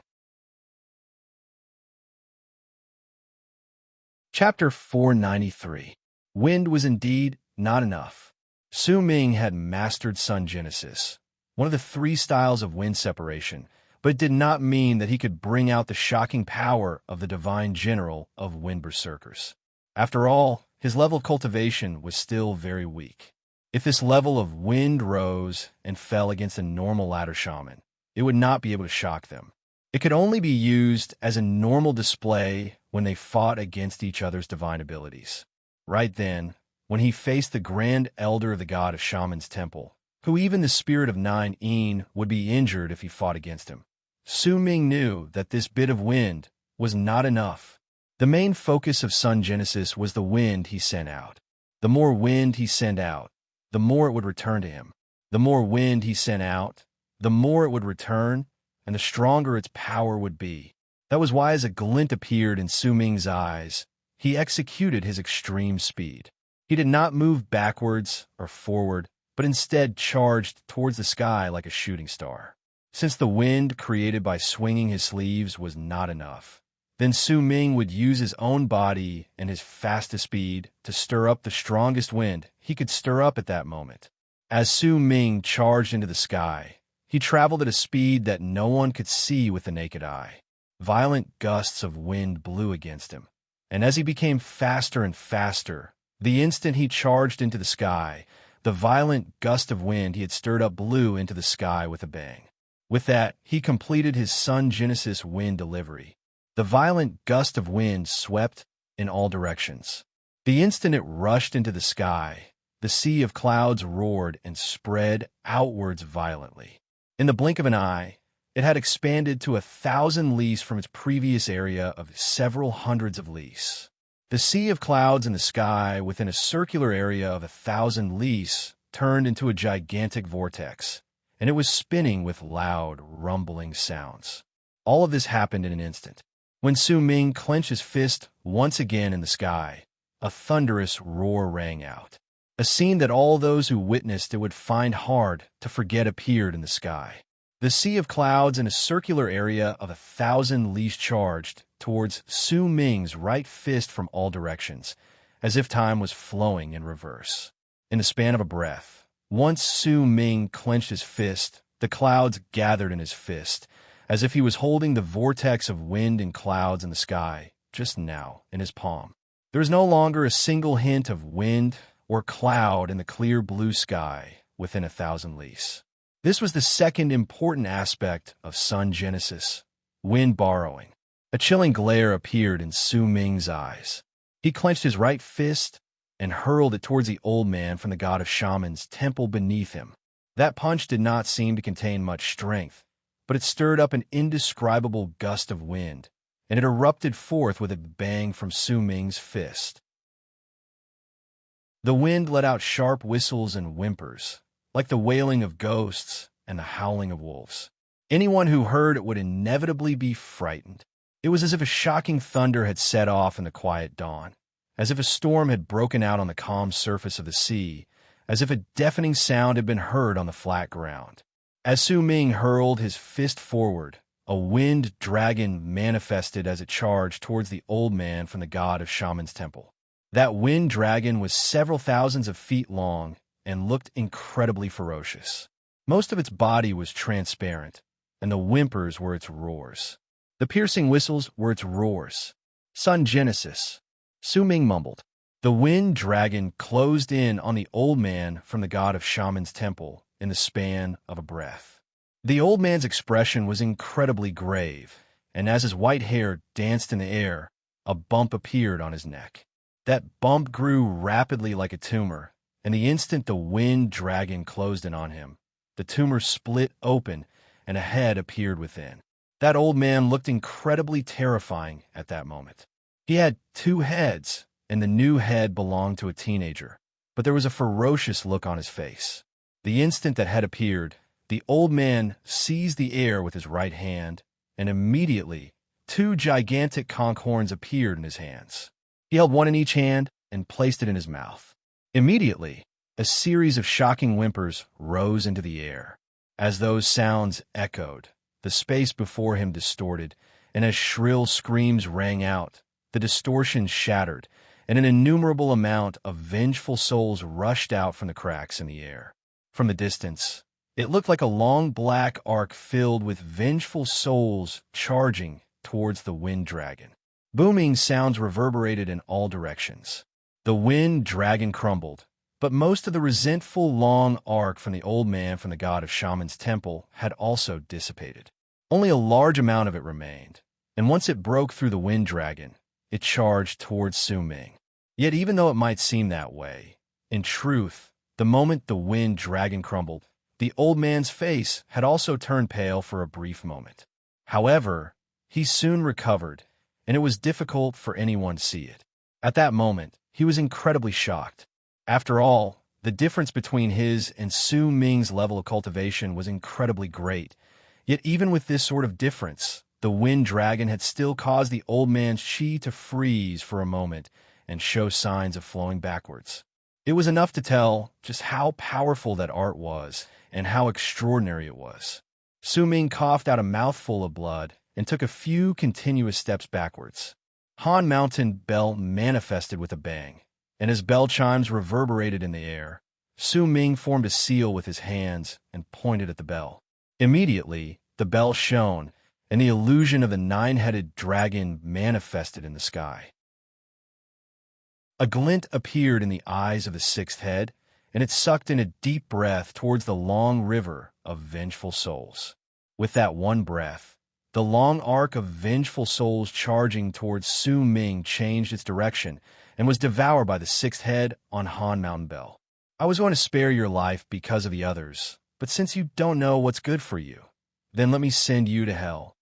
Chapter 493. Wind was indeed not enough. Su Ming had mastered Sun Genesis, one of the 3 styles of wind separation, but it did not mean that he could bring out the shocking power of the divine general of wind berserkers. After all, his level of cultivation was still very weak. If this level of wind rose and fell against a normal ladder shaman, it would not be able to shock them. It could only be used as a normal display when they fought against each other's divine abilities. Right then, when he faced the grand elder of the god of Shaman's temple, who even the spirit of 9 would be injured if he fought against him, Su Ming knew that this bit of wind was not enough. The main focus of Sun Genesis was the wind he sent out. The more wind he sent out, the more it would return to him. The more wind he sent out, the more it would return, and the stronger its power would be. That was why, as a glint appeared in Su Ming's eyes, he executed his extreme speed. He did not move backwards or forward, but instead charged towards the sky like a shooting star. Since the wind created by swinging his sleeves was not enough, then Su Ming would use his own body and his fastest speed to stir up the strongest wind he could stir up at that moment. As Su Ming charged into the sky, he traveled at a speed that no one could see with the naked eye. Violent gusts of wind blew against him, and as he became faster and faster, the instant he charged into the sky, the violent gust of wind he had stirred up blew into the sky with a bang. With that, he completed his Sun Genesis wind delivery. The violent gust of wind swept in all directions. The instant it rushed into the sky, the sea of clouds roared and spread outwards violently. In the blink of an eye, it had expanded to 1,000 lis from its previous area of several hundreds of lis. The sea of clouds in the sky within a circular area of 1,000 lis turned into a gigantic vortex, and it was spinning with loud, rumbling sounds. All of this happened in an instant. When Su Ming clenched his fist once again in the sky, a thunderous roar rang out. A scene that all those who witnessed it would find hard to forget appeared in the sky. The sea of clouds in a circular area of 1,000 lis charged towards Su Ming's right fist from all directions, as if time was flowing in reverse. In the span of a breath, once Su Ming clenched his fist, the clouds gathered in his fist, as if he was holding the vortex of wind and clouds in the sky just now in his palm. There was no longer a single hint of wind or cloud in the clear blue sky within 1,000 lis. This was the second important aspect of Sun Genesis, wind borrowing. A chilling glare appeared in Su Ming's eyes. He clenched his right fist and hurled it towards the old man from the god of Shaman's temple beneath him. That punch did not seem to contain much strength, but it stirred up an indescribable gust of wind, and it erupted forth with a bang from Su Ming's fist. The wind let out sharp whistles and whimpers, like the wailing of ghosts and the howling of wolves. Anyone who heard it would inevitably be frightened. It was as if a shocking thunder had set off in the quiet dawn, as if a storm had broken out on the calm surface of the sea, as if a deafening sound had been heard on the flat ground. As Su Ming hurled his fist forward, a wind dragon manifested as it charged towards the old man from the god of Shaman's temple. That wind dragon was several thousands of feet long and looked incredibly ferocious. Most of its body was transparent, and the whimpers were its roars. The piercing whistles were its roars. Sun Genesis, Su Ming mumbled. The wind dragon closed in on the old man from the god of Shaman's temple in the span of a breath. The old man's expression was incredibly grave, and as his white hair danced in the air, a bump appeared on his neck. That bump grew rapidly like a tumor, and the instant the wind dragon closed in on him, the tumor split open and a head appeared within. That old man looked incredibly terrifying at that moment. He had two heads, and the new head belonged to a teenager, but there was a ferocious look on his face. The instant that head appeared, the old man seized the air with his right hand, and immediately two gigantic conch horns appeared in his hands. He held one in each hand and placed it in his mouth. Immediately, a series of shocking whimpers rose into the air. As those sounds echoed, the space before him distorted, and as shrill screams rang out, the distortion shattered, and an innumerable amount of vengeful souls rushed out from the cracks in the air. From the distance, it looked like a long black arc filled with vengeful souls charging towards the wind dragon. Booming sounds reverberated in all directions. The wind dragon crumbled, but most of the resentful long arc from the old man from the god of Shaman's temple had also dissipated. Only a large amount of it remained, and once it broke through the wind dragon, it charged towards Su Ming. Yet even though it might seem that way, in truth, the moment the wind dragon crumbled, the old man's face had also turned pale for a brief moment. However, he soon recovered, and it was difficult for anyone to see it. At that moment, he was incredibly shocked. After all, the difference between his and Su Ming's level of cultivation was incredibly great. Yet even with this sort of difference, the wind dragon had still caused the old man's chi to freeze for a moment and show signs of flowing backwards. It was enough to tell just how powerful that art was and how extraordinary it was. Su Ming coughed out a mouthful of blood and took a few continuous steps backwards. Han Mountain Bell manifested with a bang, and as bell chimes reverberated in the air, Su Ming formed a seal with his hands and pointed at the bell. Immediately, the bell shone, and the illusion of the nine-headed dragon manifested in the sky. A glint appeared in the eyes of the sixth head, and it sucked in a deep breath towards the long river of vengeful souls. With that one breath, the long arc of vengeful souls charging towards Su Ming changed its direction and was devoured by the sixth head on Han Mountain Bell. I was going to spare your life because of the others, but since you don't know what's good for you, then let me send you to hell.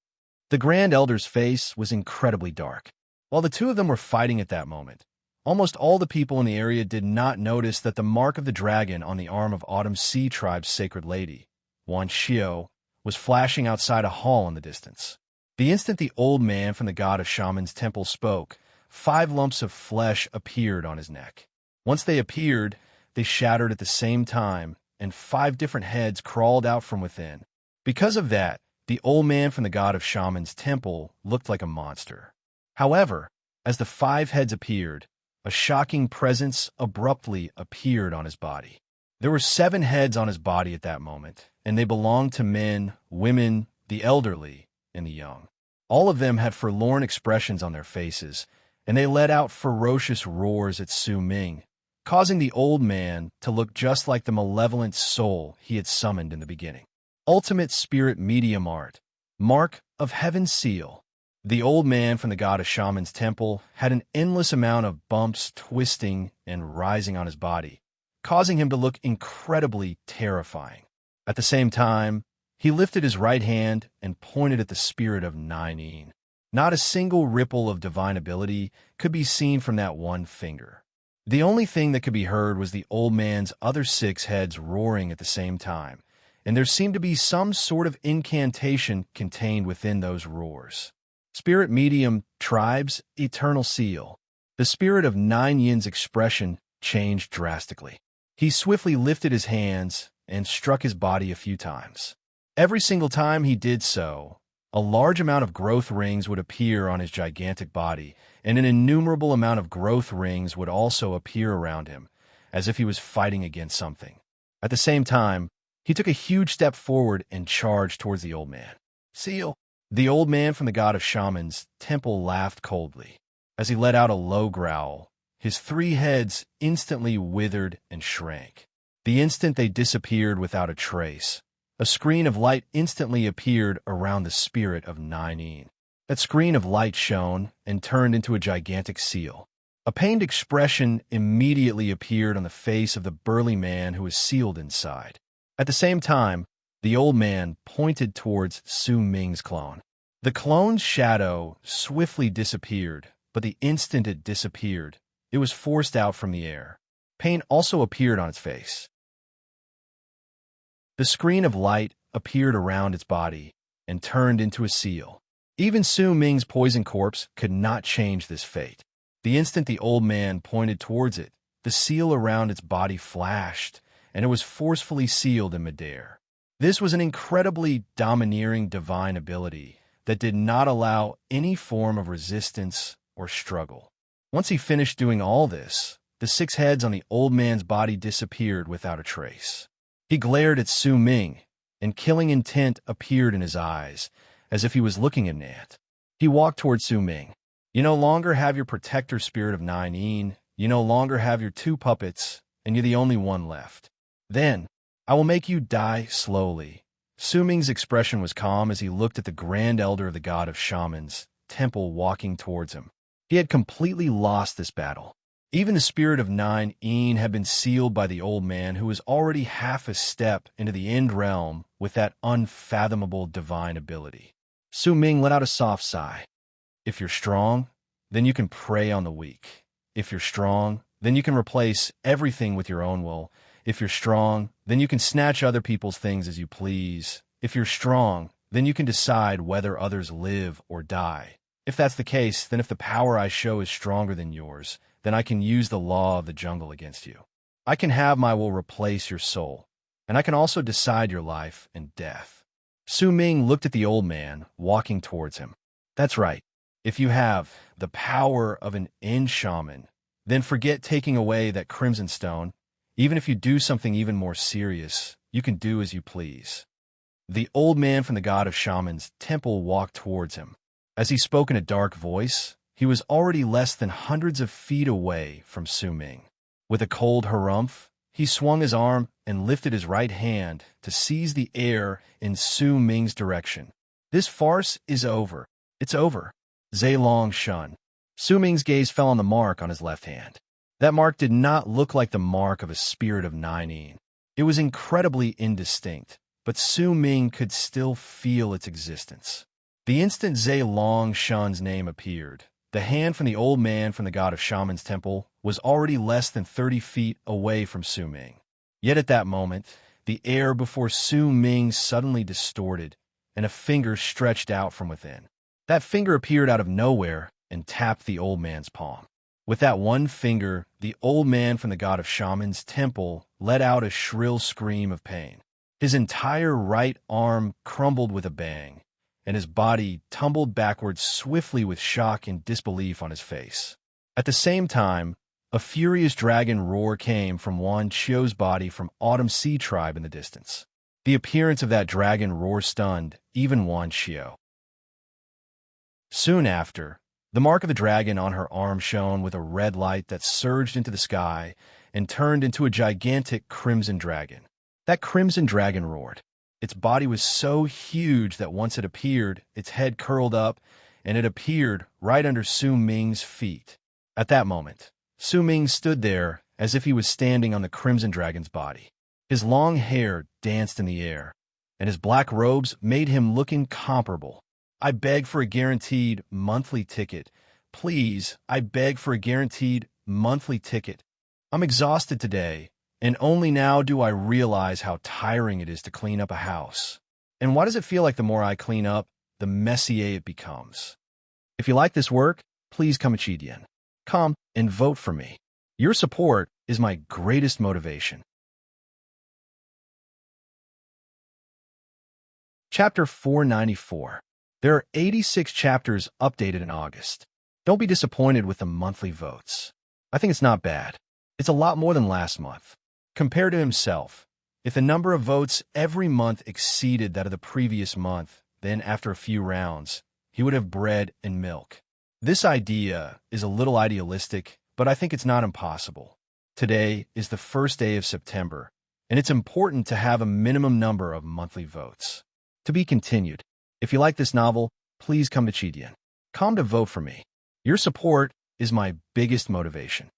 The Grand Elder's face was incredibly dark. While the two of them were fighting at that moment, almost all the people in the area did not notice that the mark of the dragon on the arm of Autumn Sea Tribe's sacred lady, Wan Xiao, was flashing outside a hall in the distance. The instant the old man from the god of Shaman's temple spoke, 5 lumps of flesh appeared on his neck. Once they appeared, they shattered at the same time, and 5 different heads crawled out from within. Because of that, the old man from the god of Shaman's temple looked like a monster. However, as the 5 heads appeared, a shocking presence abruptly appeared on his body. There were 7 heads on his body at that moment, and they belonged to men, women, the elderly, and the young. All of them had forlorn expressions on their faces, and they let out ferocious roars at Su Ming, causing the old man to look just like the malevolent soul he had summoned in the beginning. Ultimate Spirit Medium Art, Mark of Heaven's Seal. The old man from the god of Shaman's temple had an endless amount of bumps twisting and rising on his body, causing him to look incredibly terrifying. At the same time, he lifted his right hand and pointed at the spirit of Nine. Not a single ripple of divine ability could be seen from that one finger. The only thing that could be heard was the old man's other 6 heads roaring at the same time, and there seemed to be some sort of incantation contained within those roars. Spirit medium, tribes, eternal seal. The spirit of Nine Yin's expression changed drastically. He swiftly lifted his hands and struck his body a few times. Every single time he did so, a large amount of growth rings would appear on his gigantic body, and an innumerable amount of growth rings would also appear around him, as if he was fighting against something. At the same time, he took a huge step forward and charged towards the old man. Seal! The old man from the god of shamans' temple laughed coldly. As he let out a low growl, his three heads instantly withered and shrank. The instant they disappeared without a trace, a screen of light instantly appeared around the spirit of Nine Yin. That screen of light shone and turned into a gigantic seal. A pained expression immediately appeared on the face of the burly man who was sealed inside. At the same time, the old man pointed towards Su Ming's clone. The clone's shadow swiftly disappeared, but the instant it disappeared, it was forced out from the air. Pain also appeared on its face. The screen of light appeared around its body and turned into a seal. Even Su Ming's poison corpse could not change this fate. The instant the old man pointed towards it, the seal around its body flashed, and it was forcefully sealed in midair. This was an incredibly domineering divine ability that did not allow any form of resistance or struggle. Once he finished doing all this, the 6 heads on the old man's body disappeared without a trace. He glared at Su Ming, and killing intent appeared in his eyes, as if he was looking at an ant. He walked toward Su Ming. You no longer have your protector spirit of Nine Yin, you no longer have your 2 puppets, and you're the only one left. Then, I will make you die slowly. Su Ming's expression was calm as he looked at the grand elder of the god of shamans' temple walking towards him. He had completely lost this battle. Even the spirit of Nine Yin had been sealed by the old man who was already half a step into the end realm with that unfathomable divine ability. Su Ming let out a soft sigh. If you're strong, then you can prey on the weak. If you're strong, then you can replace everything with your own will. If you're strong, then you can snatch other people's things as you please. If you're strong, then you can decide whether others live or die. If that's the case, then if the power I show is stronger than yours, then I can use the law of the jungle against you. I can have my will replace your soul, and I can also decide your life and death. Su Ming looked at the old man, walking towards him. That's right. If you have the power of an end shaman, then forget taking away that crimson stone. Even if you do something even more serious, you can do as you please. The old man from the god of shamans' temple walked towards him. As he spoke in a dark voice, he was already less than hundreds of feet away from Su Ming. With a cold harumph, he swung his arm and lifted his right hand to seize the air in Su Ming's direction. This farce is over. It's over. Zhe Long shun. Su Ming's gaze fell on the mark on his left hand. That mark did not look like the mark of a spirit of Nine Yin. It was incredibly indistinct, but Su Ming could still feel its existence. The instant Zhe Long shun's name appeared, the hand from the old man from the god of shamans' temple was already less than 30 feet away from Su Ming. Yet at that moment, the air before Su Ming suddenly distorted, and a finger stretched out from within. That finger appeared out of nowhere and tapped the old man's palm. With that one finger, the old man from the god of shamans' temple let out a shrill scream of pain. His entire right arm crumbled with a bang, and his body tumbled backwards swiftly with shock and disbelief on his face. At the same time, a furious dragon roar came from Wan Chio's body from Autumn Sea Tribe in the distance. The appearance of that dragon roar stunned even Wan Chio. Soon after, the mark of the dragon on her arm shone with a red light that surged into the sky and turned into a gigantic crimson dragon. That crimson dragon roared. Its body was so huge that once it appeared, its head curled up, and it appeared right under Su Ming's feet. At that moment, Su Ming stood there as if he was standing on the crimson dragon's body. His long hair danced in the air, and his black robes made him look incomparable. I beg for a guaranteed monthly ticket. Please, I beg for a guaranteed monthly ticket. I'm exhausted today, and only now do I realize how tiring it is to clean up a house. And why does it feel like the more I clean up, the messier it becomes? If you like this work, please come and vote for me. Your support is my greatest motivation. Chapter 494. There are 86 chapters updated in August. Don't be disappointed with the monthly votes. I think it's not bad. It's a lot more than last month. Compared to himself, if the number of votes every month exceeded that of the previous month, then after a few rounds, he would have bread and milk. This idea is a little idealistic, but I think it's not impossible. Today is the first day of September, and it's important to have a minimum number of monthly votes. To be continued. If you like this novel, please come to vote for me. Your support is my biggest motivation.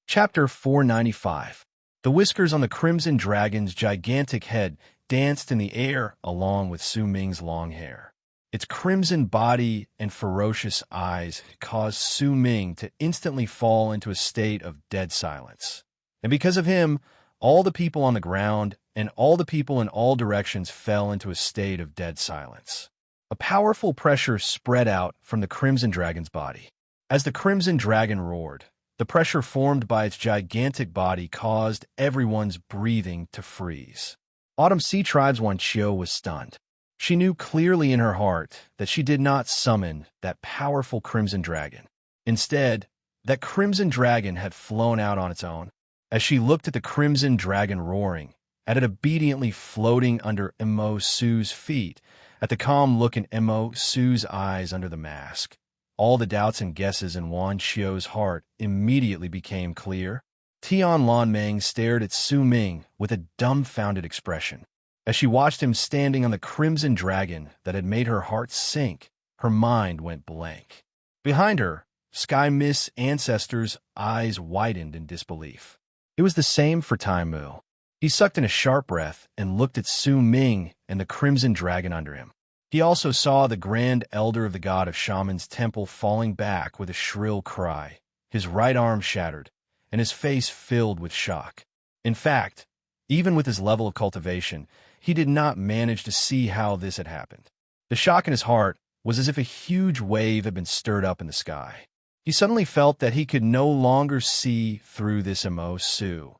Chapter 495. The whiskers on the Crimson Dragon's gigantic head danced in the air along with Su Ming's long hair. Its crimson body and ferocious eyes caused Su Ming to instantly fall into a state of dead silence. And because of him, all the people on the ground and all the people in all directions fell into a state of dead silence. A powerful pressure spread out from the Crimson Dragon's body. As the Crimson Dragon roared, the pressure formed by its gigantic body caused everyone's breathing to freeze. Autumn Sea Tribe's Wan Qiu was stunned. She knew clearly in her heart that she did not summon that powerful Crimson Dragon. Instead, that Crimson Dragon had flown out on its own. As she looked at the Crimson Dragon roaring, at it obediently floating under Mo Su's feet, at the calm look in Mo Su's eyes under the mask, all the doubts and guesses in Wan Qiu's heart immediately became clear. Tian Lanmeng stared at Su Ming with a dumbfounded expression. As she watched him standing on the Crimson Dragon that had made her heart sink, her mind went blank. Behind her, Sky Mist's ancestors' eyes widened in disbelief. It was the same for Tai Mu. He sucked in a sharp breath and looked at Su Ming and the Crimson Dragon under him. He also saw the Grand Elder of the God of Shaman's temple falling back with a shrill cry, his right arm shattered, and his face filled with shock. In fact, even with his level of cultivation, he did not manage to see how this had happened. The shock in his heart was as if a huge wave had been stirred up in the sky. He suddenly felt that he could no longer see through this Mo Su,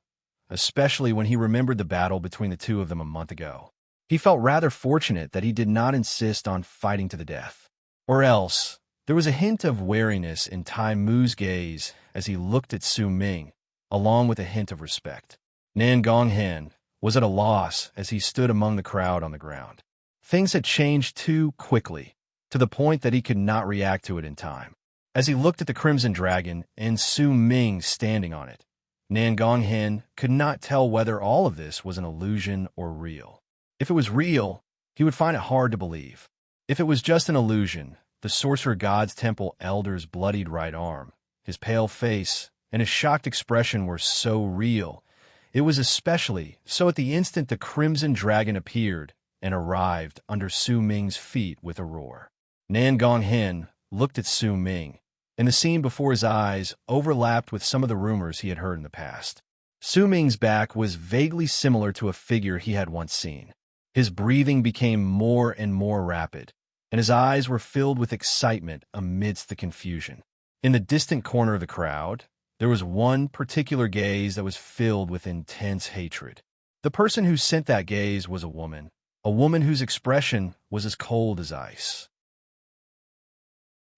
especially when he remembered the battle between the two of them a month ago. He felt rather fortunate that he did not insist on fighting to the death. Or else, there was a hint of wariness in Tai Mu's gaze as he looked at Su Ming, along with a hint of respect. Nan Gonghen was at a loss as he stood among the crowd on the ground. Things had changed too quickly, to the point that he could not react to it in time. As he looked at the Crimson Dragon and Su Ming standing on it, Nan Gonghen could not tell whether all of this was an illusion or real. If it was real, he would find it hard to believe. If it was just an illusion, the Sorcerer God's Temple Elder's bloodied right arm, his pale face, and his shocked expression were so real. It was especially so at the instant the Crimson Dragon appeared and arrived under Su Ming's feet with a roar. Nan Gonghen looked at Su Ming, and the scene before his eyes overlapped with some of the rumors he had heard in the past. Su Ming's back was vaguely similar to a figure he had once seen. His breathing became more and more rapid, and his eyes were filled with excitement amidst the confusion. In the distant corner of the crowd, there was one particular gaze that was filled with intense hatred. The person who sent that gaze was a woman whose expression was as cold as ice.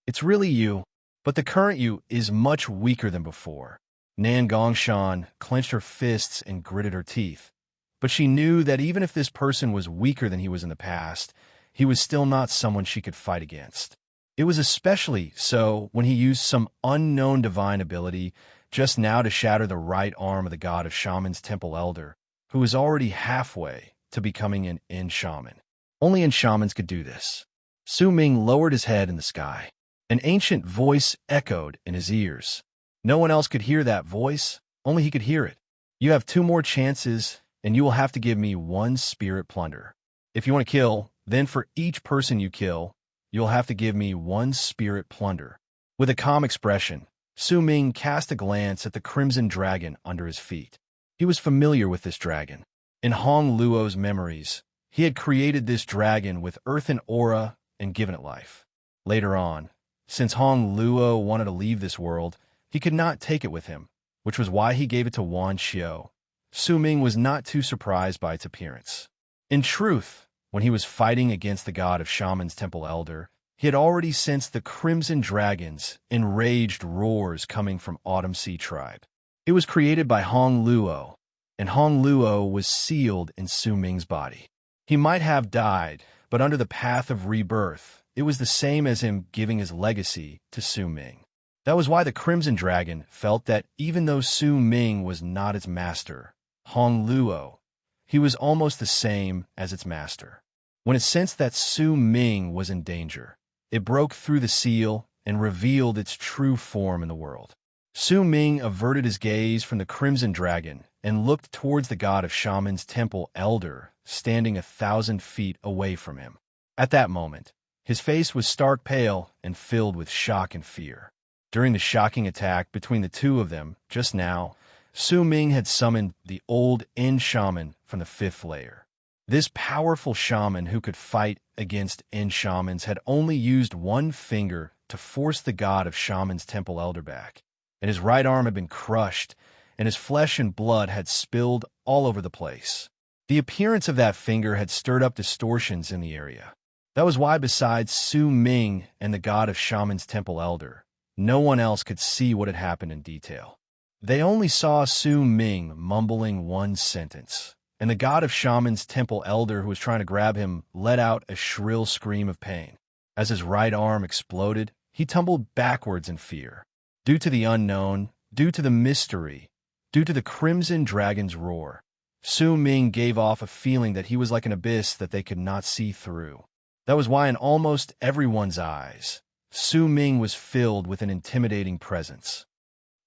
It's really you, but the current you is much weaker than before. Nan Gongshan clenched her fists and gritted her teeth. But she knew that even if this person was weaker than he was in the past, he was still not someone she could fight against. It was especially so when he used some unknown divine ability just now to shatter the right arm of the God of Shaman's Temple Elder, who was already halfway to becoming an En-Shaman. Only En-Shamans could do this. Su Ming lowered his head in the sky. An ancient voice echoed in his ears. No one else could hear that voice, only he could hear it. You have 2 more chances, and you will have to give me 1 spirit plunder. If you want to kill, then for each person you kill, you'll have to give me 1 spirit plunder. With a calm expression, Su Ming cast a glance at the Crimson Dragon under his feet. He was familiar with this dragon. In Hong Luo's memories, He had created this dragon with earthen aura and given it life. Later on, since Hong Luo wanted to leave this world, he could not take it with him, which was why he gave it to Wan Xiao. Su Ming was not too surprised by its appearance. In truth, when he was fighting against the god of Shaman's temple elder, he had already sensed the crimson dragon's enraged roars coming from Autumn Sea tribe. It was created by Hong Luo, and Hong Luo was sealed in Su Ming's body. He might have died, but under the path of rebirth, it was the same as him giving his legacy to Su Ming. That was why the Crimson Dragon felt that even though Su Ming was not its master, Hong Luo, he was almost the same as its master. When it sensed that Su Ming was in danger, it broke through the seal and revealed its true form in the world. Su Ming averted his gaze from the Crimson Dragon and looked towards the god of Shaman's temple elder, standing 1,000 feet away from him. At that moment, his face was stark pale and filled with shock and fear. During the shocking attack between the two of them, just now, Su Ming had summoned the old End Shaman from the 5th layer. This powerful shaman who could fight against End Shamans had only used one finger to force the god of Shaman's temple elder back, and his right arm had been crushed, and his flesh and blood had spilled all over the place. The appearance of that finger had stirred up distortions in the area. That was why besides Su Ming and the god of Shaman's temple elder, no one else could see what had happened in detail. They only saw Su Ming mumbling one sentence, and the god of Shaman's temple elder who was trying to grab him let out a shrill scream of pain. As his right arm exploded, he tumbled backwards in fear. Due to the unknown, due to the mystery, due to the Crimson Dragon's roar, Su Ming gave off a feeling that he was like an abyss that they could not see through. That was why in almost everyone's eyes, Su Ming was filled with an intimidating presence.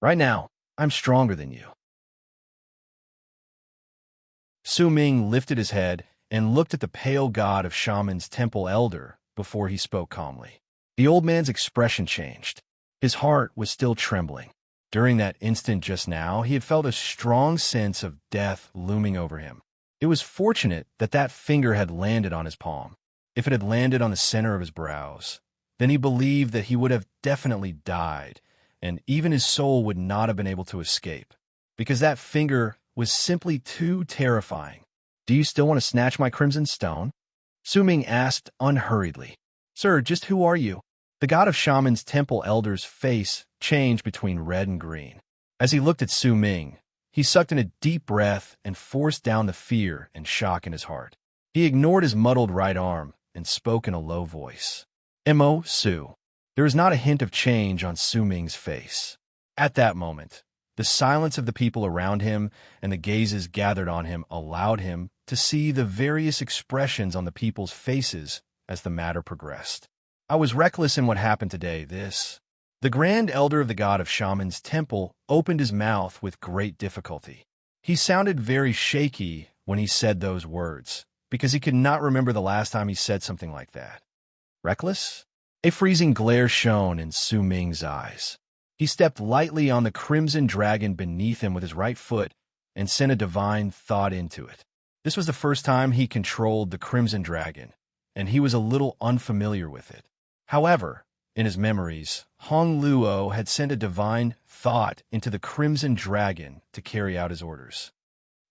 Right now, I'm stronger than you. Su Ming lifted his head and looked at the pale god of Shaman's temple elder before he spoke calmly. The old man's expression changed. His heart was still trembling. During that instant just now, he had felt a strong sense of death looming over him. It was fortunate that that finger had landed on his palm. If it had landed on the center of his brows, then he believed that he would have definitely died, and even his soul would not have been able to escape, because that finger was simply too terrifying. Do you still want to snatch my crimson stone? Su Ming asked unhurriedly. Sir, just who are you? The god of Shaman's temple elder's face changed between red and green. As he looked at Su Ming, he sucked in a deep breath and forced down the fear and shock in his heart. He ignored his muddled right arm and spoke in a low voice. Mo Su. There was not a hint of change on Su Ming's face. At that moment, the silence of the people around him and the gazes gathered on him allowed him to see the various expressions on the people's faces as the matter progressed. I was reckless in what happened today, The grand elder of the god of Shaman's temple opened his mouth with great difficulty. He sounded very shaky when he said those words, because he could not remember the last time he said something like that. Reckless? A freezing glare shone in Su Ming's eyes. He stepped lightly on the Crimson Dragon beneath him with his right foot and sent a divine thought into it. This was the first time he controlled the Crimson Dragon, and he was a little unfamiliar with it. However, in his memories, Hong Luo had sent a divine thought into the Crimson Dragon to carry out his orders.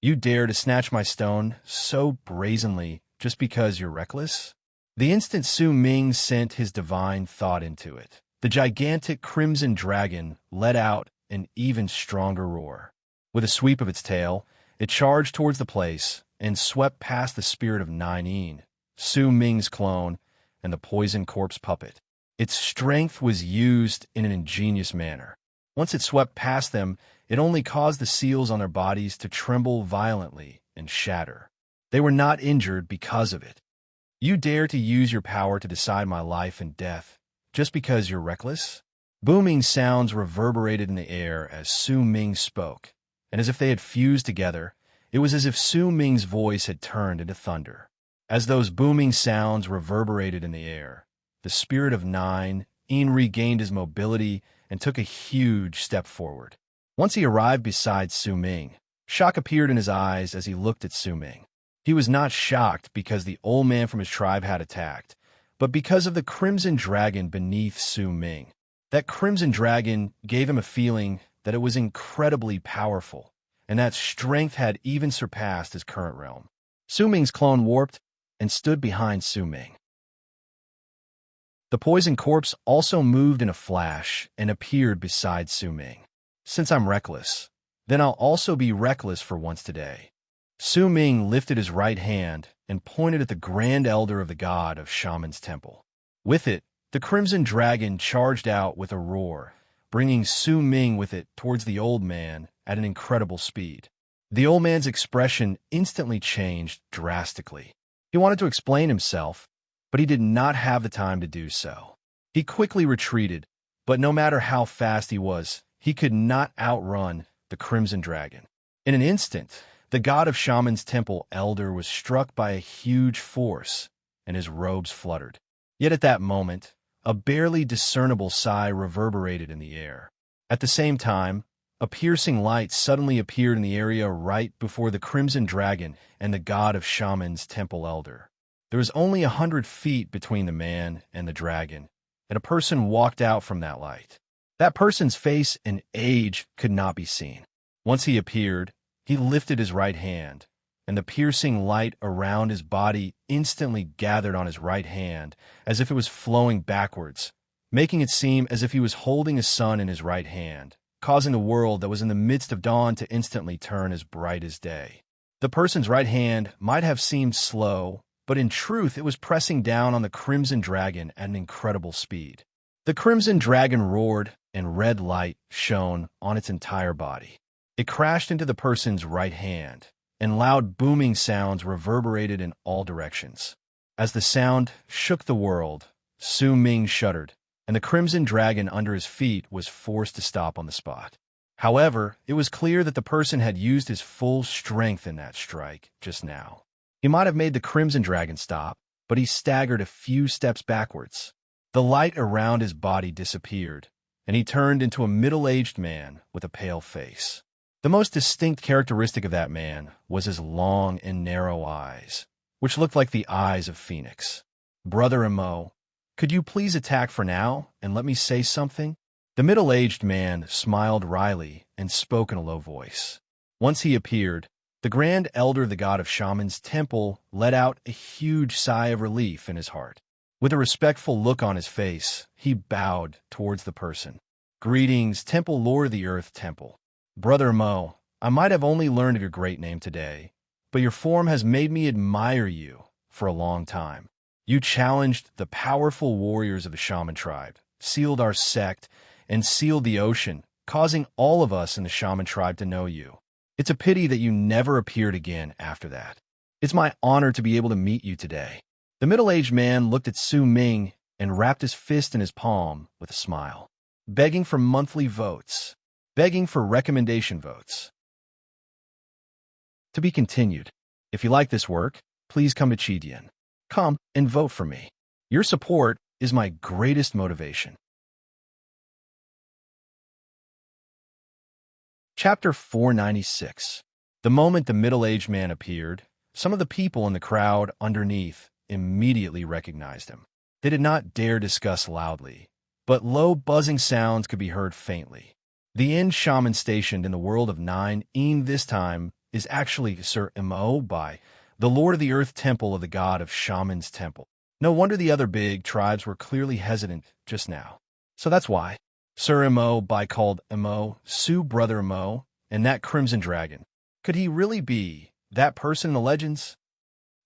You dare to snatch my stone so brazenly just because you're reckless? The instant Su Ming sent his divine thought into it, the gigantic Crimson Dragon let out an even stronger roar. With a sweep of its tail, it charged towards the place and swept past the spirit of Nine, Su Ming's clone, and the poison corpse puppet. Its strength was used in an ingenious manner. Once it swept past them, it only caused the seals on their bodies to tremble violently and shatter. They were not injured because of it. You dare to use your power to decide my life and death, just because you're reckless? Booming sounds reverberated in the air as Su Ming spoke, and as if they had fused together, it was as if Su Ming's voice had turned into thunder. As those booming sounds reverberated in the air, the spirit of Nine regained his mobility and took a huge step forward. Once he arrived beside Su Ming, shock appeared in his eyes as he looked at Su Ming. He was not shocked because the old man from his tribe had attacked, but because of the crimson dragon beneath Su Ming. That crimson dragon gave him a feeling that it was incredibly powerful, and that strength had even surpassed his current realm. Su Ming's clone warped and stood behind Su Ming. The poison corpse also moved in a flash and appeared beside Su Ming. Since I'm reckless, then I'll also be reckless for once today. Su Ming lifted his right hand and pointed at the Grand Elder of the God of Shaman's Temple. With it, the crimson dragon charged out with a roar, bringing Su Ming with it towards the old man at an incredible speed. The old man's expression instantly changed drastically. He wanted to explain himself, but he did not have the time to do so. He quickly retreated, but no matter how fast he was, he could not outrun the crimson dragon. In an instant, the god of Shaman's Temple elder was struck by a huge force, and his robes fluttered. Yet at that moment, a barely discernible sigh reverberated in the air. At the same time, a piercing light suddenly appeared in the area right before the crimson dragon and the god of Shaman's Temple elder. There was only 100 feet between the man and the dragon, and a person walked out from that light. That person's face and age could not be seen. Once he appeared, he lifted his right hand, and the piercing light around his body instantly gathered on his right hand as if it was flowing backwards, making it seem as if he was holding a sun in his right hand, causing the world that was in the midst of dawn to instantly turn as bright as day. The person's right hand might have seemed slow, but in truth it was pressing down on the crimson dragon at an incredible speed. The crimson dragon roared, and red light shone on its entire body. It crashed into the person's right hand, and loud booming sounds reverberated in all directions. As the sound shook the world, Su Ming shuddered, and the crimson dragon under his feet was forced to stop on the spot. However, it was clear that the person had used his full strength in that strike just now. He might have made the crimson dragon stop, but he staggered a few steps backwards. The light around his body disappeared, and he turned into a middle-aged man with a pale face. The most distinct characteristic of that man was his long and narrow eyes, which looked like the eyes of Phoenix. "Brother Emo, could you please attack for now and let me say something?" The middle-aged man smiled wryly and spoke in a low voice. Once he appeared, the Grand Elder of the God of Shaman's Temple let out a huge sigh of relief in his heart. With a respectful look on his face, he bowed towards the person. "Greetings, Temple Lord of the Earth Temple. Brother Mo, I might have only learned of your great name today, but your form has made me admire you for a long time. You challenged the powerful warriors of the Shaman tribe, sealed our sect, and sealed the ocean, causing all of us in the Shaman tribe to know you. It's a pity that you never appeared again after that. It's my honor to be able to meet you today." The middle-aged man looked at Su Ming and wrapped his fist in his palm with a smile. "Begging for monthly votes. Begging for recommendation votes." To be continued. If you like this work, please come to Chidian. Come and vote for me. Your support is my greatest motivation. Chapter 496. The moment the middle-aged man appeared, some of the people in the crowd underneath immediately recognized him. They did not dare discuss loudly, but low buzzing sounds could be heard faintly. The inn shaman stationed in the world of 9 this time is actually Sir Mo by the Lord of the Earth Temple of the God of Shaman's Temple. No wonder the other big tribes were clearly hesitant just now. So that's why. Sir Mo by called Mo, Su Brother Mo, and that crimson dragon. Could he really be that person in the legends?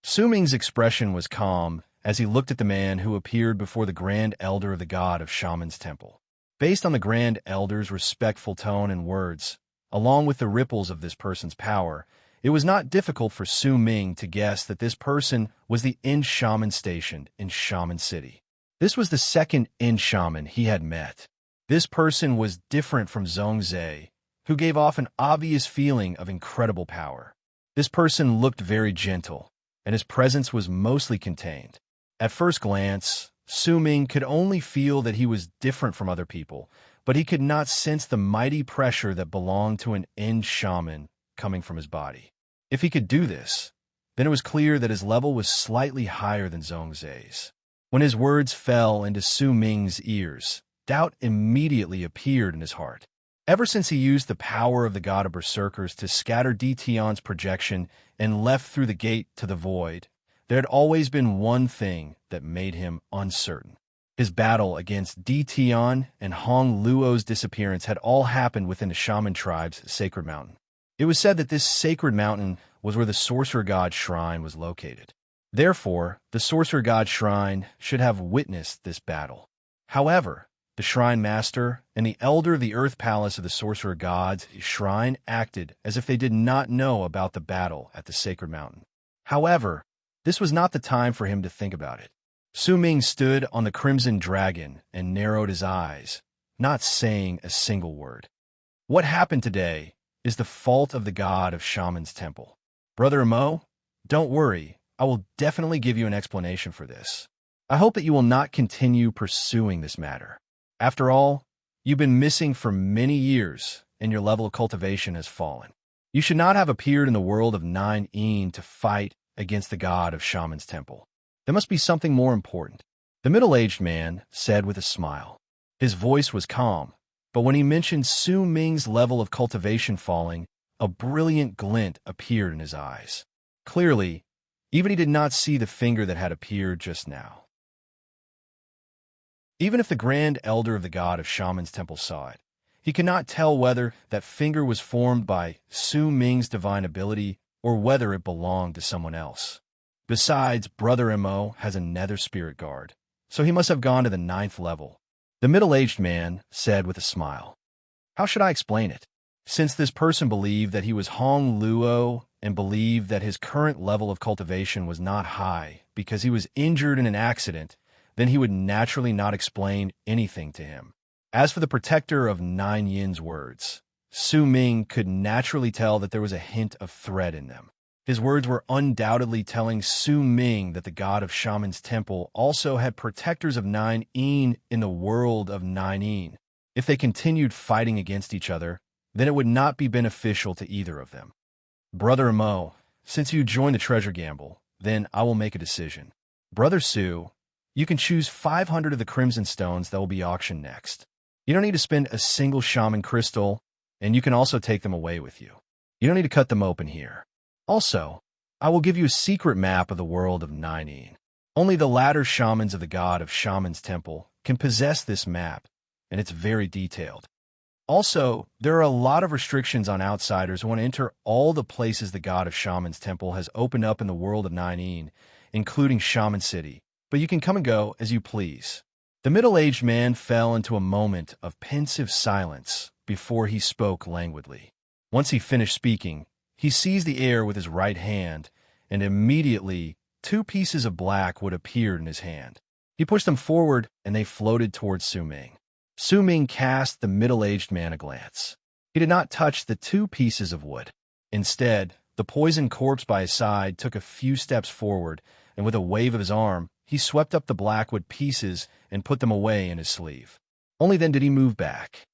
Su Ming's expression was calm as he looked at the man who appeared before the Grand Elder of the God of Shaman's Temple. Based on the Grand Elder's respectful tone and words, along with the ripples of this person's power, it was not difficult for Su Ming to guess that this person was the inn shaman stationed in Shaman City. This was the second inn shaman he had met. This person was different from Zhongzhe, who gave off an obvious feeling of incredible power. This person looked very gentle, and his presence was mostly contained. At first glance, Su Ming could only feel that he was different from other people, but he could not sense the mighty pressure that belonged to an inn shaman coming from his body. If he could do this, Then it was clear that his level was slightly higher than Zhongzhe's. When his words fell into Su Ming's ears, doubt immediately appeared in his heart. Ever since he used the power of the god of berserkers to scatter Di Tian's projection and left through the gate to the void, there had always been one thing that made him uncertain. His battle against Di Tian and Hong Luo's disappearance had all happened within the shaman tribe's sacred mountain. It was said that this sacred mountain was where the sorcerer god shrine was located. Therefore, the sorcerer god shrine should have witnessed this battle. However, the shrine master and the elder of the earth palace of the sorcerer god's shrine acted as if they did not know about the battle at the sacred mountain. However, this was not the time for him to think about it. Su Ming stood on the crimson dragon and narrowed his eyes, not saying a single word. What happened today is the fault of the god of Shaman's temple. Brother Mo, don't worry, I will definitely give you an explanation for this. I hope that you will not continue pursuing this matter. After all, you've been missing for many years, and your level of cultivation has fallen. You should not have appeared in the world of Nine Een to fight against the god of Shaman's temple. There must be something more important. The middle-aged man said with a smile. His voice was calm, but when he mentioned Su Ming's level of cultivation falling, a brilliant glint appeared in his eyes. Clearly, even he did not see the finger that had appeared just now. Even if the grand elder of the god of Shaman's temple saw it, he could not tell whether that finger was formed by Su Ming's divine ability or whether it belonged to someone else. Besides, Brother Mo has a nether spirit guard, so he must have gone to the 9th level. The middle-aged man said with a smile. How should I explain it? Since this person believed that he was Hong Luo and believed that his current level of cultivation was not high because he was injured in an accident, then he would naturally not explain anything to him. As for the protector of Nine Yin's words, Su Ming could naturally tell that there was a hint of threat in them. His words were undoubtedly telling Su Ming that the god of Shaman's temple also had protectors of Nine Een in the world of Nine Een. If they continued fighting against each other, then it would not be beneficial to either of them. Brother Mo, since you joined the treasure gamble, then I will make a decision. Brother Su, you can choose 500 of the crimson stones that will be auctioned next. You don't need to spend a single shaman crystal, and you can also take them away with you. You don't need to cut them open here. Also, I will give you a secret map of the world of Nine Een. Only the latter shamans of the god of Shaman's temple can possess this map, and it's very detailed. Also, there are a lot of restrictions on outsiders who want to enter all the places the god of Shaman's temple has opened up in the world of Nine Een, including Shaman City, but you can come and go as you please. The middle-aged man fell into a moment of pensive silence before he spoke languidly. Once he finished speaking, he seized the air with his right hand, and immediately 2 pieces of black wood appeared in his hand. He pushed them forward, and they floated towards Su Ming. Su Ming cast the middle-aged man a glance. He did not touch the 2 pieces of wood. Instead, the poisoned corpse by his side took a few steps forward, and with a wave of his arm, he swept up the blackwood pieces and put them away in his sleeve. Only then did he move back.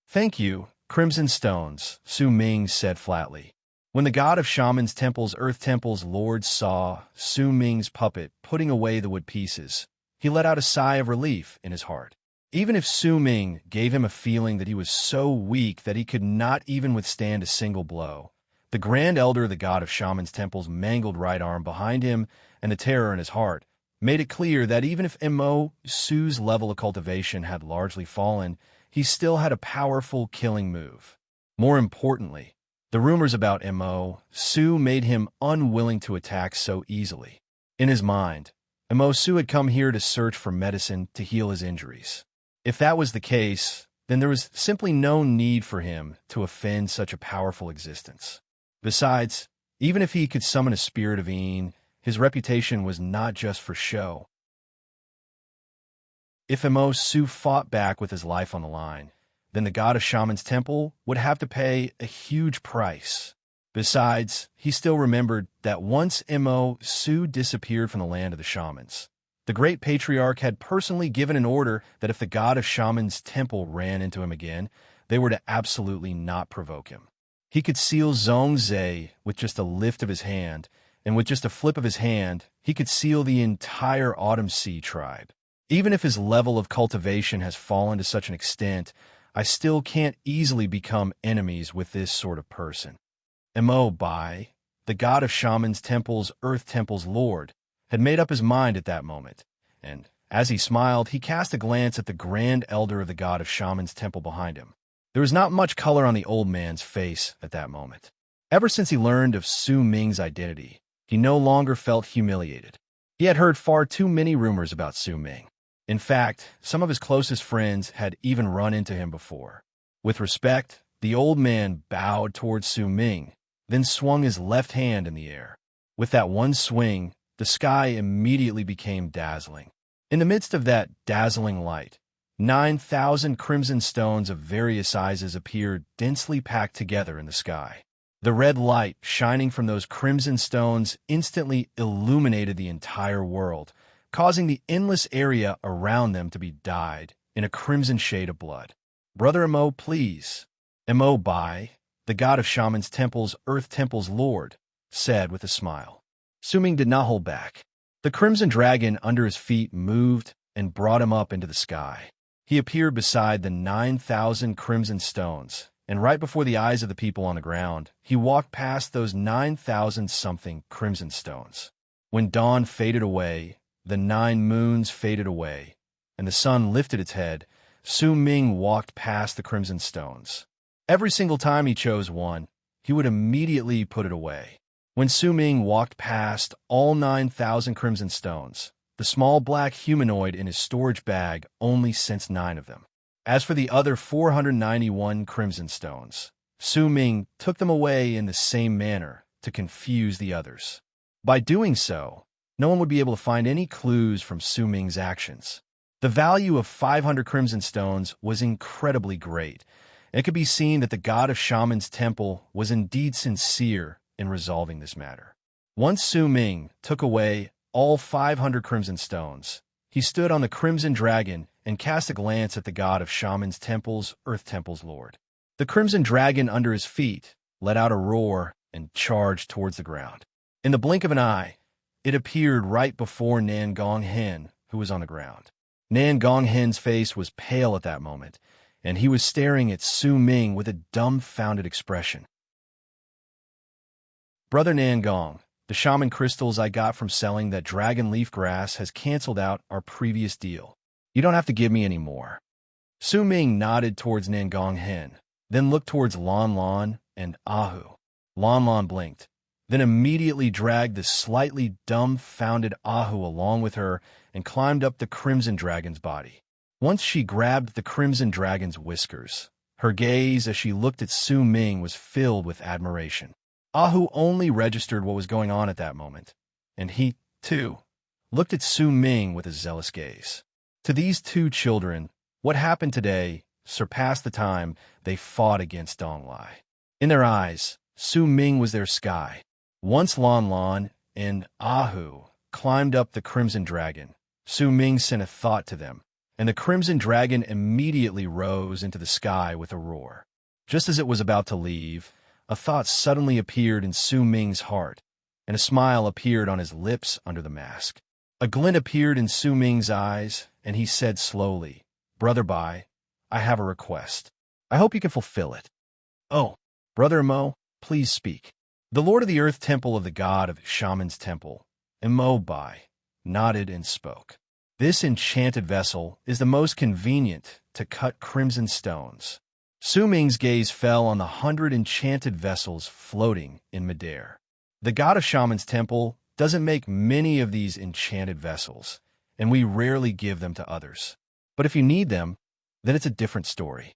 Thank you, Crimson Stones, Su Ming said flatly. When the god of Shaman's temple's Earth Temple's lord saw Su Ming's puppet putting away the wood pieces, he let out a sigh of relief in his heart. Even if Su Ming gave him a feeling that he was so weak that he could not even withstand a single blow, the grand elder of the god of Shaman's temple's mangled right arm behind him and the terror in his heart made it clear that even if Mo Su's level of cultivation had largely fallen, he still had a powerful killing move. More importantly, the rumors about Mo Su made him unwilling to attack so easily. In his mind, Mo Su had come here to search for medicine to heal his injuries. If that was the case, then there was simply no need for him to offend such a powerful existence. Besides, even if he could summon a spirit of Een, his reputation was not just for show. If Mo Su fought back with his life on the line, then the god of Shaman's temple would have to pay a huge price. Besides, he still remembered that once Mo Su disappeared from the land of the shamans, the great patriarch had personally given an order that if the god of Shaman's temple ran into him again, they were to absolutely not provoke him. He could seal Zhongzhe with just a lift of his hand, and with just a flip of his hand, he could seal the entire Autumn Sea tribe. Even if his level of cultivation has fallen to such an extent, I still can't easily become enemies with this sort of person. Bai, the god of shamans' temples, Earth Temple's lord, had made up his mind at that moment, and as he smiled, he cast a glance at the grand elder of the god of shamans' temple behind him. There was not much color on the old man's face at that moment. Ever since he learned of Su Ming's identity, he no longer felt humiliated. He had heard far too many rumors about Su Ming. In fact, some of his closest friends had even run into him before. With respect, the old man bowed towards Su Ming, then swung his left hand in the air. With that one swing, the sky immediately became dazzling. In the midst of that dazzling light, 9,000 crimson stones of various sizes appeared densely packed together in the sky. The red light shining from those crimson stones instantly illuminated the entire world, causing the endless area around them to be dyed in a crimson shade of blood. "Brother Emo, please." Bai, the god of shamans' temples, Earth Temple's lord, said with a smile. Su Ming did not hold back. The crimson dragon under his feet moved and brought him up into the sky. He appeared beside the 9,000 crimson stones, and right before the eyes of the people on the ground, he walked past those 9,000-something crimson stones. When dawn faded away, the 9 moons faded away, and the sun lifted its head, Su Ming walked past the crimson stones. Every single time he chose one, he would immediately put it away. When Su Ming walked past all 9,000 crimson stones, the small black humanoid in his storage bag only sensed 9 of them. As for the other 491 crimson stones, Su Ming took them away in the same manner to confuse the others. By doing so, no one would be able to find any clues from Su Ming's actions. The value of 500 crimson stones was incredibly great, and it could be seen that the god of shamans' temple was indeed sincere in resolving this matter. Once Su Ming took away all 500 crimson stones, he stood on the crimson dragon and cast a glance at the god of shamans' temples, Earth Temple's lord. The crimson dragon under his feet let out a roar and charged towards the ground. In the blink of an eye, it appeared right before Nan Gong Hen, who was on the ground. Nan Gong Hen's face was pale at that moment, and he was staring at Su Ming with a dumbfounded expression. "Brother Nan Gong, the shaman crystals I got from selling that dragon leaf grass has canceled out our previous deal. You don't have to give me any more." Su Ming nodded towards Nan Gong Hen, then looked towards Lon Lon and Ahu. Lon Lon blinked, then immediately dragged the slightly dumbfounded Ahu along with her and climbed up the crimson dragon's body. Once she grabbed the crimson dragon's whiskers, her gaze as she looked at Su Ming was filled with admiration. Ahu only registered what was going on at that moment, and he, too, looked at Su Ming with a zealous gaze. To these 2 children, what happened today surpassed the time they fought against Dong Lai. In their eyes, Su Ming was their sky. Once Lon Lon and Ahu climbed up the crimson dragon, Su Ming sent a thought to them, and the crimson dragon immediately rose into the sky with a roar. Just as it was about to leave, a thought suddenly appeared in Su Ming's heart, and a smile appeared on his lips under the mask. A glint appeared in Su Ming's eyes, and he said slowly, "Brother Bai, I have a request. I hope you can fulfill it." "Oh, Brother Mo, please speak." The Lord of the Earth Temple of the god of Shaman's Temple, Bai, nodded and spoke. "This enchanted vessel is the most convenient to cut crimson stones." Su Ming's gaze fell on the 100 enchanted vessels floating in midair. The god of Shaman's Temple doesn't make many of these enchanted vessels, and we rarely give them to others. But if you need them, then it's a different story.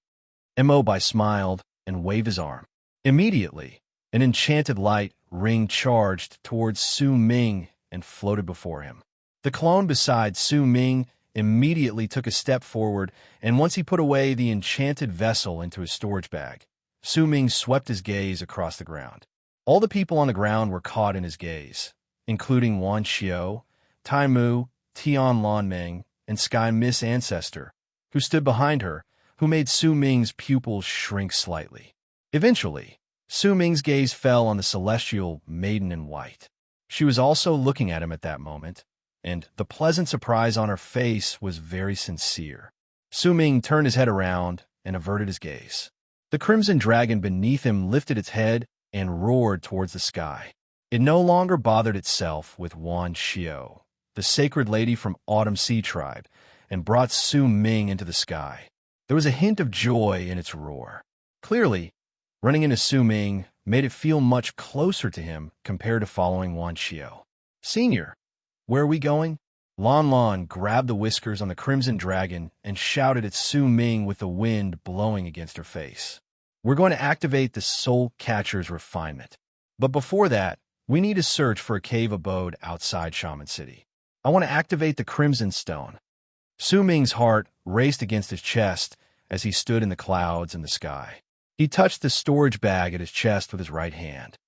Bai smiled and waved his arm. Immediately, an enchanted light ring charged towards Su Ming and floated before him. The clone beside Su Ming immediately took a step forward, and once he put away the enchanted vessel into his storage bag, Su Ming swept his gaze across the ground. All the people on the ground were caught in his gaze, including Wan Xiao, Tai Mu, Tian Lan Meng, and Sky Miss Ancestor, who stood behind her, who made Su Ming's pupils shrink slightly. Eventually, Su Ming's gaze fell on the celestial maiden in white. She was also looking at him at that moment, and the pleasant surprise on her face was very sincere. Su Ming turned his head around and averted his gaze. The crimson dragon beneath him lifted its head and roared towards the sky. It no longer bothered itself with Wan Xiao, the sacred lady from Autumn Sea Tribe, and brought Su Ming into the sky. There was a hint of joy in its roar. Clearly, running into Su Ming made it feel much closer to him compared to following Wan Xiao. "Senior, where are we going?" Lon Lon grabbed the whiskers on the crimson dragon and shouted at Su Ming with the wind blowing against her face. "We're going to activate the Soul Catcher's refinement. But before that, we need to search for a cave abode outside Shaman City. I want to activate the Crimson Stone." Su Ming's heart raced against his chest as he stood in the clouds in the sky. He touched the storage bag at his chest with his right hand.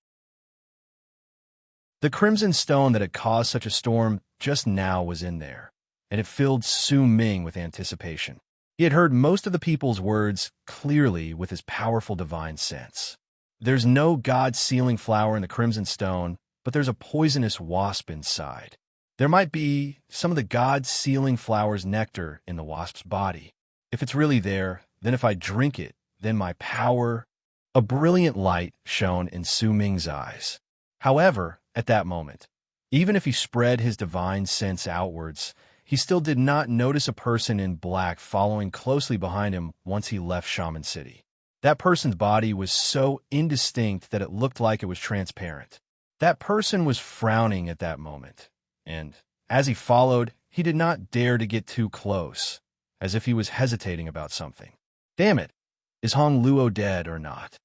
The crimson stone that had caused such a storm just now was in there, and it filled Su Ming with anticipation. He had heard most of the people's words clearly with his powerful divine sense. There's no god-sealing flower in the crimson stone, but there's a poisonous wasp inside. There might be some of the god-sealing flower's nectar in the wasp's body. If it's really there, then if I drink it, then my power... A brilliant light shone in Su Ming's eyes. However, at that moment, even if he spread his divine sense outwards, he still did not notice a person in black following closely behind him once he left Shaman City. That person's body was so indistinct that it looked like it was transparent. That person was frowning at that moment, and as he followed, he did not dare to get too close, as if he was hesitating about something. Damn it! Is Hong Luo dead or not?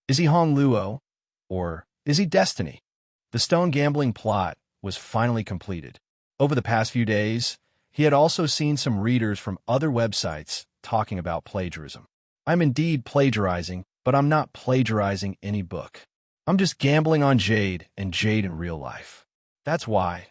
Is he Hong Luo, or is he Destiny? The stone gambling plot was finally completed. Over the past few days, he had also seen some readers from other websites talking about plagiarism. I'm indeed plagiarizing, but I'm not plagiarizing any book. I'm just gambling on Jade and Jade in real life. That's why.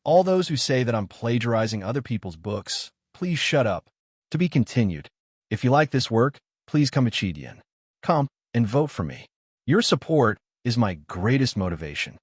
All those who say that I'm plagiarizing other people's books, please shut up. To be continued. If you like this work, please come to Chidian. Come and vote for me. Your support is my greatest motivation.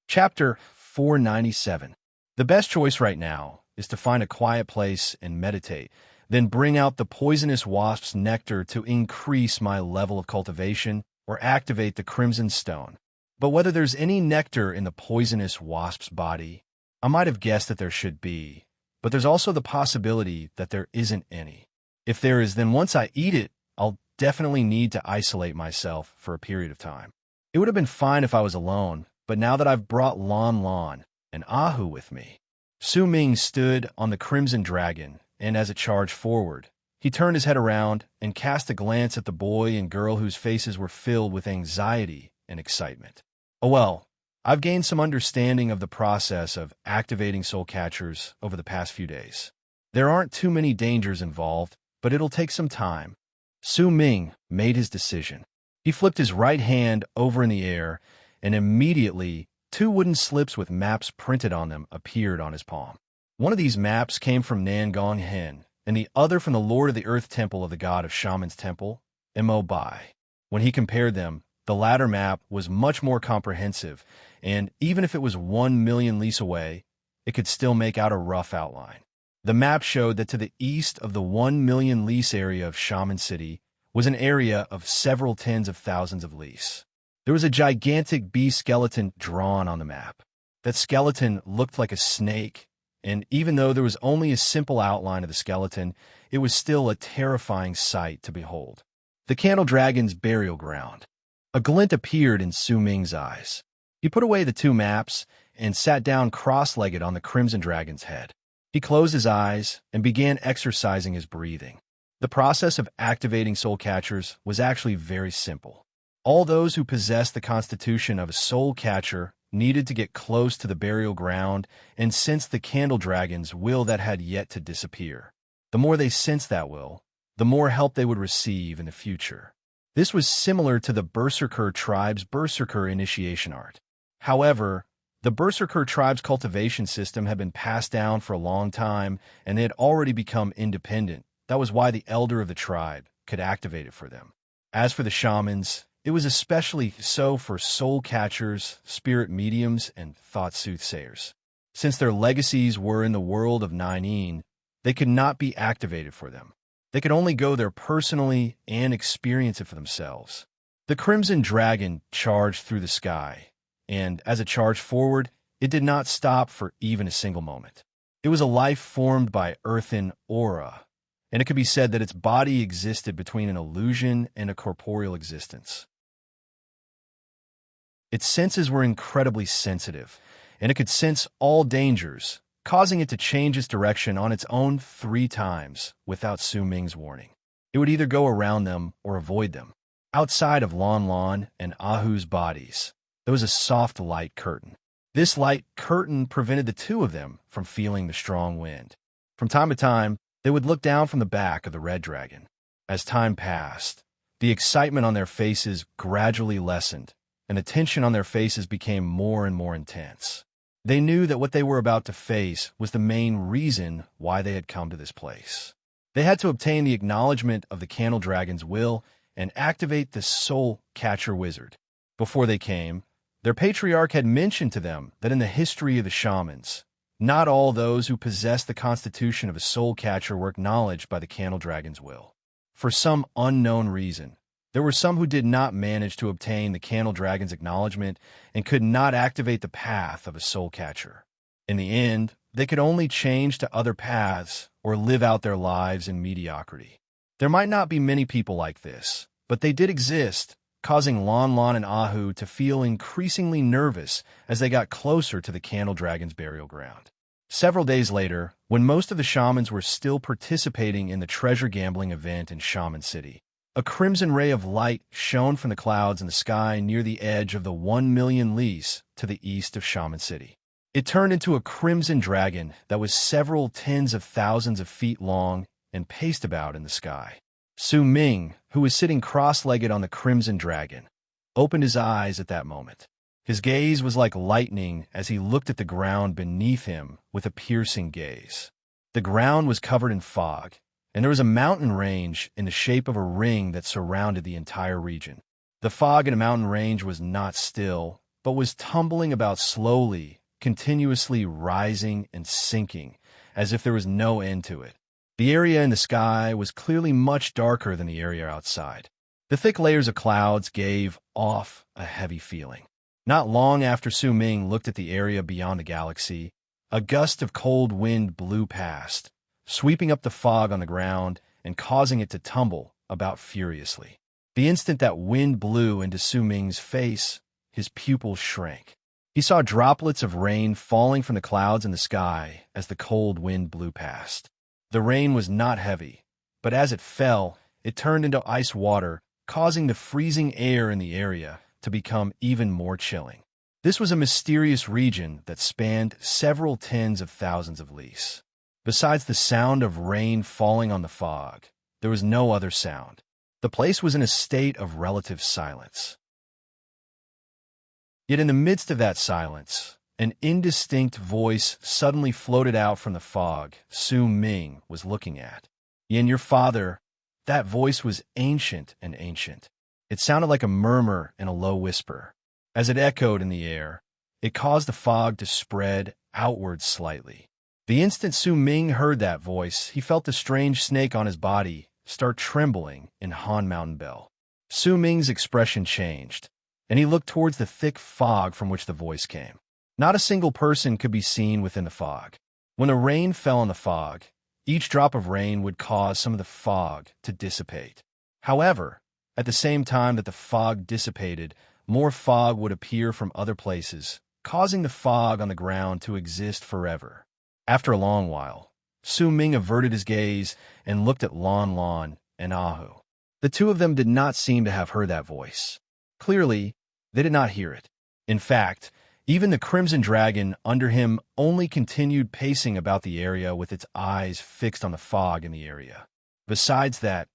Chapter 497. The best choice right now is to find a quiet place and meditate, then bring out the poisonous wasp's nectar to increase my level of cultivation or activate the crimson stone. But whether there's any nectar in the poisonous wasp's body, I might have guessed that there should be, but there's also the possibility that there isn't any. If there is, then once I eat it, I'll definitely need to isolate myself for a period of time. It would have been fine if I was alone, but now that I've brought Lon Lon and Ahu with me. Su Ming stood on the crimson dragon, and as it charged forward, he turned his head around and cast a glance at the boy and girl whose faces were filled with anxiety and excitement. Oh well, I've gained some understanding of the process of activating soul catchers over the past few days. There aren't too many dangers involved, but it'll take some time. Su Ming made his decision. He flipped his right hand over in the air, and immediately, 2 wooden slips with maps printed on them appeared on his palm. One of these maps came from Nangong Hen, and the other from the Lord of the Earth Temple of the God of Shaman's Temple, Mo Bai. When he compared them, the latter map was much more comprehensive, and even if it was 1 million lis away, it could still make out a rough outline. The map showed that to the east of the 1 million lis area of Shaman City was an area of several tens of thousands of lis. There was a gigantic bee skeleton drawn on the map. That skeleton looked like a snake, and even though there was only a simple outline of the skeleton, it was still a terrifying sight to behold. The Candle Dragon's burial ground. A glint appeared in Su Ming's eyes. He put away the 2 maps and sat down cross-legged on the Crimson Dragon's head. He closed his eyes and began exercising his breathing. The process of activating soul catchers was actually very simple. All those who possessed the constitution of a soul catcher needed to get close to the burial ground and sense the Candle Dragon's will that had yet to disappear. The more they sensed that will, the more help they would receive in the future. This was similar to the Berserker tribe's Berserker initiation art. However, the Berserker tribe's cultivation system had been passed down for a long time, and they had already become independent. That was why the elder of the tribe could activate it for them. As for the shamans, It was especially so for soul catchers, spirit mediums, and thought soothsayers. Since their legacies were in the world of Nine, they could not be activated for them. They could only go there personally and experience it for themselves. The Crimson Dragon charged through the sky, and as it charged forward, it did not stop for even a single moment. It was a life formed by earthen aura, and it could be said that its body existed between an illusion and a corporeal existence. Its senses were incredibly sensitive, and it could sense all dangers, causing it to change its direction on its own 3 times without Su Ming's warning. It would either go around them or avoid them. Outside of Lon Lon and Ahu's bodies, there was a soft light curtain. This light curtain prevented the two of them from feeling the strong wind. From time to time, they would look down from the back of the red dragon. As time passed, the excitement on their faces gradually lessened, and the tension on their faces became more and more intense. They knew that what they were about to face was the main reason why they had come to this place. They had to obtain the acknowledgement of the Candle Dragon's will and activate the Soul Catcher Wizard. Before they came, their patriarch had mentioned to them that in the history of the shamans, not all those who possessed the constitution of a soul catcher were acknowledged by the Candle Dragon's will. For some unknown reason, there were some who did not manage to obtain the Candle Dragon's acknowledgement and could not activate the path of a soul catcher. In the end, they could only change to other paths or live out their lives in mediocrity. There might not be many people like this, but they did exist, causing Lon Lon and Ahu to feel increasingly nervous as they got closer to the Candle Dragon's burial ground. Several days later, when most of the shamans were still participating in the treasure gambling event in Shaman City, a crimson ray of light shone from the clouds in the sky near the edge of the 1,000,000 Lis to the east of Shaman City. It turned into a crimson dragon that was several tens of thousands of feet long and paced about in the sky. Su Ming, who was sitting cross-legged on the crimson dragon, opened his eyes at that moment. His gaze was like lightning as he looked at the ground beneath him with a piercing gaze. The ground was covered in fog, and there was a mountain range in the shape of a ring that surrounded the entire region. The fog in a mountain range was not still, but was tumbling about slowly, continuously rising and sinking, as if there was no end to it. The area in the sky was clearly much darker than the area outside. The thick layers of clouds gave off a heavy feeling. Not long after Su Ming looked at the area beyond the galaxy, a gust of cold wind blew past, sweeping up the fog on the ground and causing it to tumble about furiously. The instant that wind blew into Su Ming's face, his pupils shrank. He saw droplets of rain falling from the clouds in the sky as the cold wind blew past. The rain was not heavy, but as it fell, it turned into ice water, causing the freezing air in the area to become even more chilling. This was a mysterious region that spanned several tens of thousands of Lis. Besides the sound of rain falling on the fog, there was no other sound. The place was in a state of relative silence. Yet in the midst of that silence, an indistinct voice suddenly floated out from the fog Su Ming was looking at. "Yin, your father," that voice was ancient and ancient. It sounded like a murmur in a low whisper. As it echoed in the air, it caused the fog to spread outward slightly. The instant Su Ming heard that voice, he felt the strange snake on his body start trembling in Han Mountain Bell. Su Ming's expression changed, and he looked towards the thick fog from which the voice came. Not a single person could be seen within the fog. When the rain fell on the fog, each drop of rain would cause some of the fog to dissipate. However, at the same time that the fog dissipated, more fog would appear from other places, causing the fog on the ground to exist forever. After a long while, Su Ming averted his gaze and looked at Lon Lon and Ahu. The two of them did not seem to have heard that voice. Clearly, they did not hear it. In fact, even the Crimson Dragon under him only continued pacing about the area with its eyes fixed on the fog in the area. Besides that,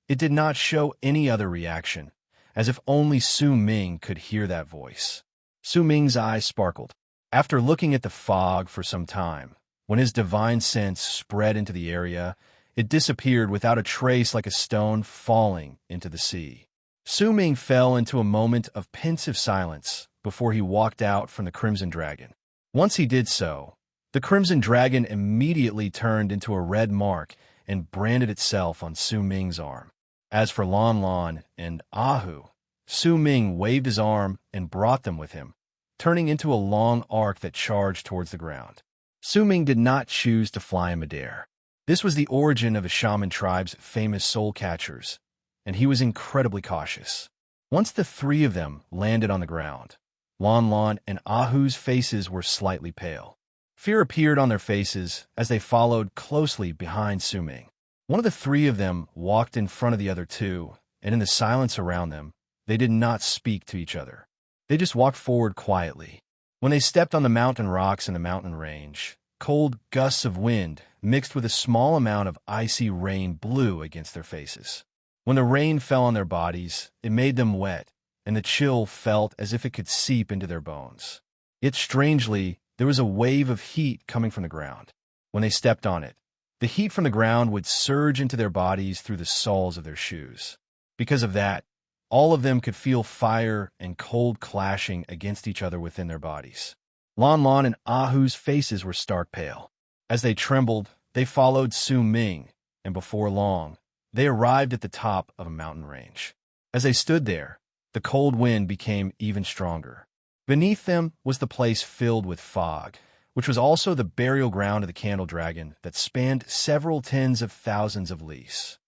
it did not show any other reaction, as if only Su Ming could hear that voice. Su Ming's eyes sparkled. After looking at the fog for some time, when his divine sense spread into the area, it disappeared without a trace like a stone falling into the sea. Su Ming fell into a moment of pensive silence before he walked out from the Crimson Dragon. Once he did so, the Crimson Dragon immediately turned into a red mark and branded itself on Su Ming's arm. As for Lon Lon and Ahu, Su Ming waved his arm and brought them with him, turning into a long arc that charged towards the ground. Su Ming did not choose to fly in midair. This was the origin of a shaman tribe's famous soul catchers, and he was incredibly cautious. Once the three of them landed on the ground, Lon Lon and Ahu's faces were slightly pale. Fear appeared on their faces as they followed closely behind Su Ming. One of the three of them walked in front of the other two, and in the silence around them, they did not speak to each other. They just walked forward quietly. When they stepped on the mountain rocks in the mountain range, cold gusts of wind mixed with a small amount of icy rain blew against their faces. When the rain fell on their bodies, it made them wet, and the chill felt as if it could seep into their bones. Yet strangely, there was a wave of heat coming from the ground. When they stepped on it, the heat from the ground would surge into their bodies through the soles of their shoes. Because of that, all of them could feel fire and cold clashing against each other within their bodies. Lon Lon and Ahu's faces were stark pale. As they trembled, they followed Su Ming, and before long, they arrived at the top of a mountain range. As they stood there, the cold wind became even stronger. Beneath them was the place filled with fog, which was also the burial ground of the Candle Dragon that spanned several tens of thousands of leagues.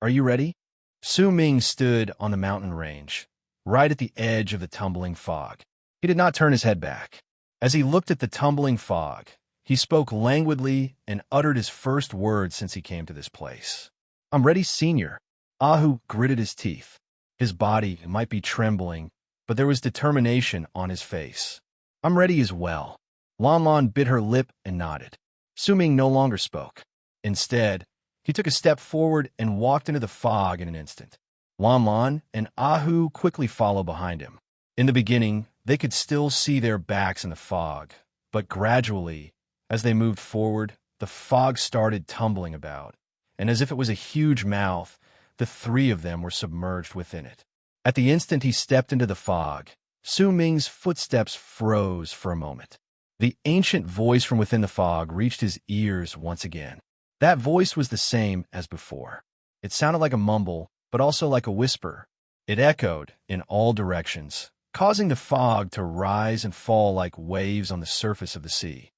Are you ready? Su Ming stood on the mountain range, right at the edge of the tumbling fog. He did not turn his head back. As he looked at the tumbling fog, he spoke languidly and uttered his first words since he came to this place. "I'm ready, Senior." Ahu gritted his teeth. His body might be trembling, but there was determination on his face. "I'm ready as well." Lon Lon bit her lip and nodded. Su Ming no longer spoke. Instead, he took a step forward and walked into the fog in an instant. Lon Lon and Ahu quickly followed behind him. In the beginning, they could still see their backs in the fog, but gradually, as they moved forward, the fog started tumbling about, and as if it was a huge mouth, the three of them were submerged within it. At the instant he stepped into the fog, Su Ming's footsteps froze for a moment. The ancient voice from within the fog reached his ears once again. That voice was the same as before. It sounded like a mumble, but also like a whisper. It echoed in all directions, causing the fog to rise and fall like waves on the surface of the sea.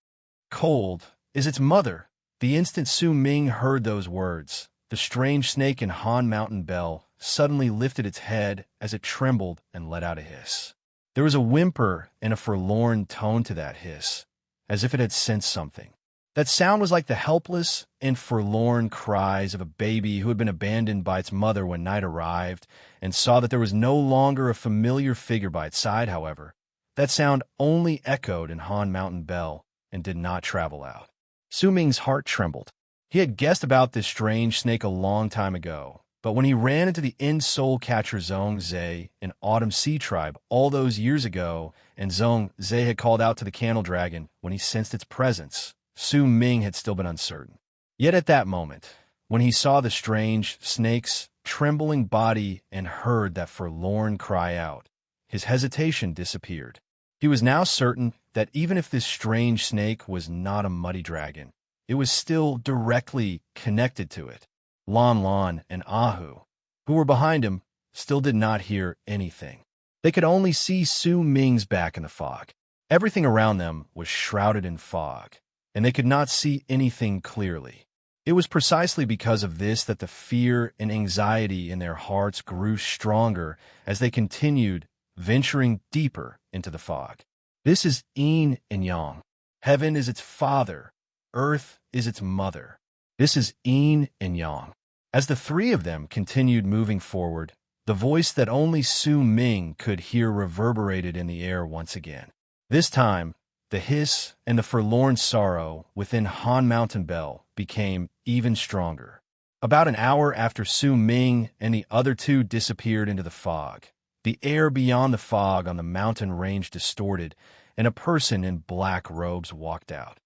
"Cold is its mother." The instant Su Ming heard those words, the strange snake in Han Mountain Bell suddenly lifted its head as it trembled and let out a hiss. There was a whimper and a forlorn tone to that hiss, as if it had sensed something. That sound was like the helpless and forlorn cries of a baby who had been abandoned by its mother when night arrived and saw that there was no longer a familiar figure by its side. However, that sound only echoed in Han Mountain Bell and did not travel out. Su Ming's heart trembled. He had guessed about this strange snake a long time ago, but when he ran into the in-soul catcher Zhong Zhe in Autumn Sea Tribe all those years ago, and Zhong Zhe had called out to the Candle Dragon when he sensed its presence, Su Ming had still been uncertain. Yet at that moment, when he saw the strange snake's trembling body and heard that forlorn cry out, his hesitation disappeared. He was now certain that even if this strange snake was not a muddy dragon, it was still directly connected to it. Lon Lon and Ahu, who were behind him, still did not hear anything. They could only see Su Ming's back in the fog. Everything around them was shrouded in fog, and they could not see anything clearly. It was precisely because of this that the fear and anxiety in their hearts grew stronger as they continued venturing deeper into the fog. This is yin and yang. Heaven is its father. Earth is its mother. This is yin and yang. As the three of them continued moving forward, the voice that only Su Ming could hear reverberated in the air once again. This time, the hiss and the forlorn sorrow within Han Mountain Bell became even stronger. About an hour after Su Ming and the other two disappeared into the fog, the air beyond the fog on the mountain range distorted, and a person in black robes walked out.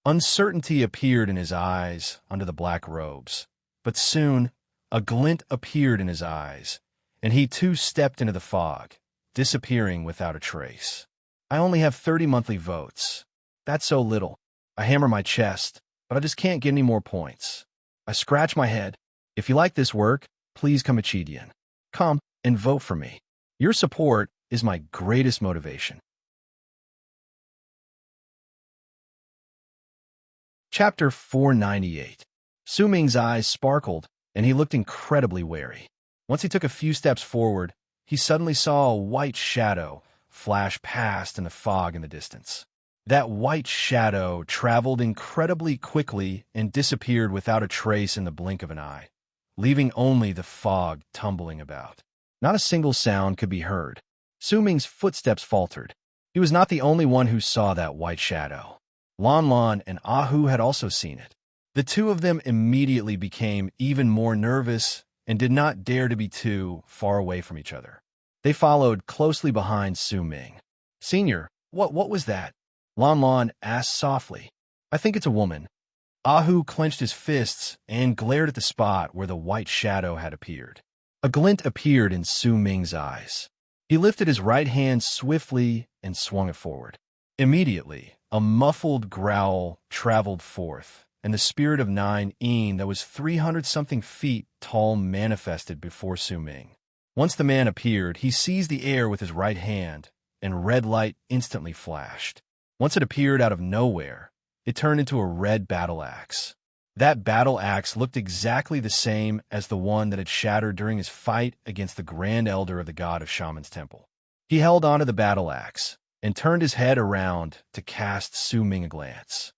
Uncertainty appeared in his eyes under the black robes, But soon, a glint appeared in his eyes, and he too stepped into the fog, disappearing without a trace. I only have 30 monthly votes. That's so little. I hammer my chest, but I just can't get any more points. I scratch my head. If you like this work, please come Achidian. Come and vote for me. Your support is my greatest motivation. Chapter 498. Su Ming's eyes sparkled, and he looked incredibly wary. Once he took a few steps forward, he suddenly saw a white shadow flash past in the fog in the distance. That white shadow traveled incredibly quickly and disappeared without a trace in the blink of an eye, leaving only the fog tumbling about. Not a single sound could be heard. Su Ming's footsteps faltered. He was not the only one who saw that white shadow. Lan Lan and Ahu had also seen it. The two of them immediately became even more nervous and did not dare to be too far away from each other. They followed closely behind Su Ming. "Senior, what was that?" Lan Lan asked softly. "I think it's a woman." Ahu clenched his fists and glared at the spot where the white shadow had appeared. A glint appeared in Su Ming's eyes. He lifted his right hand swiftly and swung it forward. Immediately, a muffled growl traveled forth, and the spirit of 9 that was 300-something feet tall manifested before Su Ming. Once the man appeared, he seized the air with his right hand, and red light instantly flashed. Once it appeared out of nowhere, it turned into a red battle axe. That battle axe looked exactly the same as the one that had shattered during his fight against the Grand Elder of the God of Shaman's Temple. He held onto the battle axe and turned his head around to cast Su Ming a glance.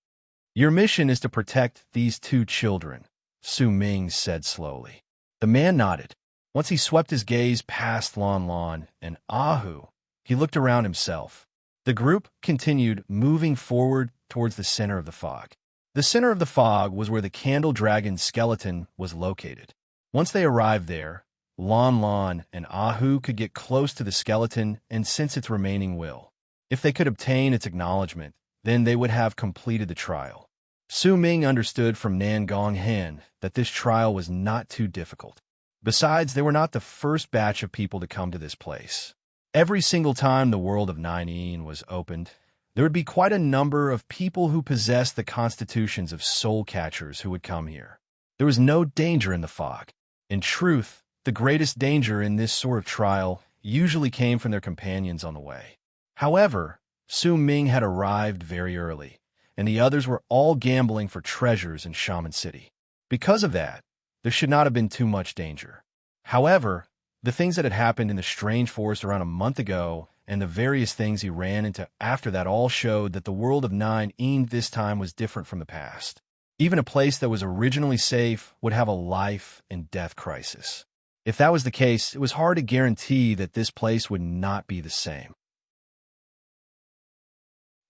"Your mission is to protect these two children," Su Ming said slowly. The man nodded. Once he swept his gaze past Lan Lan and Ahu, he looked around himself. The group continued moving forward towards the center of the fog. The center of the fog was where the candle dragon's skeleton was located. Once they arrived there, Lan Lan and Ahu could get close to the skeleton and sense its remaining will. If they could obtain its acknowledgement, then they would have completed the trial. Su Ming understood from Nan Gonghen that this trial was not too difficult. Besides, they were not the first batch of people to come to this place. Every single time the world of 9 was opened, there would be quite a number of people who possessed the constitutions of soul catchers who would come here. There was no danger in the fog. In truth, the greatest danger in this sort of trial usually came from their companions on the way. However, Su Ming had arrived very early, and the others were all gambling for treasures in Shaman City. Because of that, there should not have been too much danger. However, the things that had happened in the strange forest around a month ago and the various things he ran into after that all showed that the world of 9 this time was different from the past. Even a place that was originally safe would have a life and death crisis. If that was the case, it was hard to guarantee that this place would not be the same.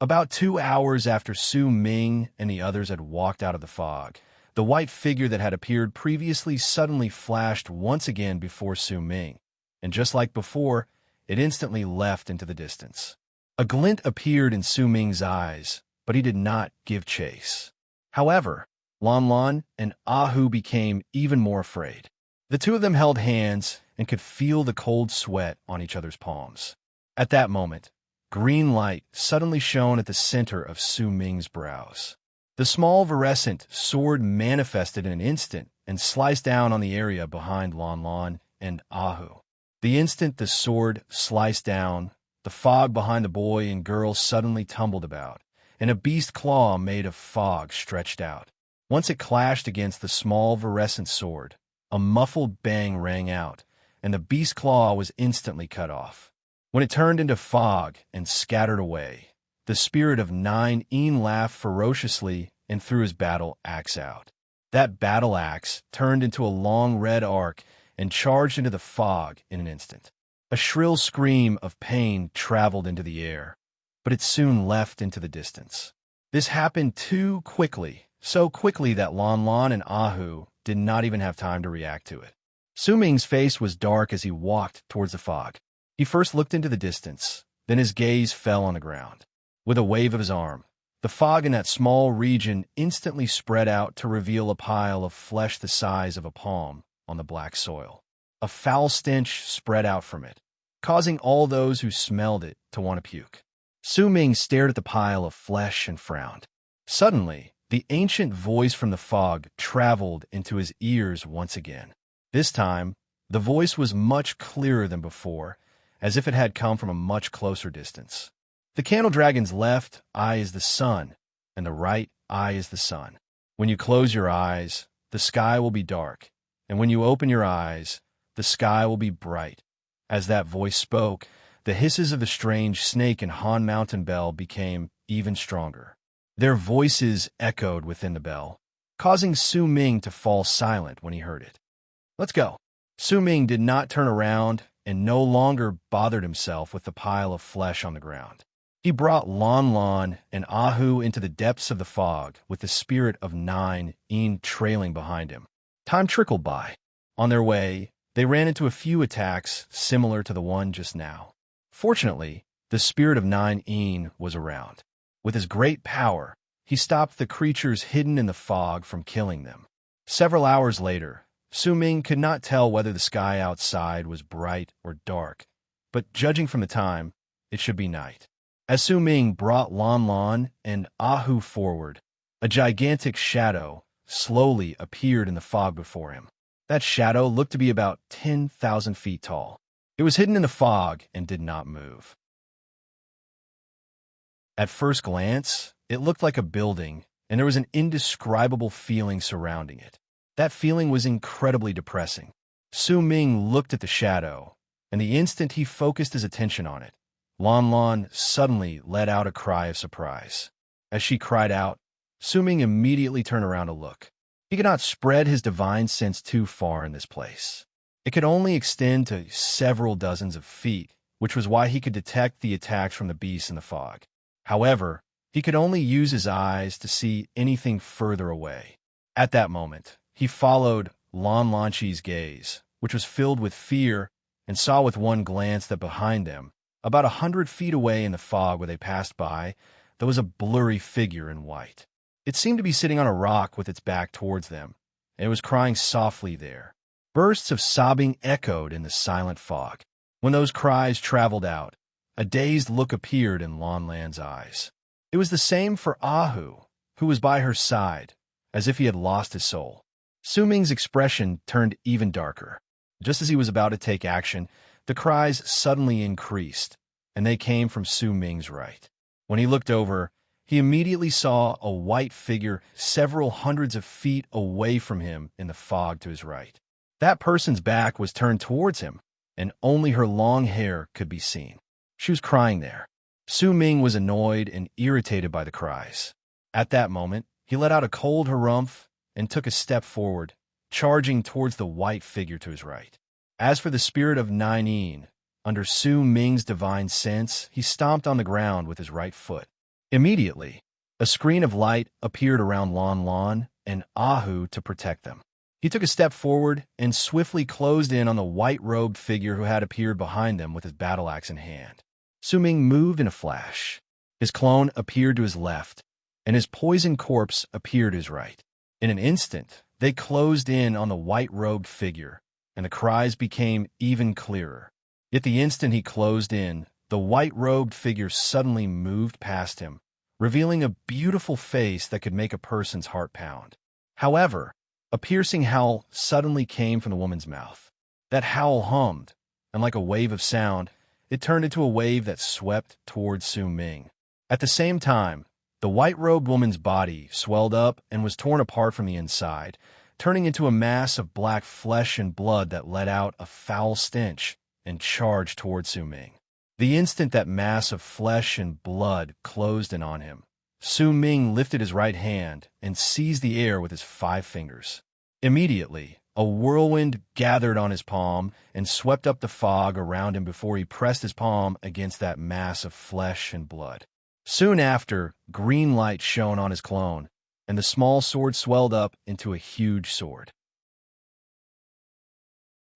About 2 hours after Su Ming and the others had walked out of the fog, the white figure that had appeared previously suddenly flashed once again before Su Ming, and just like before, it instantly left into the distance. A glint appeared in Su Ming's eyes, but he did not give chase. However, Lan Lan and Ahu became even more afraid. The two of them held hands and could feel the cold sweat on each other's palms. At that moment, green light suddenly shone at the center of Su Ming's brows. The small virescent sword manifested in an instant and sliced down on the area behind Lan Lan and Ahu. The instant the sword sliced down, the fog behind the boy and girl suddenly tumbled about, and a beast claw made of fog stretched out. Once it clashed against the small virescent sword, a muffled bang rang out, and the beast claw was instantly cut off. When it turned into fog and scattered away, the spirit of 9 laughed ferociously and threw his battle axe out. That battle axe turned into a long red arc and charged into the fog in an instant. A shrill scream of pain traveled into the air, but it soon left into the distance. This happened too quickly, so quickly that Lan Lan and Ahu did not even have time to react to it. Su Ming's face was dark as he walked towards the fog. He first looked into the distance, then his gaze fell on the ground. With a wave of his arm, The fog in that small region instantly spread out to reveal a pile of flesh the size of a palm on the black soil. A foul stench spread out from it, causing all those who smelled it to want to puke. Su Ming stared at the pile of flesh and frowned. Suddenly, the ancient voice from the fog traveled into his ears once again. This time, the voice was much clearer than before, as if it had come from a much closer distance. The candle dragon's left eye is the sun, and the right eye is the sun. When you close your eyes, the sky will be dark, and when you open your eyes, the sky will be bright. As that voice spoke, the hisses of the strange snake and Han Mountain bell became even stronger. Their voices echoed within the bell, causing Su Ming to fall silent when he heard it. "Let's go." Su Ming did not turn around and no longer bothered himself with the pile of flesh on the ground. He brought Lon Lon and Ahu into the depths of the fog with the spirit of 9 trailing behind him. Time trickled by. On their way, they ran into a few attacks similar to the one just now. Fortunately, the spirit of 9 was around. With his great power, he stopped the creatures hidden in the fog from killing them. Several hours later, Su Ming could not tell whether the sky outside was bright or dark, but judging from the time, it should be night. As Su Ming brought Lon Lon and Ahu forward, a gigantic shadow slowly appeared in the fog before him. That shadow looked to be about 10,000 feet tall. It was hidden in the fog and did not move. At first glance, it looked like a building, and there was an indescribable feeling surrounding it. That feeling was incredibly depressing. Su Ming looked at the shadow, and the instant he focused his attention on it, Lon Lon suddenly let out a cry of surprise. As she cried out, Su Ming immediately turned around to look. He could not spread his divine sense too far in this place. It could only extend to several dozens of feet, which was why he could detect the attacks from the beasts in the fog. However, he could only use his eyes to see anything further away. At that moment, he followed Lon Lanchi's gaze, which was filled with fear, and saw with one glance that behind them, about 100 feet away in the fog where they passed by, there was a blurry figure in white. It seemed to be sitting on a rock with its back towards them, and it was crying softly there. Bursts of sobbing echoed in the silent fog. When those cries traveled out, a dazed look appeared in Lon Lan's eyes. It was the same for Ahu, who was by her side, as if he had lost his soul. Su Ming's expression turned even darker. Just as he was about to take action, the cries suddenly increased, and they came from Su Ming's right. When he looked over, he immediately saw a white figure several hundreds of feet away from him in the fog to his right. That person's back was turned towards him, and only her long hair could be seen. She was crying there. Su Ming was annoyed and irritated by the cries. At that moment, he let out a cold harumph and took a step forward, charging towards the white figure to his right. As for the spirit of 9, under Su Ming's divine sense, he stomped on the ground with his right foot. Immediately, a screen of light appeared around Lon Lon and Ahu to protect them. He took a step forward and swiftly closed in on the white-robed figure who had appeared behind them with his battle axe in hand. Su Ming moved in a flash. His clone appeared to his left, and his poisoned corpse appeared to his right. In an instant, they closed in on the white-robed figure, and the cries became even clearer. Yet the instant he closed in, the white-robed figure suddenly moved past him, revealing a beautiful face that could make a person's heart pound. However, a piercing howl suddenly came from the woman's mouth. That howl hummed, and like a wave of sound, it turned into a wave that swept towards Su Ming. At the same time, the white-robed woman's body swelled up and was torn apart from the inside, turning into a mass of black flesh and blood that let out a foul stench and charged towards Su Ming. The instant that mass of flesh and blood closed in on him, Su Ming lifted his right hand and seized the air with his 5 fingers. Immediately, a whirlwind gathered on his palm and swept up the fog around him before he pressed his palm against that mass of flesh and blood. Soon after, green light shone on his clone, and the small sword swelled up into a huge sword.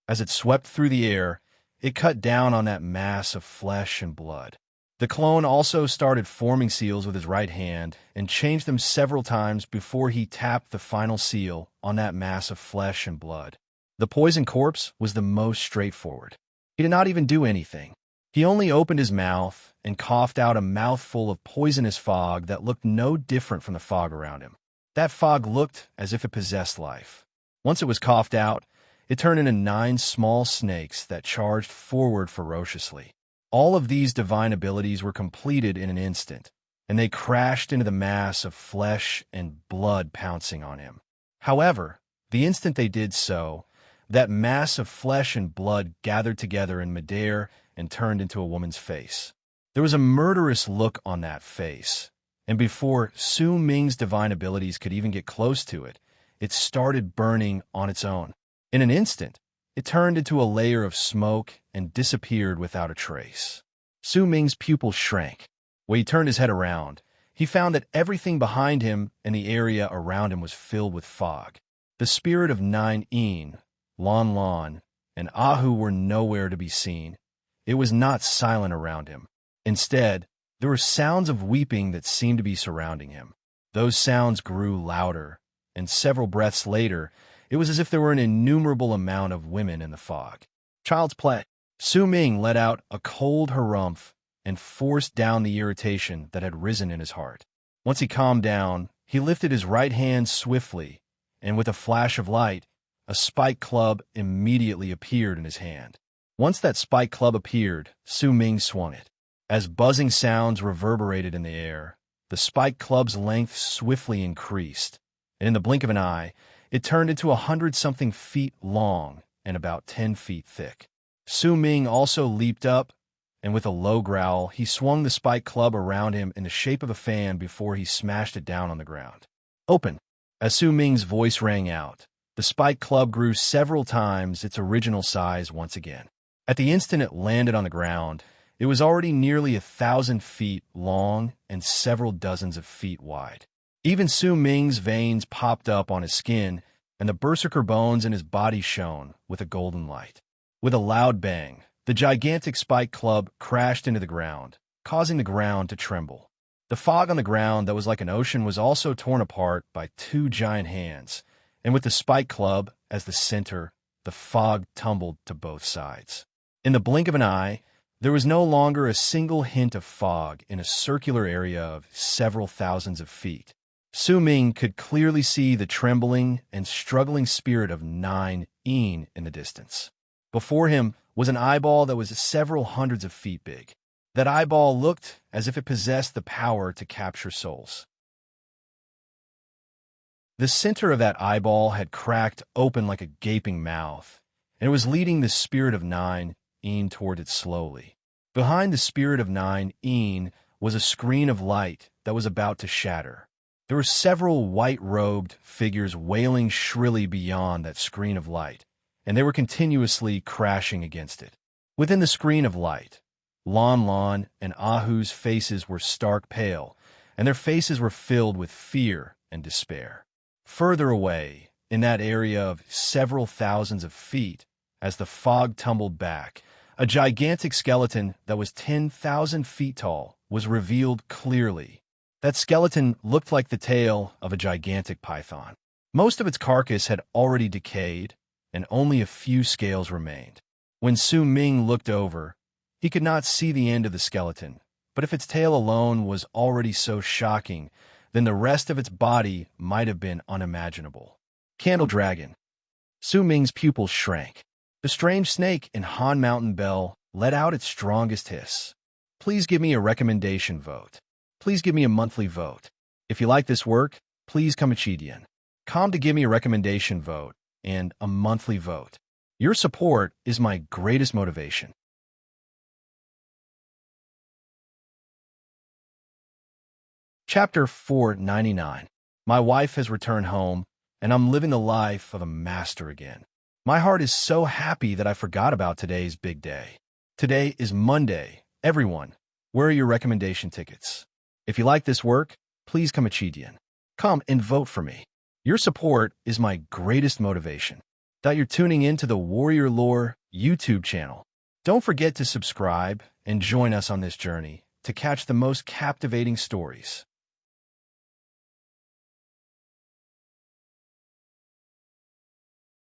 As it swept through the air, it cut down on that mass of flesh and blood. The clone also started forming seals with his right hand and changed them several times before he tapped the final seal on that mass of flesh and blood. The poison corpse was the most straightforward. He did not even do anything. He only opened his mouth and coughed out a mouthful of poisonous fog that looked no different from the fog around him. That fog looked as if it possessed life. Once it was coughed out, it turned into 9 small snakes that charged forward ferociously. All of these divine abilities were completed in an instant, and they crashed into the mass of flesh and blood pouncing on him. However, the instant they did so, that mass of flesh and blood gathered together in midair and turned into a woman's face. There was a murderous look on that face, and before Su Ming's divine abilities could even get close to it, it started burning on its own. In an instant, it turned into a layer of smoke and disappeared without a trace. Su Ming's pupils shrank. When he turned his head around, he found that everything behind him and the area around him was filled with fog. The spirit of 9 Yin, Lon Lon, and Ahu were nowhere to be seen. It was not silent around him. Instead, there were sounds of weeping that seemed to be surrounding him. Those sounds grew louder, and several breaths later, it was as if there were an innumerable amount of women in the fog. Child's play. Su Ming let out a cold harumph and forced down the irritation that had risen in his heart. Once he calmed down, he lifted his right hand swiftly, and with a flash of light, a spike club immediately appeared in his hand. Once that spike club appeared, Su Ming swung it. As buzzing sounds reverberated in the air, the spike club's length swiftly increased, and in the blink of an eye, it turned into 100-something feet long and about 10 feet thick. Su Ming also leaped up, and with a low growl, he swung the spike club around him in the shape of a fan before he smashed it down on the ground. Open! As Su Ming's voice rang out, the spike club grew several times its original size once again. At the instant it landed on the ground, it was already nearly 1,000 feet long and several dozens of feet wide. Even Su Ming's veins popped up on his skin, and the berserker bones in his body shone with a golden light. With a loud bang, the gigantic spike club crashed into the ground, causing the ground to tremble. The fog on the ground that was like an ocean was also torn apart by 2 giant hands, and with the spike club as the center, the fog tumbled to both sides. In the blink of an eye, there was no longer a single hint of fog in a circular area of several thousands of feet. Su Ming could clearly see the trembling and struggling spirit of 9 Yin in the distance. Before him was an eyeball that was several hundreds of feet big. That eyeball looked as if it possessed the power to capture souls. The center of that eyeball had cracked open like a gaping mouth, and it was leading the spirit of 9 Yin toward it slowly. Behind the spirit of 9 Yin was a screen of light that was about to shatter. There were several white-robed figures wailing shrilly beyond that screen of light, and they were continuously crashing against it. Within the screen of light, Lon Lon and Ahu's faces were stark pale, and their faces were filled with fear and despair. Further away, in that area of several thousands of feet, as the fog tumbled back, a gigantic skeleton that was 10,000 feet tall was revealed clearly. That skeleton looked like the tail of a gigantic python. Most of its carcass had already decayed, and only a few scales remained. When Su Ming looked over, he could not see the end of the skeleton, but if its tail alone was already so shocking, then the rest of its body might have been unimaginable. Candle Dragon. Su Ming's pupils shrank. The strange snake in Han Mountain Bell let out its strongest hiss. Please give me a recommendation vote. Please give me a monthly vote. If you like this work, please come Chidian. Come to give me a recommendation vote and a monthly vote. Your support is my greatest motivation. Chapter 499. My wife has returned home, and I'm living the life of a master again. My heart is so happy that I forgot about today's big day. Today is Monday. Everyone, where are your recommendation tickets? If you like this work, please come Chidian. Come and vote for me. Your support is my greatest motivation. That you're tuning in to the Warrior Lore YouTube channel. Don't forget to subscribe and join us on this journey to catch the most captivating stories.